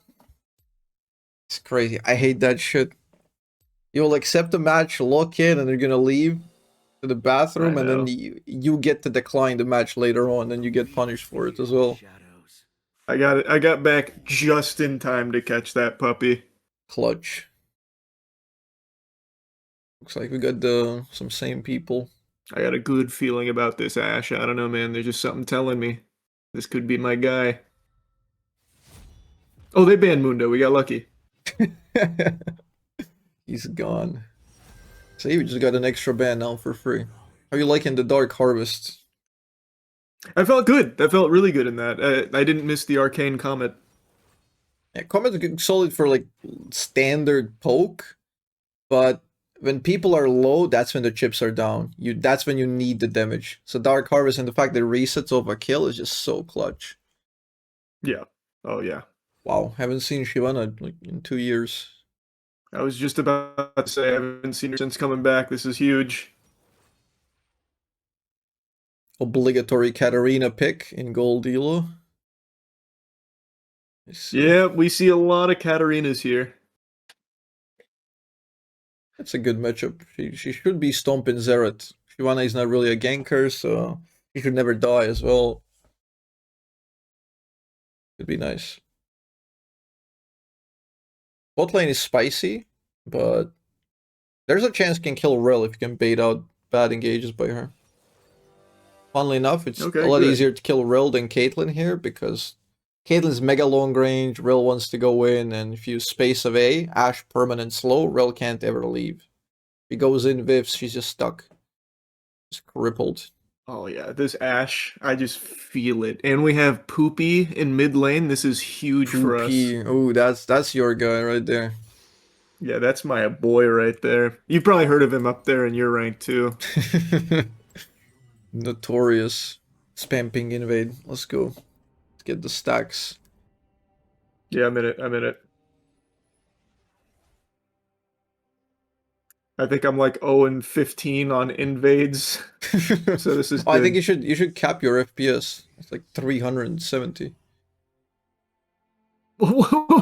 It's crazy. I hate that shit. You'll accept the match, lock in, and they're gonna leave to the bathroom, I and then know. you get to decline the match later on, and you get punished for it as well. Shadows. I got it. I got back just in time to catch that puppy. Clutch. Looks like we got some same people. I got a good feeling about this Ashe. I don't know, man. There's just something telling me this could be my guy. Oh, they banned Mundo. We got lucky. He's gone. See, we just got an extra ban now for free. How you liking the Dark Harvest? I felt good. I felt really good in that. I didn't miss the arcane comet. Yeah, Comet's solid for like standard poke, but when people are low, that's when the chips are down. That's when you need the damage. So Dark Harvest and the fact that it resets off a kill is just so clutch. Yeah. Oh yeah. Wow, haven't seen Shyvana like in 2 years. I was just about to say I haven't seen her since coming back. This is huge. Obligatory Katarina pick in gold elo. Yeah, we see a lot of Katarinas here. That's a good matchup. She should be stomping Zeret. Shyvana is not really a ganker, so she should never die as well. Could be nice. Bot lane is spicy, but there's a chance you can kill Rel if you can bait out bad engages by her. Funnily enough, it's Okay, a lot good. easier to kill Rel than Caitlyn here because Caitlyn's mega long range, Rel wants to go in, and if you space away, Ashe permanent slow, Rel can't ever leave. If he goes in Vivs, she's just stuck. Just crippled. Oh yeah, this Ashe, I just feel it. And we have Poopy in mid lane. This is huge for us. Oh, that's your guy right there. Yeah, that's my boy right there. You've probably heard of him up there in your rank too. Notorious. Spam ping invade. Let's go. Let's get the stacks. Yeah, I'm in it. I'm in it. I think I'm like 0 and 15 on invades. So this is I think good. you should cap your FPS. It's like 370.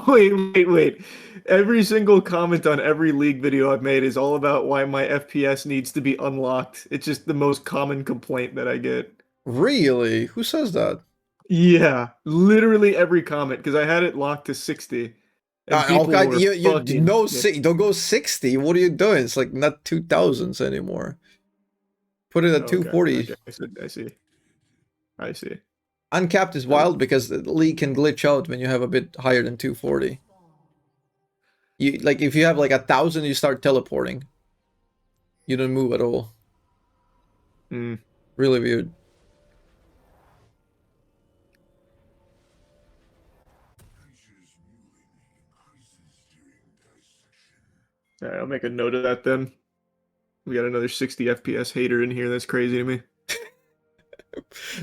Wait. Every single comment on every league video I've made is all about why my FPS needs to be unlocked. It's just the most common complaint that I get. Really? Who says that? Yeah, literally every comment because I had it locked to 60 and people Okay, were you fucking no don't go 60. What are you doing? It's like not 2000s anymore. Put it at Okay, 240. I see. Uncapped is wild because the league can glitch out when you have a bit higher than 240. You like if you have like 1,000, you start teleporting. You don't move at all. Mm. Really weird. Alright, I'll make a note of that then. We got another 60 FPS hater in here. That's crazy to me.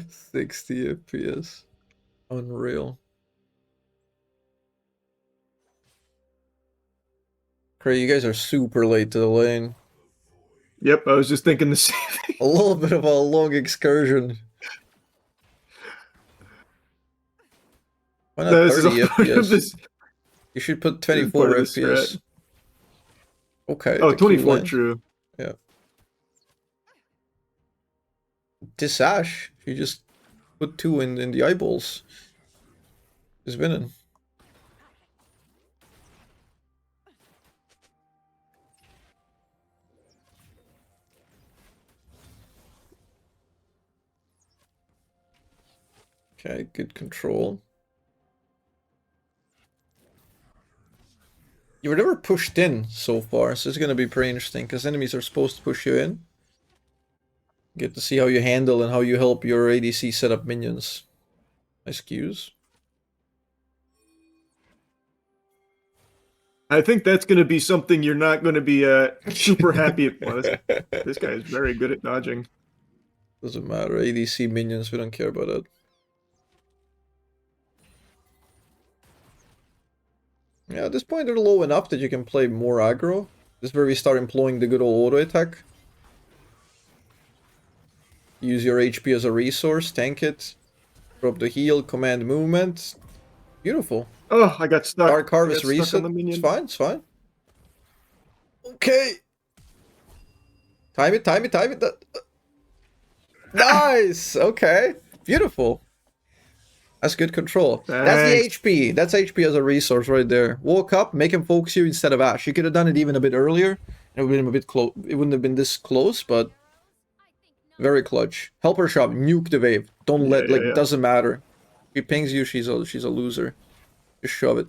60 FPS. Unreal. Cray, you guys are super late to the lane. Yep, I was just thinking the same thing. A little bit of a long excursion. Why not This is 30 all part of FPS? this. You should put This is 24 part of the FPS. strat. Okay. Oh, the Q 24, lane. true. Yeah. This Ash, you just put 2 in the eyeballs. Is winning. Okay, good control. You were never pushed in so far, so it's gonna be pretty interesting because enemies are supposed to push you in. Get to see how you handle and how you help your ADC set up minions. Nice cues. I think that's going to be something you're not going to be super happy at. Well, this guy is very good at dodging. Doesn't matter. ADC minions, we don't care about that. Yeah, at this point they're low enough that you can play more aggro. This is where we start employing the good old auto attack. Use your HP as a resource, tank it, drop the heal, command movement. Beautiful. Oh, I got stuck. Dark Harvest I got stuck reset. on the minion. It's fine, it's fine. Okay. Time it, time it, time it. Nice! Okay. Beautiful. That's good control. That's the HP. That's HP as a resource right there. Walk up, make him focus you instead of Ash. You could have done it even a bit earlier. It would have been a bit close. It wouldn't have been this close, but very clutch. Help her shop. Nuke the wave. Don't let yeah. doesn't matter. If he pings you, she's a loser. Just shove it.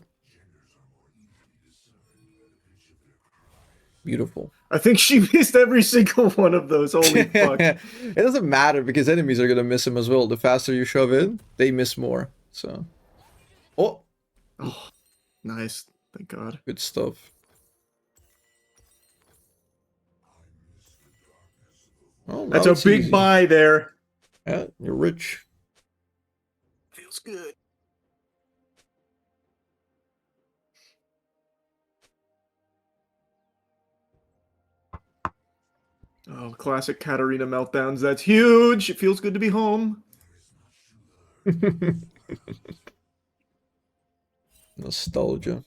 Beautiful. I think she missed every single one of those. Holy fuck. It doesn't matter because enemies are gonna miss him as well. The faster you shove in, they miss more. So, oh, Nice. Thank God. good stuff. Well, now That's a it's big easy. buy there. Yeah, you're rich. Feels good. Oh, classic Katarina meltdowns. That's huge. It feels good to be home. Nostalgia.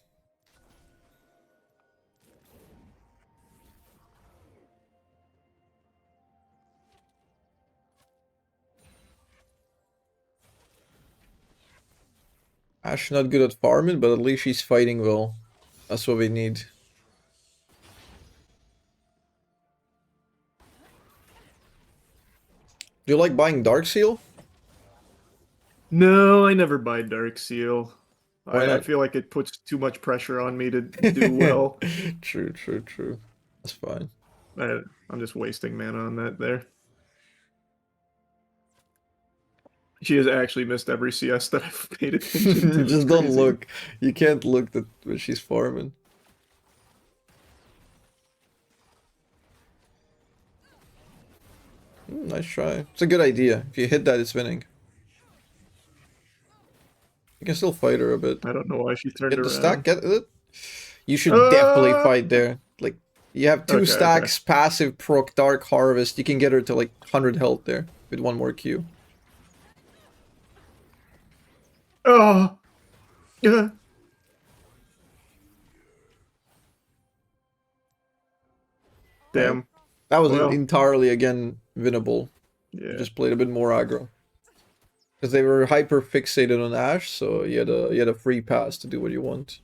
Ash not good at farming, but at least she's fighting well. That's what we need. Do you like buying Dark Seal? No, I never buy Dark Seal. Why I not? feel like it puts too much pressure on me to do well. True. That's fine. I'm just wasting mana on that there. She has actually missed every CS that I've paid attention to. Just It's don't crazy. look. You can't look at when she's farming. Nice try. It's a good idea. If you hit that, it's winning. You can still fight her a bit. I don't know why she turned Get the around. stack, get it. You should definitely fight there. Like, you have two Okay, stacks, passive proc, Dark Harvest. You can get her to like 100 health there with one more Q. Oh, yeah. Damn. That was Well. entirely, again, winnable. Yeah. You just played a bit more aggro. Because they were hyper fixated on Ash, so you had a free pass to do what you want.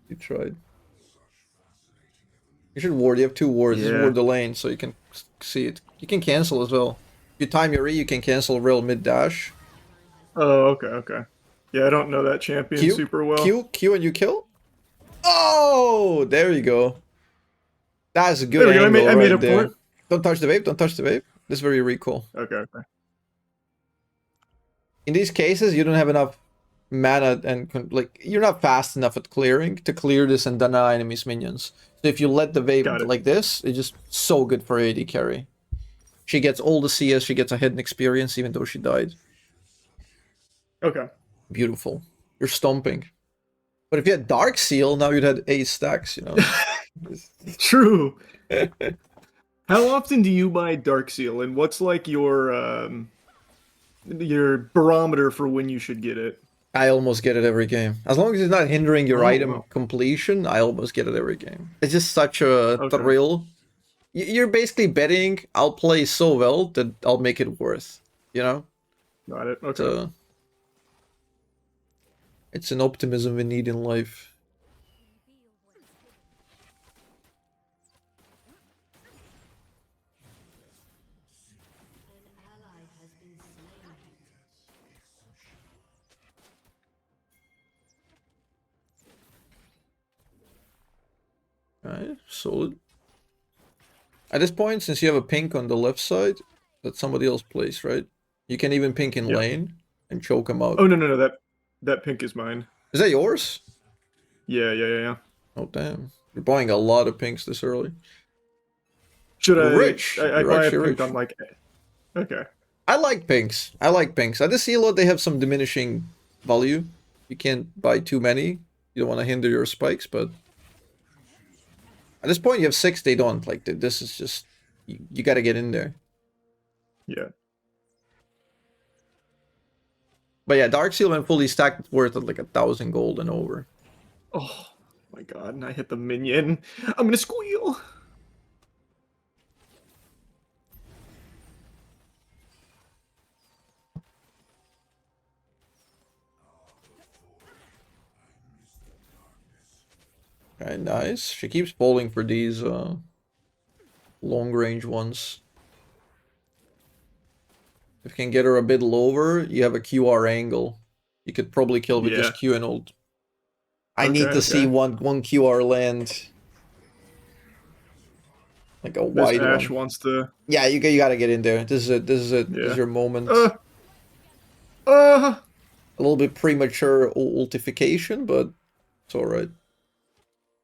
You tried. You should ward. You have 2 wards. Just Yeah. ward the lane so you can see it. You can cancel as well. If you time your E, you can cancel rail mid dash. Oh, okay. Yeah, I don't know that champion Q, super well. Q, and you kill. Oh, there you go. That's a good There we go, angle I made right a there. point. Don't touch the vape. Don't touch the vape. This is very recall. Okay. Okay. In these cases, you don't have enough mana and like you're not fast enough at clearing to clear this and deny enemies minions. So if you let the wave Got it. like this, it's just so good for AD carry. She gets all the CS, she gets a hidden experience even though she died. Okay. Beautiful. You're stomping. But if you had Dark Seal, now you'd had 8 stacks, you know. True. How often do you buy Dark Seal, and what's like your barometer for when you should get it? I almost get it every game. As long as it's not hindering your Oh, item wow. completion, I almost get it every game. It's just such a Okay. thrill. You're basically betting I'll play so well that I'll make it worth, you know? Got it. Okay. So, it's an optimism we need in life. Alright, solid. At this point, since you have a pink on the left side, that somebody else plays, right? You can even pink in Yeah. lane and choke him out. Oh no, that pink is mine. Is that yours? Yeah. Oh, damn. You're buying a lot of pinks this early. Should You're I? rich. I You're buy a actually pink rich. on like. Okay. I like pinks. I like pinks. At this elo, they have some diminishing value. You can't buy too many. You don't want to hinder your spikes, but at this point, you have 6. They don't. Like, this is just you got to get in there. Yeah. But yeah, Dark Seal when fully stacked, it's worth it like 1,000 gold and over. Oh my god! And I hit the minion. I'm gonna squeal. Alright, nice. She keeps falling for these long range ones. If you can get her a bit lower, you have a QR angle. You could probably kill with just Q and ult. I need to see one QR land. Like a This wide Ash one. wants to. Yeah, you gotta get in there. This is it. This is your moment. Uh. A little bit premature ultification, but it's alright.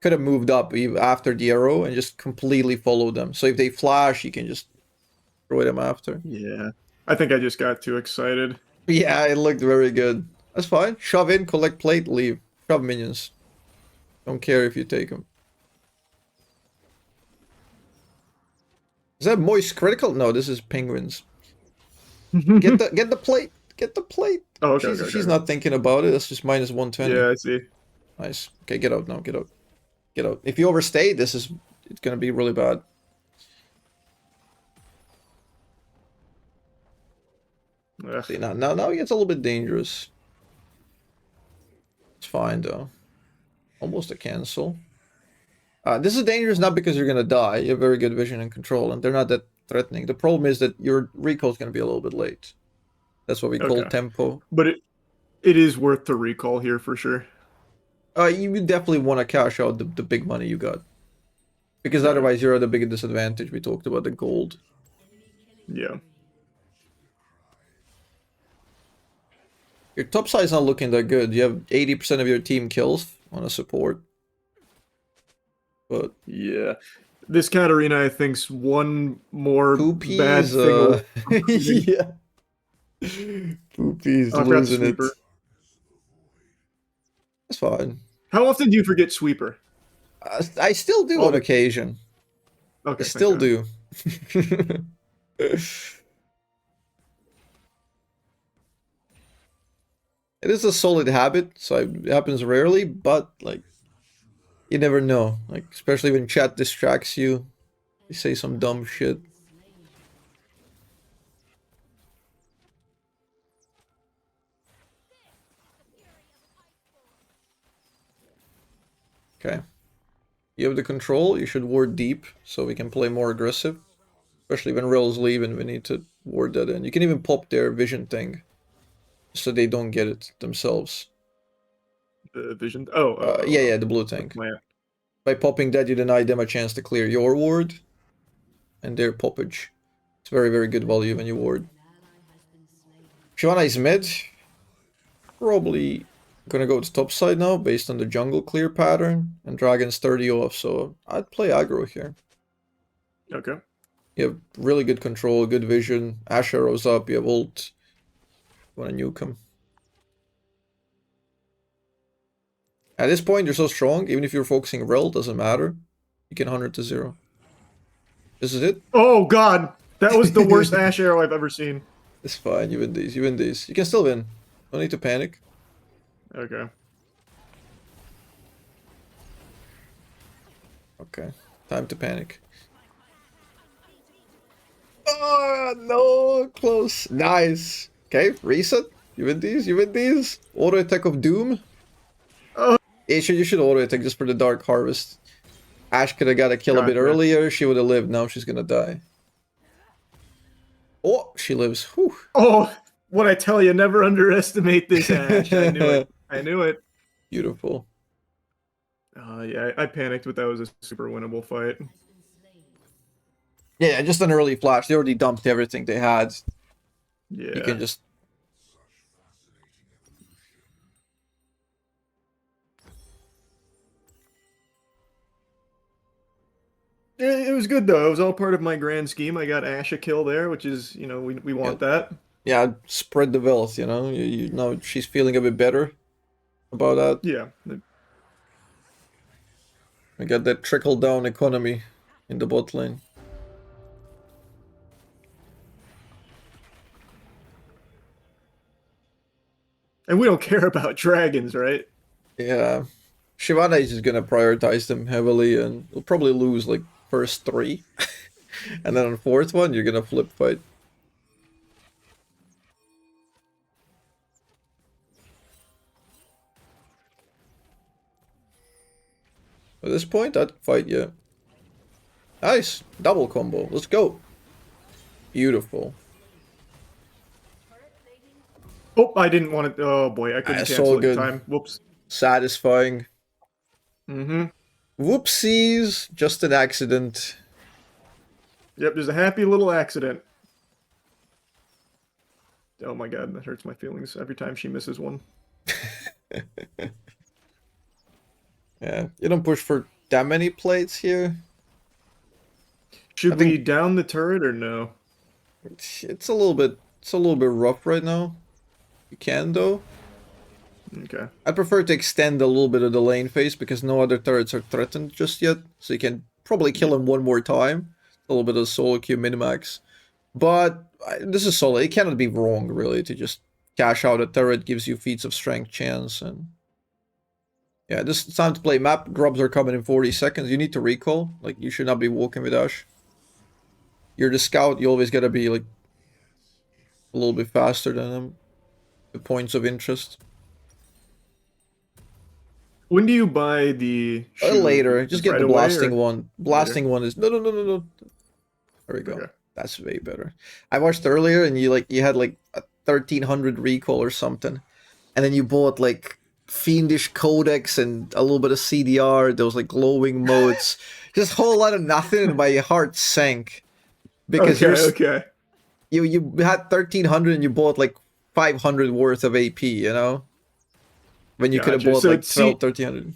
Could have moved up after the arrow and just completely follow them. So if they flash, you can just throw them after. Yeah. I think I just got too excited. Yeah, it looked very good. That's fine. Shove in, collect plate, leave. Shove minions. Don't care if you take them. Is that moist critical? No, this is penguins. Get the plate. Get the plate. Oh, okay. She's not thinking about it. That's just minus 120. Yeah, I see. Nice. Okay, get out now. Get out. Get out. If you overstay, it's gonna be really bad. Ugh. See, now it gets a little bit dangerous. It's fine though. Almost a cancel. This is dangerous not because you're gonna die. You have very good vision and control, and they're not that threatening. The problem is that your recall is gonna be a little bit late. That's what we call tempo. But it is worth the recall here for sure. You would definitely want to cash out the big money you got. Because otherwise you're at a big disadvantage. We talked about the gold. Yeah. Your top side's not looking that good. You have 80% of your team kills on a support. But yeah. This Katarina, I think's one more Poopies, bad thing. yeah. Poopies losing it. It's fine. How often do you forget sweeper? I still do on occasion. Okay. I still do. It is a solid habit, so it happens rarely, but like you never know. Like especially when chat distracts you, you say some dumb shit. Okay. You have the control, you should ward deep so we can play more aggressive. Especially when Rel's leaving, we need to ward that in. You can even pop their vision thing so they don't get it themselves. The vision. Yeah, the blue tank. By popping that, you deny them a chance to clear your ward and their poppage. It's very, very good value when you ward. Shyvana is mid. Probably gonna go to top side now based on the jungle clear pattern. And Dragon's 30 off, so I'd play aggro here. Okay. You have really good control, good vision. Ash arrows up, you have ult. You wanna nuke him. At this point, you're so strong, even if you're focusing Rel, doesn't matter. You can 100 to 0. This is it. Oh god! That was the worst Ash arrow I've ever seen. It's fine, you win these, you win these. You can still win. No need to panic. Okay. Okay, time to panic. Oh, no, close. Nice. Okay, reset. You win these, you win these. Auto attack of doom. Oh. You should auto attack just for the Dark Harvest. Ash could have got a kill a bit Gotcha. earlier, she would have lived, now she's gonna die. Oh, she lives. Whew. Oh, what I tell you, never underestimate this Ash. I knew it. I knew it. Beautiful. Yeah, I panicked, but that was a super winnable fight. Yeah, just an early flash. They already dumped everything they had. Yeah. You can just... It was good though. It was all part of my grand scheme. I got Ash a kill there, which is, you know, we want that. Yeah, spread the wealth, you know? You know, she's feeling a bit better about that. Yeah. We got that trickle-down economy in the bot lane. And we don't care about dragons, right? Yeah. Shyvana is just gonna prioritize them heavily, and we'll probably lose, like, first 3. And then on 4th one, you're gonna flip fight. At this point, I'd fight you. Nice! Double combo. Let's go. Beautiful. Oh, I didn't want to. Oh boy, I couldn't That's cancel all it in good. time. Whoops. Satisfying. Mm-hmm. Whoopsies. Just an accident. Yep, there's a happy little accident. Oh my god, that hurts my feelings every time she misses one. Yeah, you don't push for that many plates here. Should I think- we down the turret or no? It's a little bit rough right now. You can though. Okay. I prefer to extend a little bit of the lane phase because no other turrets are threatened just yet. So you can probably kill him one more time. A little bit of solo queue minimax. But this is solid. It cannot be wrong really to just cash out a turret, gives you feats of strength chance. And yeah, this is time to play map. Grubs are coming in 40 seconds. You need to recall. Like, you should not be walking with Ash. You're the scout. You always gotta be like a little bit faster than them. The points of interest. When do you buy the shoe? Later. Just get Right the away, blasting or- one. Blasting one is no. There we go. Okay. That's way better. I watched earlier and you had like a 1300 recall or something, and then you bought like fiendish codex and a little bit of CDR. Those like glowing modes. Just a whole lot of nothing, and my heart sank because Okay. you had 1300 and you bought like 500 worth of AP. You know, when you could have Gotcha. bought So like it's 1300.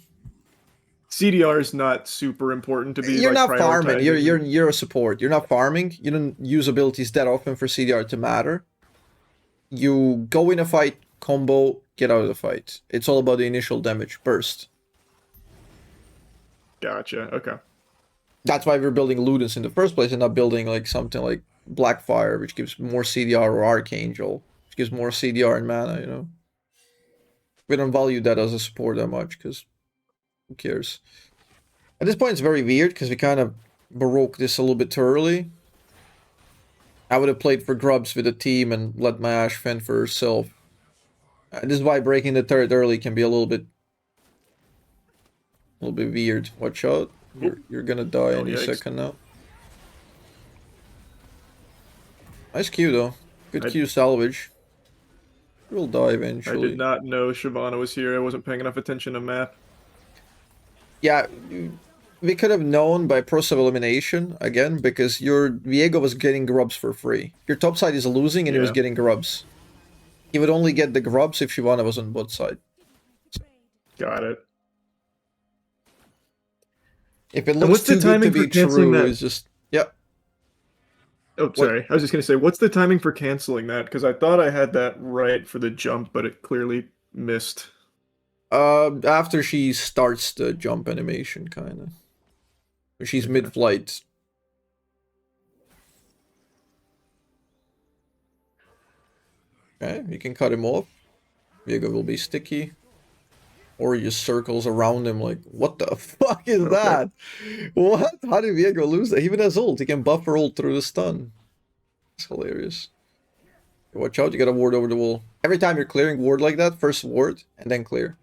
CDR is not super important to be. You're like, not farming. prioritizing. You're a support. You're not farming. You don't use abilities that often for CDR to matter. You go in a fight, combo, get out of the fight. It's all about the initial damage burst. Gotcha. Okay. That's why we're building Ludens in the first place and not building like something like Blackfire, which gives more CDR, or Archangel, which gives more CDR and mana, you know. We don't value that as a support that much, because who cares? At this point, it's very weird, because we kind of baroque this a little bit too early. I would have played for Grubs with a team and let my Ash fend for herself. This is why breaking the turret early can be a little bit weird. Watch out. You're gonna die any yikes. second now. Nice Q though. Good Q salvage. We'll die I eventually. did not know Shyvana was here. I wasn't paying enough attention to map. Yeah, we could have known by process of elimination again because your Viego was getting grubs for free. Your top side is losing and he was Yeah. getting grubs. He would only get the grubs if Shyvana was on bot side. Got it. If it And looks what's the too good to timing be for canceling true, that? it's just yeah. Oh, sorry. I was just gonna say, what's the timing for canceling that? Because I thought I had that right for the jump, but it clearly missed. After she starts the jump animation, kind of. She's mid-flight. Okay, you can cut him off. Viego will be sticky. Or he just circles around him like, what the fuck is that? What? How did Viego lose that? He even has ult. He can buffer ult through the stun. It's hilarious. Watch out, you gotta ward over the wall. Every time you're clearing ward like that, first ward, and then clear.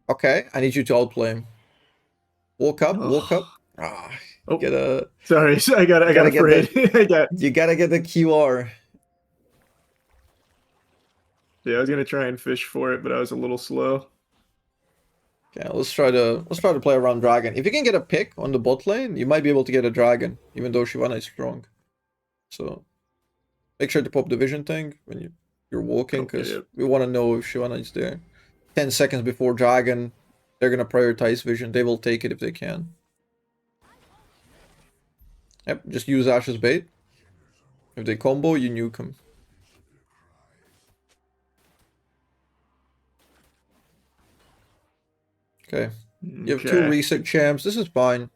Okay, I need you to outplay him. Walk up, walk up. Ah, Oh, get a... sorry. I got gotta get afraid. I got. You gotta get the QR. Yeah, I was gonna try and fish for it, but I was a little slow. Okay, let's try to play around dragon. If you can get a pick on the bot lane, you might be able to get a dragon, even though Shyvana is strong. So make sure to pop the vision thing when you're walking, Okay, because yep. we want to know if Shyvana is there. 10 seconds before dragon, they're gonna prioritize vision. They will take it if they can. Yep, just use Ash's bait. If they combo, you nuke them. Okay. You have 2 Okay. reset champs. This is fine.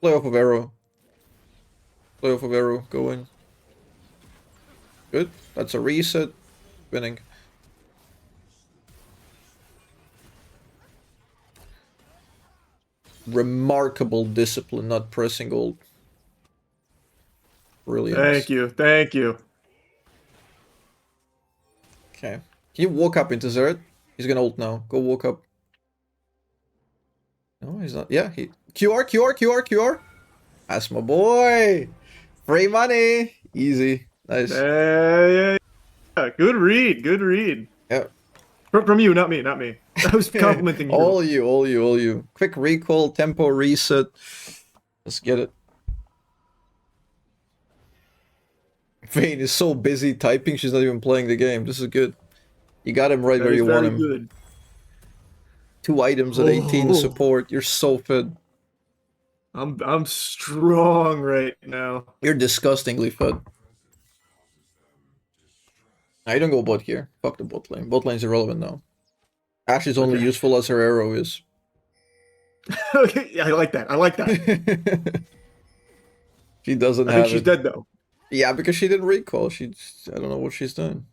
Play off of arrow. Play off of arrow. Go in. Good. That's a reset. Winning. Remarkable discipline, not pressing ult. Brilliant. Thank you. Thank you. Okay. Can you walk up into Zeret? He's gonna ult now. Go walk up. No, he's not. Yeah, he... QR. That's my boy. Free money. Easy. Nice. Yeah. Good read. Good read. Yeah. From you, not me. I was complimenting you. All you. Quick recall, tempo reset. Let's get it. Vayne is so busy typing, she's not even playing the game. This is good. You got him right That where is you want very him. good. 2 items at 18 Oh. support. You're so fed. I'm strong right now. You're disgustingly fed. I don't go bot here. Fuck the bot lane. Bot lane's irrelevant now. Ash is only Okay. useful as her arrow is. Okay, yeah, I like that. She doesn't I have think she's it. dead though. Yeah, because she didn't recall. I don't know what she's doing.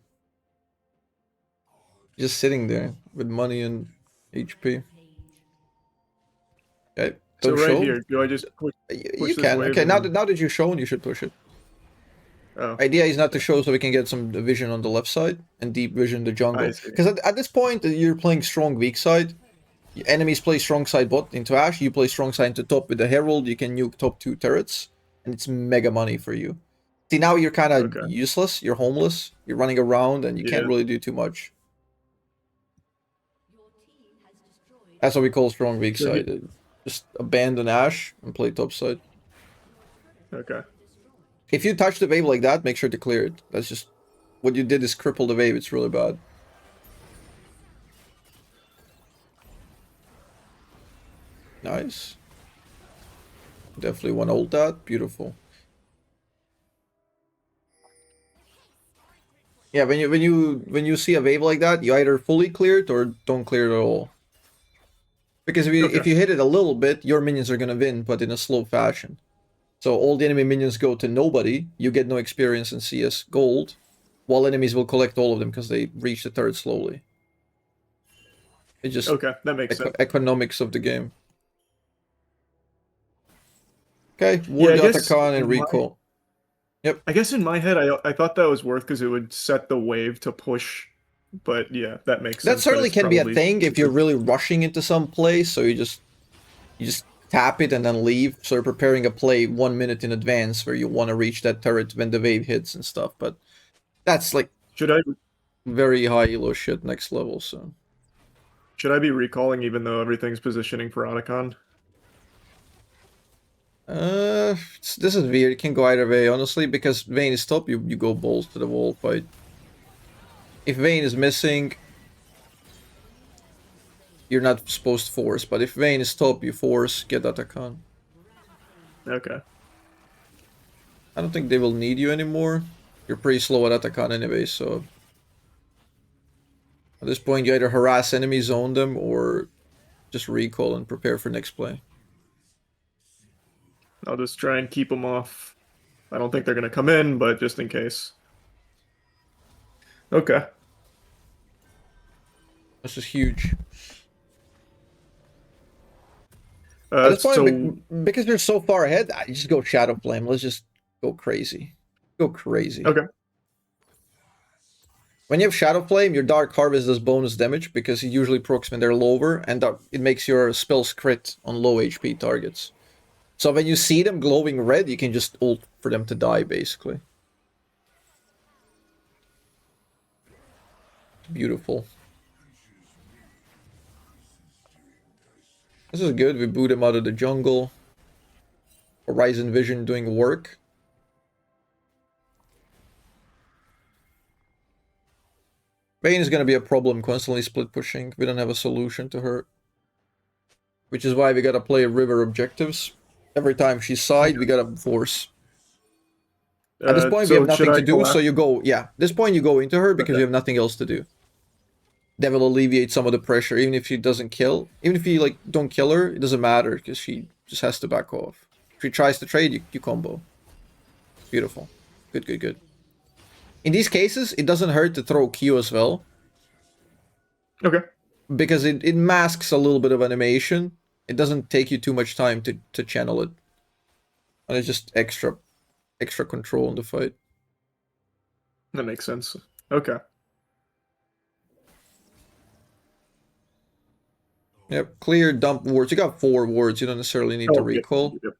Just sitting there with money and HP. Okay. So Don't right show. here, do I just push You this can. wave Okay, and- now that you've shown, you should push it. Oh, Idea is not to show so we can get some vision on the left side and deep vision the jungle. I see. Because at this point, you're playing strong weak side. Enemies play strong side bot into Ash. You play strong side into top with the Herald. You can nuke top 2 turrets. And it's mega money for you. See, now you're kind of Okay. useless. You're homeless. You're running around and you can't Yeah. really do too much. That's what we call strong weak So side. Just abandon Ash and play top side. okay. If you touch the wave like that, make sure to clear it. That's just... What you did is cripple the wave. It's really bad. Nice. Definitely want to ult that. Beautiful. Yeah, when you see a wave like that, you either fully clear it or don't clear it at all. Because if Okay. you hit it a little bit, your minions are gonna win, but in a slow fashion. So all the enemy minions go to nobody. You get no experience in CS gold, while enemies will collect all of them because they reach the turret slowly. It's just Okay, that makes sense. economics of the game. Okay, Yeah, ward I the guess Atakan and in my- recall. I guess in my head, I thought that was worth because it would set the wave to push. But yeah, that makes That sense. certainly it's can be a probably- thing if you're really rushing into some place, so you just tap it and then leave. So you're preparing a play 1 minute in advance where you want to reach that turret when the wave hits and stuff. But that's like Should I Should I be recalling even though everything's positioning for Otacon? This is weird. It can go either way, honestly, because Vayne is top, you go balls to the wall fight. If Vayne is missing, you're not supposed to force, but if Vayne is top, you force, get Otacon. Okay. I don't think they will need you anymore. You're pretty slow at Otacon anyway, so... At this point, you either harass enemies, zone them, or just recall and prepare for next play. I'll just try and keep them off. I don't think they're going to come in, but just in case. Okay. This is huge. Uh, At this point, so, because you're so far ahead, I just go Shadow Flame. Let's just go crazy. Go crazy. okay. When you have Shadow Flame, your Dark Harvest does bonus damage because it usually procs when they're lower, and it makes your spells crit on low HP targets. So when you see them glowing red, you can just ult for them to die, basically. Beautiful. This is good. We boot him out of the jungle. Horizon Vision doing work. Vayne is going to be a problem constantly split pushing. We don't have a solution to her. Which is why we got to play river objectives. Every time she's side, we got to force. At this point, we have nothing to do, so you go... Yeah, at this point, you go into her because you have nothing else to do. That will alleviate some of the pressure, even if she doesn't kill. Even if you, like, don't kill her, it doesn't matter, because she just has to back off. If she tries to trade, you combo. Beautiful. Good, good, good. In these cases, it doesn't hurt to throw Q as well. Okay. Because it masks a little bit of animation. It doesn't take you too much time to channel it. And it's just extra control in the fight. That makes sense. Okay. Yep, clear, dump wards. You got 4 wards, you don't necessarily need to recall. Yep.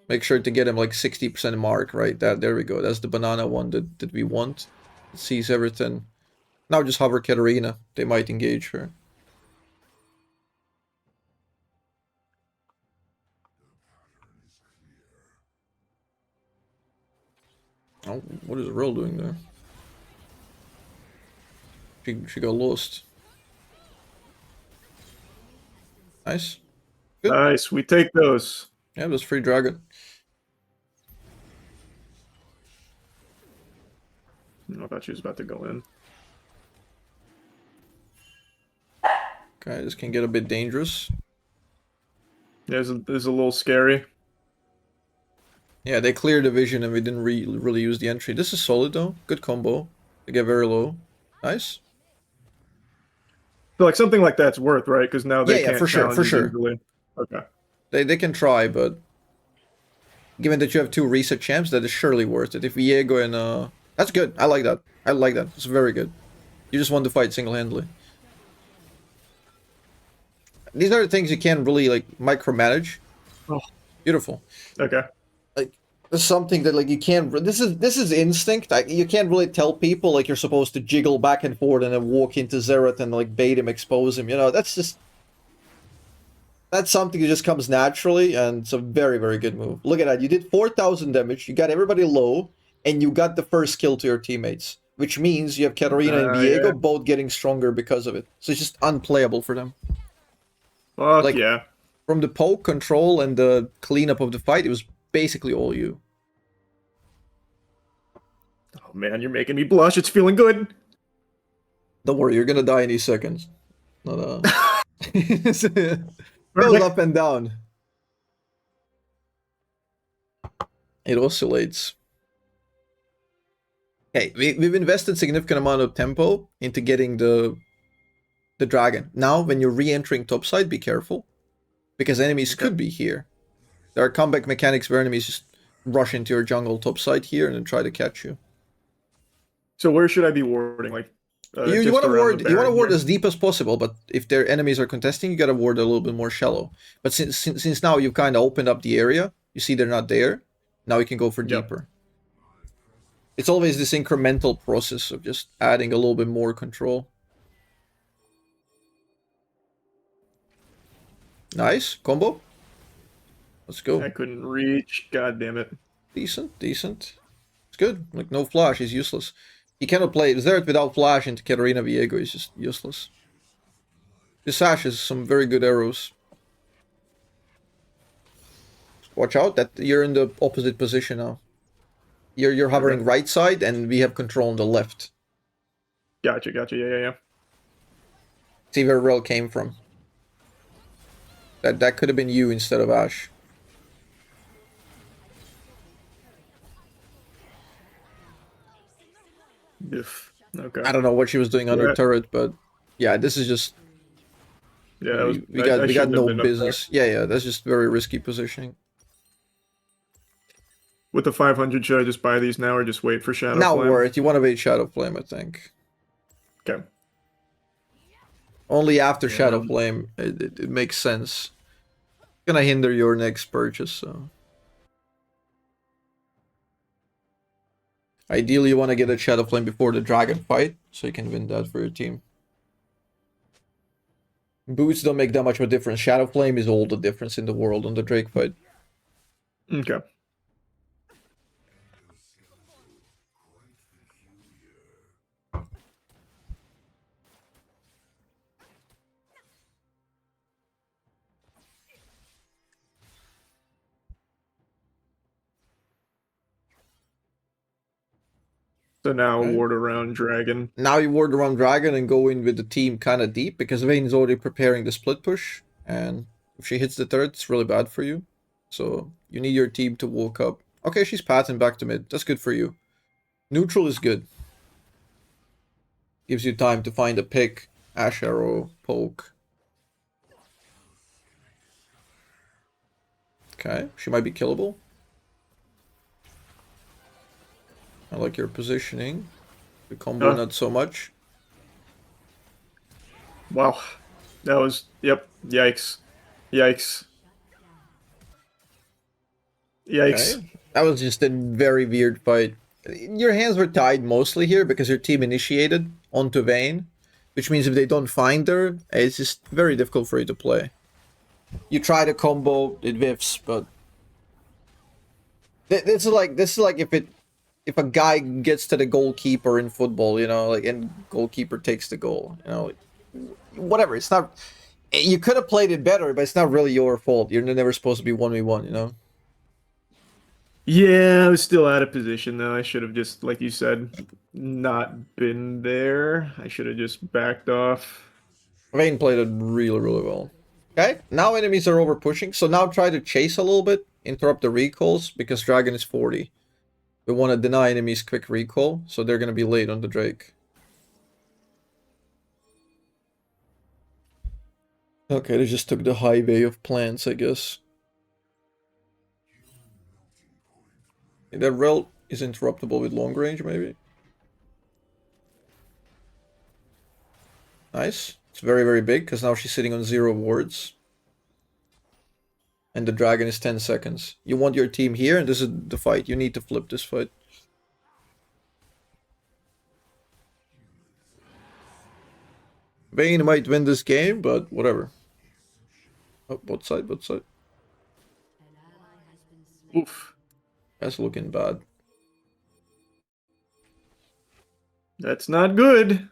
Make sure to get him like 60% mark, right? There we go. That's the banana one that we want. It sees everything. Now just hover Katarina. They might engage her. Oh, what is Rill doing there? She got lost. Nice. Good. Nice. We take those. Yeah, it was free dragon. I thought she was about to go in. Okay, this can get a bit dangerous. This is a little scary. Yeah, they cleared the vision and we didn't really use the entry. This is solid though. Good combo. They get very low. Nice. So like something like that's worth, right? Because now they Yeah, can't for sure, challenge for you sure. easily. Okay. They can try, but given that you have 2 reset champs, that is surely worth it. If Viego and that's good. I like that. I like that. It's very good. You just want to fight single-handedly. These are the things you can't really like micromanage. Oh. Beautiful. Okay. Like there's something that like you can't. This is instinct. Like, you can't really tell people like you're supposed to jiggle back and forth and then walk into Xerath and like bait him, expose him. You know, that's something that just comes naturally, and it's a very, very good move. Look at that. You did 4,000 damage. You got everybody low, and you got the first kill to your teammates, which means you have Katarina and Viego both getting stronger because of it. So it's just unplayable for them. Fuck like, yeah. From the poke, control, and the cleanup of the fight, it was basically all you. Oh man, you're making me blush. It's feeling good. Don't worry, you're gonna die any seconds. Not goes up and down. It oscillates. Okay, we've invested significant amount of tempo into getting the dragon. Now, when you're re-entering topside, be careful. Because enemies could be here. There are comeback mechanics where enemies just rush into your jungle topside here and then try to catch you. So where should I be warding? Like you want to ward as deep as possible, but if their enemies are contesting, you gotta ward a little bit more shallow. But since now you've kind of opened up the area, you see they're not there. Now you can go for deeper. It's always this incremental process of just adding a little bit more control. Nice. Combo. Let's go. I couldn't reach. God damn it. Decent, decent. It's good. Like, no flash, he's useless. He cannot play Zerth without flash into Katarina Viego, he's just useless. This Ash is some very good arrows. Watch out, that you're in the opposite position now. You're hovering Okay. right side, and we have control on the left. Gotcha. Yeah. See where Rel came from. That could have been you instead of Ash. Okay. I don't know what she was doing under Yeah. turret, but yeah, this is just Yeah, we got shouldn't have no been up there. business. Yeah, that's just very risky positioning. With the 500, should I just buy these now or just wait for Shadow Not Flame? worth. You want to wait Shadow Flame, I think. Okay. Only after Yeah. Shadow Flame it makes sense. Gonna hinder your next purchase, so. Ideally, you want to get a Shadow Flame before the Dragon fight, so you can win that for your team. Boots don't make that much of a difference. Shadow Flame is all the difference in the world on the Drake fight. Okay. So now Okay. ward around Dragon. Now you ward around Dragon and go in with the team kind of deep, because Vayne's already preparing the split push, and if she hits the turret, it's really bad for you. So you need your team to walk up. Okay, she's passing back to mid. That's good for you. Neutral is good. Gives you time to find a pick, Ash Arrow, poke. Okay, she might be killable. I like your positioning. The combo, not so much. Wow. That was, yep. Yikes. Yikes. Yikes. Okay. That was just a very weird fight. Your hands were tied mostly here because your team initiated onto Vayne, which means if they don't find her, it's just very difficult for you to play. You try to combo, it whiffs, but this is like if a guy gets to the goalkeeper in football, you know, like, and goalkeeper takes the goal, you know, like, whatever. It's not. You could have played it better, but it's not really your fault. You're never supposed to be 1v1, you know. Yeah, I was still out of position though. I should have just, like you said, not been there. I should have just backed off. Vayne played it really, really well. Okay, now enemies are over pushing, so now try to chase a little bit, interrupt the recalls, because Dragon is 40. We want to deny enemies quick recall, so they're going to be late on the Drake. Okay, they just took the highway of plants, I guess. That Rel is interruptible with long range, maybe. Nice. It's very, very big, because now she's sitting on 0 wards. And the Dragon is 10 seconds. You want your team here, and this is the fight. You need to flip this fight. Vayne might win this game, but whatever. Oh, both side, both side. Oof. That's looking bad. That's not good.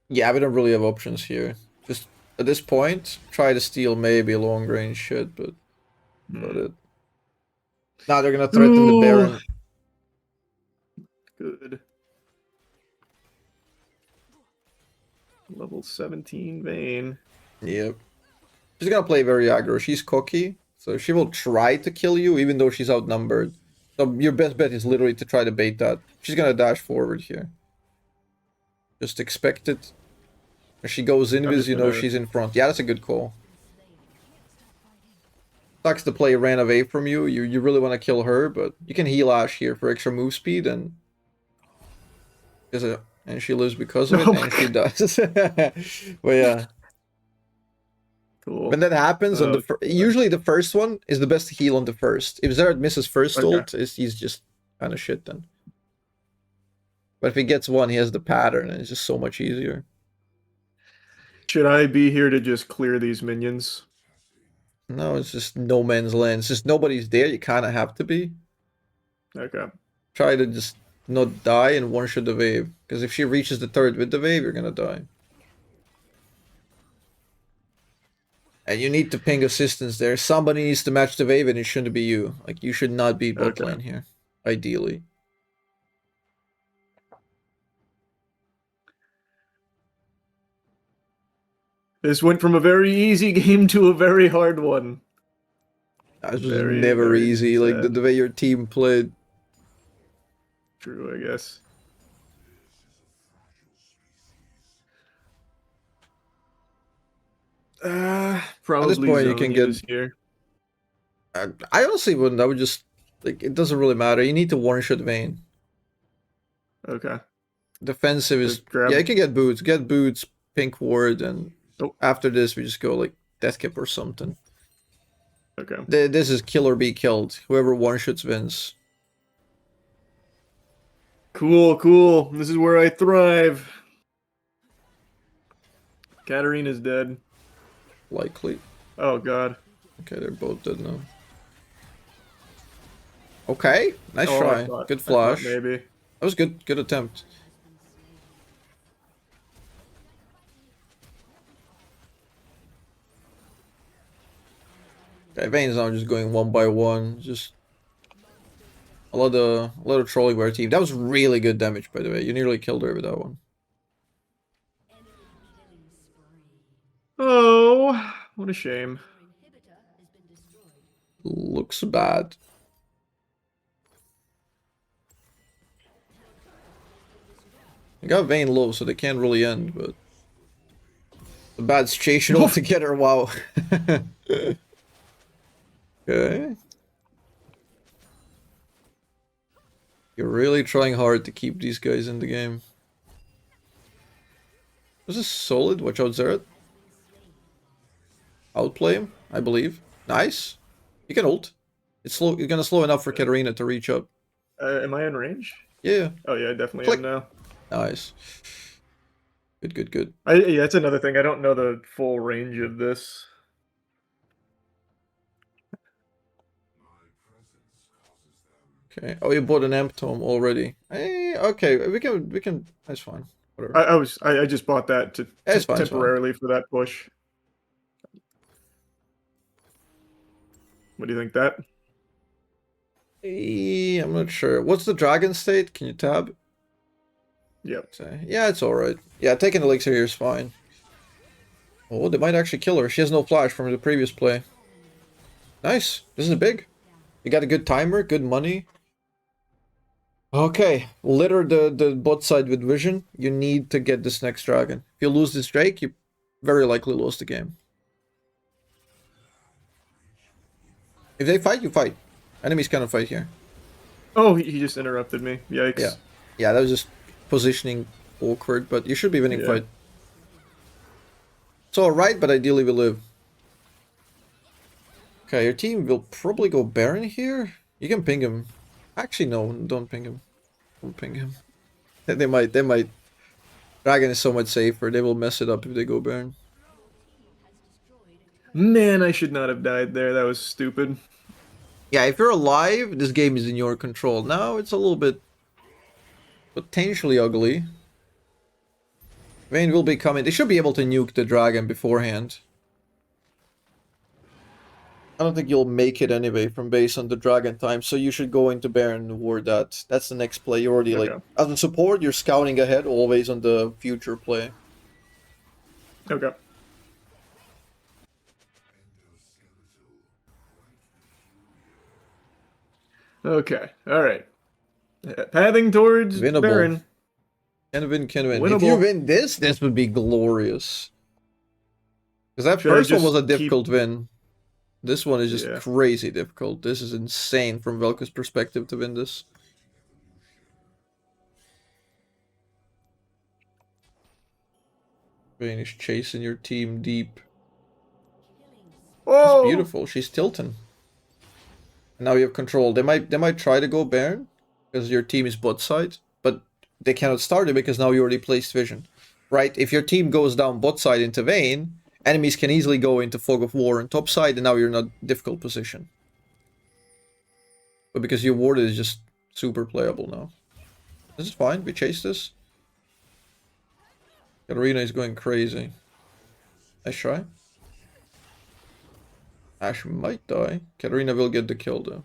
Yeah, we don't really have options here. Just at this point, try to steal maybe long range shit, but about it. Now they're gonna threaten the Baron. Good. Level 17 Vayne. Yep. She's gonna play very aggro. She's cocky, so she will try to kill you even though she's outnumbered. So your best bet is literally to try to bait that. She's gonna dash forward here. Just expect it. If she goes invis, you know she's in front. Yeah, that's a good call. Sucks the play ran away from you. You really want to kill her, but you can heal Ash here for extra move speed, and she lives because of it, and she does. But yeah. Cool. When that happens, on the usually the first one is the best heal on the first. If Zerad misses first ult, he's just kind of shit then. But if he gets one, he has the pattern, and it's just so much easier. Should I be here to just clear these minions? No, it's just no man's land. It's just nobody's there. You kind of have to be. Okay. Try to just not die and one-shot the wave. Because if she reaches the turret with the wave, you're gonna die. And you need to ping assistance there. Somebody needs to match the wave and it shouldn't be you. Like, you should not be bot lane here. Ideally. This went from a very easy game to a very hard one. This was Very, never very easy. Like, the way your team played. True, I guess. Probably At this point, you can get. here. I honestly wouldn't. I would just like. It doesn't really matter. You need to one-shot Vayne. Okay. Defensive is. Just grab- Yeah, you can get boots. Get boots, pink ward, and Oh. after this, we just go like Deathkip or something. Okay. This is kill or be killed. Whoever one-shots wins. Cool, cool. This is where I thrive. Katarina's dead. Likely. Oh god. Okay, they're both dead now. Okay, nice Oh, try. Good flash. Maybe. That was good. Good attempt. Okay, Vayne's now just going one by one. Just a lot of trolling by our team. That was really good damage, by the way. You nearly killed her with that one. Oh, what a shame. Looks bad. I got Vayne low, so they can't really end, but a bad situation altogether. Wow. Okay. You're really trying hard to keep these guys in the game. Was this solid? Watch out, Zeret. Outplay him, I believe. Nice. You can ult. It's slow. You're gonna slow enough for Katarina to reach up. Am I in range? Yeah. Oh yeah, I definitely Click. am now. Nice. Good, good, good. Yeah, that's another thing. I don't know the full range of this. Okay. Oh, you bought an amp tome already. Hey, okay. We can. That's fine. Whatever. I just bought that to It's fine, it's fine. temporarily for that push. What do you think that? I'm not sure. What's the dragon state? Can you tab? Yep. Yeah, it's alright. Yeah, taking elixir here is fine. Oh, they might actually kill her. She has no flash from the previous play. Nice. This is big. You got a good timer, good money. Okay, litter the bot side with vision. You need to get this next dragon. If you lose this Drake, you very likely lose the game. If they fight, you fight. Enemies cannot fight here. Oh, he just interrupted me. Yikes. Yeah. Yeah, that was just positioning awkward, but you should be winning fight. It's alright, but ideally we live. Okay, your team will probably go Baron here. You can ping him. Actually, no, don't ping him. Don't ping him. They might. Dragon is so much safer. They will mess it up if they go Baron. Man, I should not have died there. That was stupid. Yeah, if you're alive, this game is in your control. Now it's a little bit potentially ugly. Vayne will be coming. They should be able to nuke the dragon beforehand. I don't think you'll make it anyway from base on the dragon time, so you should go into Baron ward that. That's the next play. You're already like, as a support, you're scouting ahead always on the future play. Okay. Okay. All right. Pathing towards Winnable. Baron. Can win. Winnable. If you win this would be glorious. Because that Should I first one just was a difficult win. This one is just Yeah. crazy difficult. This is insane from Vel'Koz's perspective to win this. Vayne is chasing your team deep. Oh, It's beautiful. She's tilting. And now you have control. They might try to go Baron because your team is bot side, but they cannot start it because now you already placed vision. right? If your team goes down bot side into Vayne, enemies can easily go into Fog of War and top side, and now you're in a difficult position. But because your ward is just super playable now. This is fine, we chase this. Katarina is going crazy. Nice try. Ashe might die. Katarina will get the kill though.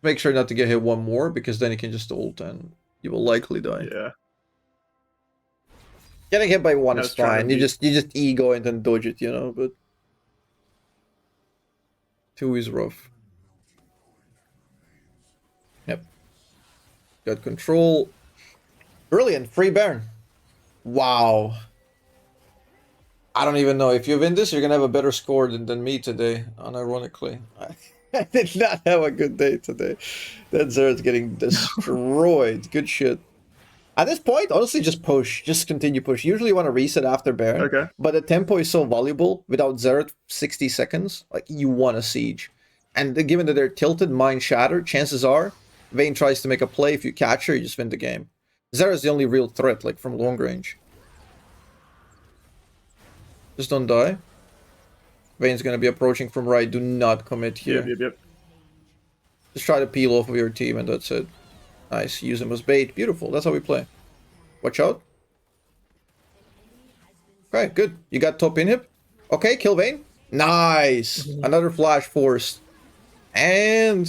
Make sure not to get hit one more, because then he can just ult and you will likely die. Yeah. Getting hit by one I is was trying fine. to You just ego it and dodge it, you know, but 2 is rough. Yep. Got control. Brilliant. Free Baron. Wow. I don't even know. If you win this, you're gonna have a better score than me today, unironically. I did not have a good day today. That Zerad's getting destroyed. Good shit. At this point, honestly, just push. Just continue push. Usually you want to reset after Baron. Okay. But the tempo is so valuable. Without Zerad 60 seconds, like, you want a siege. And given that they're tilted, mind shattered, chances are Vayne tries to make a play. If you catch her, you just win the game. Zerad's the only real threat, like, from long range. Just don't die. Vayne's gonna be approaching from right. Do not commit here. Yep. Just try to peel off of your team and that's it. Nice. Use him as bait. Beautiful. That's how we play. Watch out. Okay, good. You got top inhib. Okay, kill Vayne. Nice. Another flash forced. And...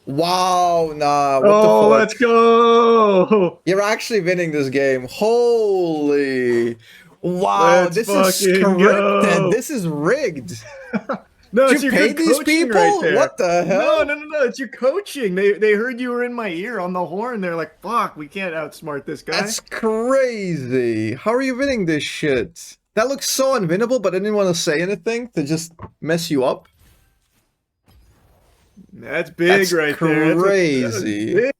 wow, nah. What the fuck? Let's go! You're actually winning this game. Holy... wow, Let's this is fucking scripted. go. This is rigged. No, Did it's you your pay good these coaching people? right there. What the hell? No, it's your coaching. They heard you were in my ear on the horn. They're like, fuck, we can't outsmart this guy. That's crazy. How are you winning this shit? That looks so unwinnable, but I didn't want to say anything to just mess you up. That's big That's right there. crazy. That's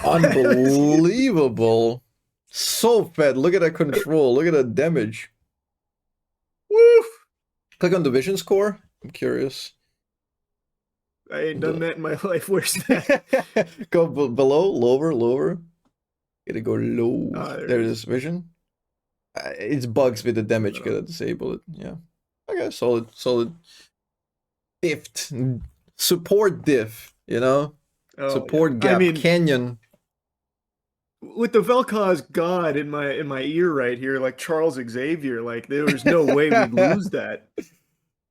Unbelievable. So fed. Look at that control. Look at that damage. Woof! Click on division score. I'm curious. I ain't done that in my life. Where's that? Go below, lower. Gotta go low. There it is, vision. It's bugs with the damage. Gotta disable it. Yeah. Okay, solid. Diff. Support diff, you know? Support yeah. gap. I mean, Canyon. with the Vel'Koz god in my ear right here, like Charles Xavier, like there was no way we'd lose that.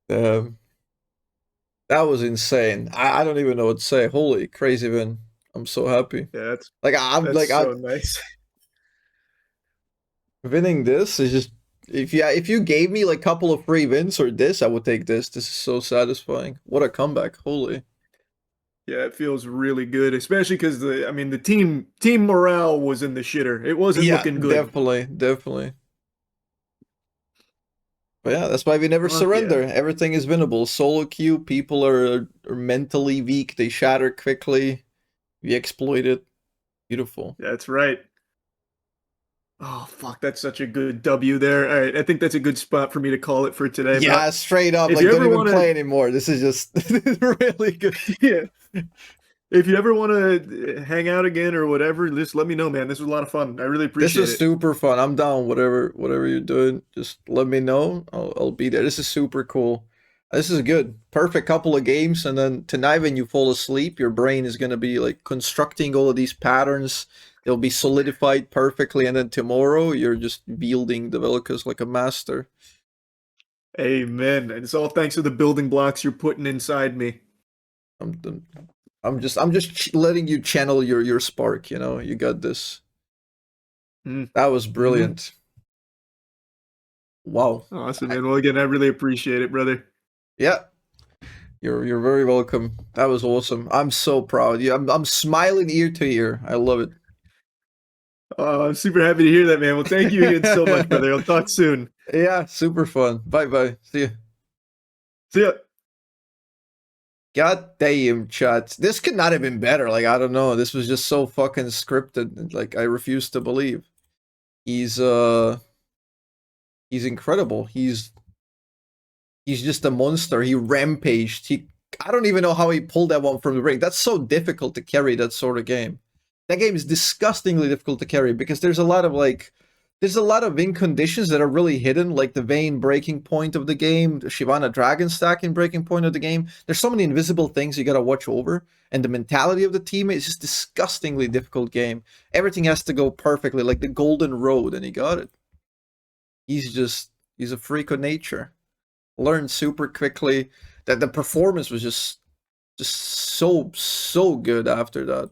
That was insane. I don't even know what to say. Holy crazy win. I'm so happy. Yeah, that's I'm nice. winning this is just, if you gave me like a couple of free wins or this, I would take this. This is so satisfying. What a comeback. Holy. Yeah, it feels really good, especially because the team morale was in the shitter. It wasn't looking good. Definitely. But yeah, that's why we never surrender. Yeah. Everything is winnable. Solo queue, people are mentally weak. They shatter quickly. We exploit it. Beautiful. That's right. Oh, fuck, that's such a good W there. All right, I think that's a good spot for me to call it for today. Yeah, straight up. Like, don't even play anymore. This is just really good. Yeah. If you ever want to hang out again or whatever, just let me know, man. This was a lot of fun. I really appreciate it. This is super fun. I'm down. Whatever you're doing, just let me know. I'll be there. This is super cool. This is good. Perfect couple of games, and then tonight when you fall asleep, your brain is gonna be like constructing all of these patterns. They'll be solidified perfectly, and then tomorrow you're just wielding the Vel'Koz like a master. Amen. And it's all thanks to the building blocks you're putting inside me. I'm just letting you channel your spark, you know. You got this. That was brilliant. Wow. Awesome, man. Well, again, I really appreciate it, brother. Yeah. You're very welcome. That was awesome. I'm so proud. Yeah, I'm smiling ear to ear. I love it. Oh, I'm super happy to hear that, man. Well, thank you again so much, brother. I'll talk soon. Yeah, super fun. Bye. See ya. See ya. God damn, chat. This could not have been better. Like, I don't know. This was just so fucking scripted. Like, I refuse to believe. He's incredible. He's just a monster. He rampaged. I don't even know how he pulled that one from the ring. That's so difficult to carry that sort of game. that game is disgustingly difficult to carry because there's a lot of win conditions that are really hidden, like the Vayne breaking point of the game, the Shyvana Dragon stacking breaking point of the game. There's so many invisible things you gotta watch over, and the mentality of the team is just disgustingly difficult game. Everything has to go perfectly, like the golden road, and he got it. He's a freak of nature. Learned super quickly. That the performance was just so good after that.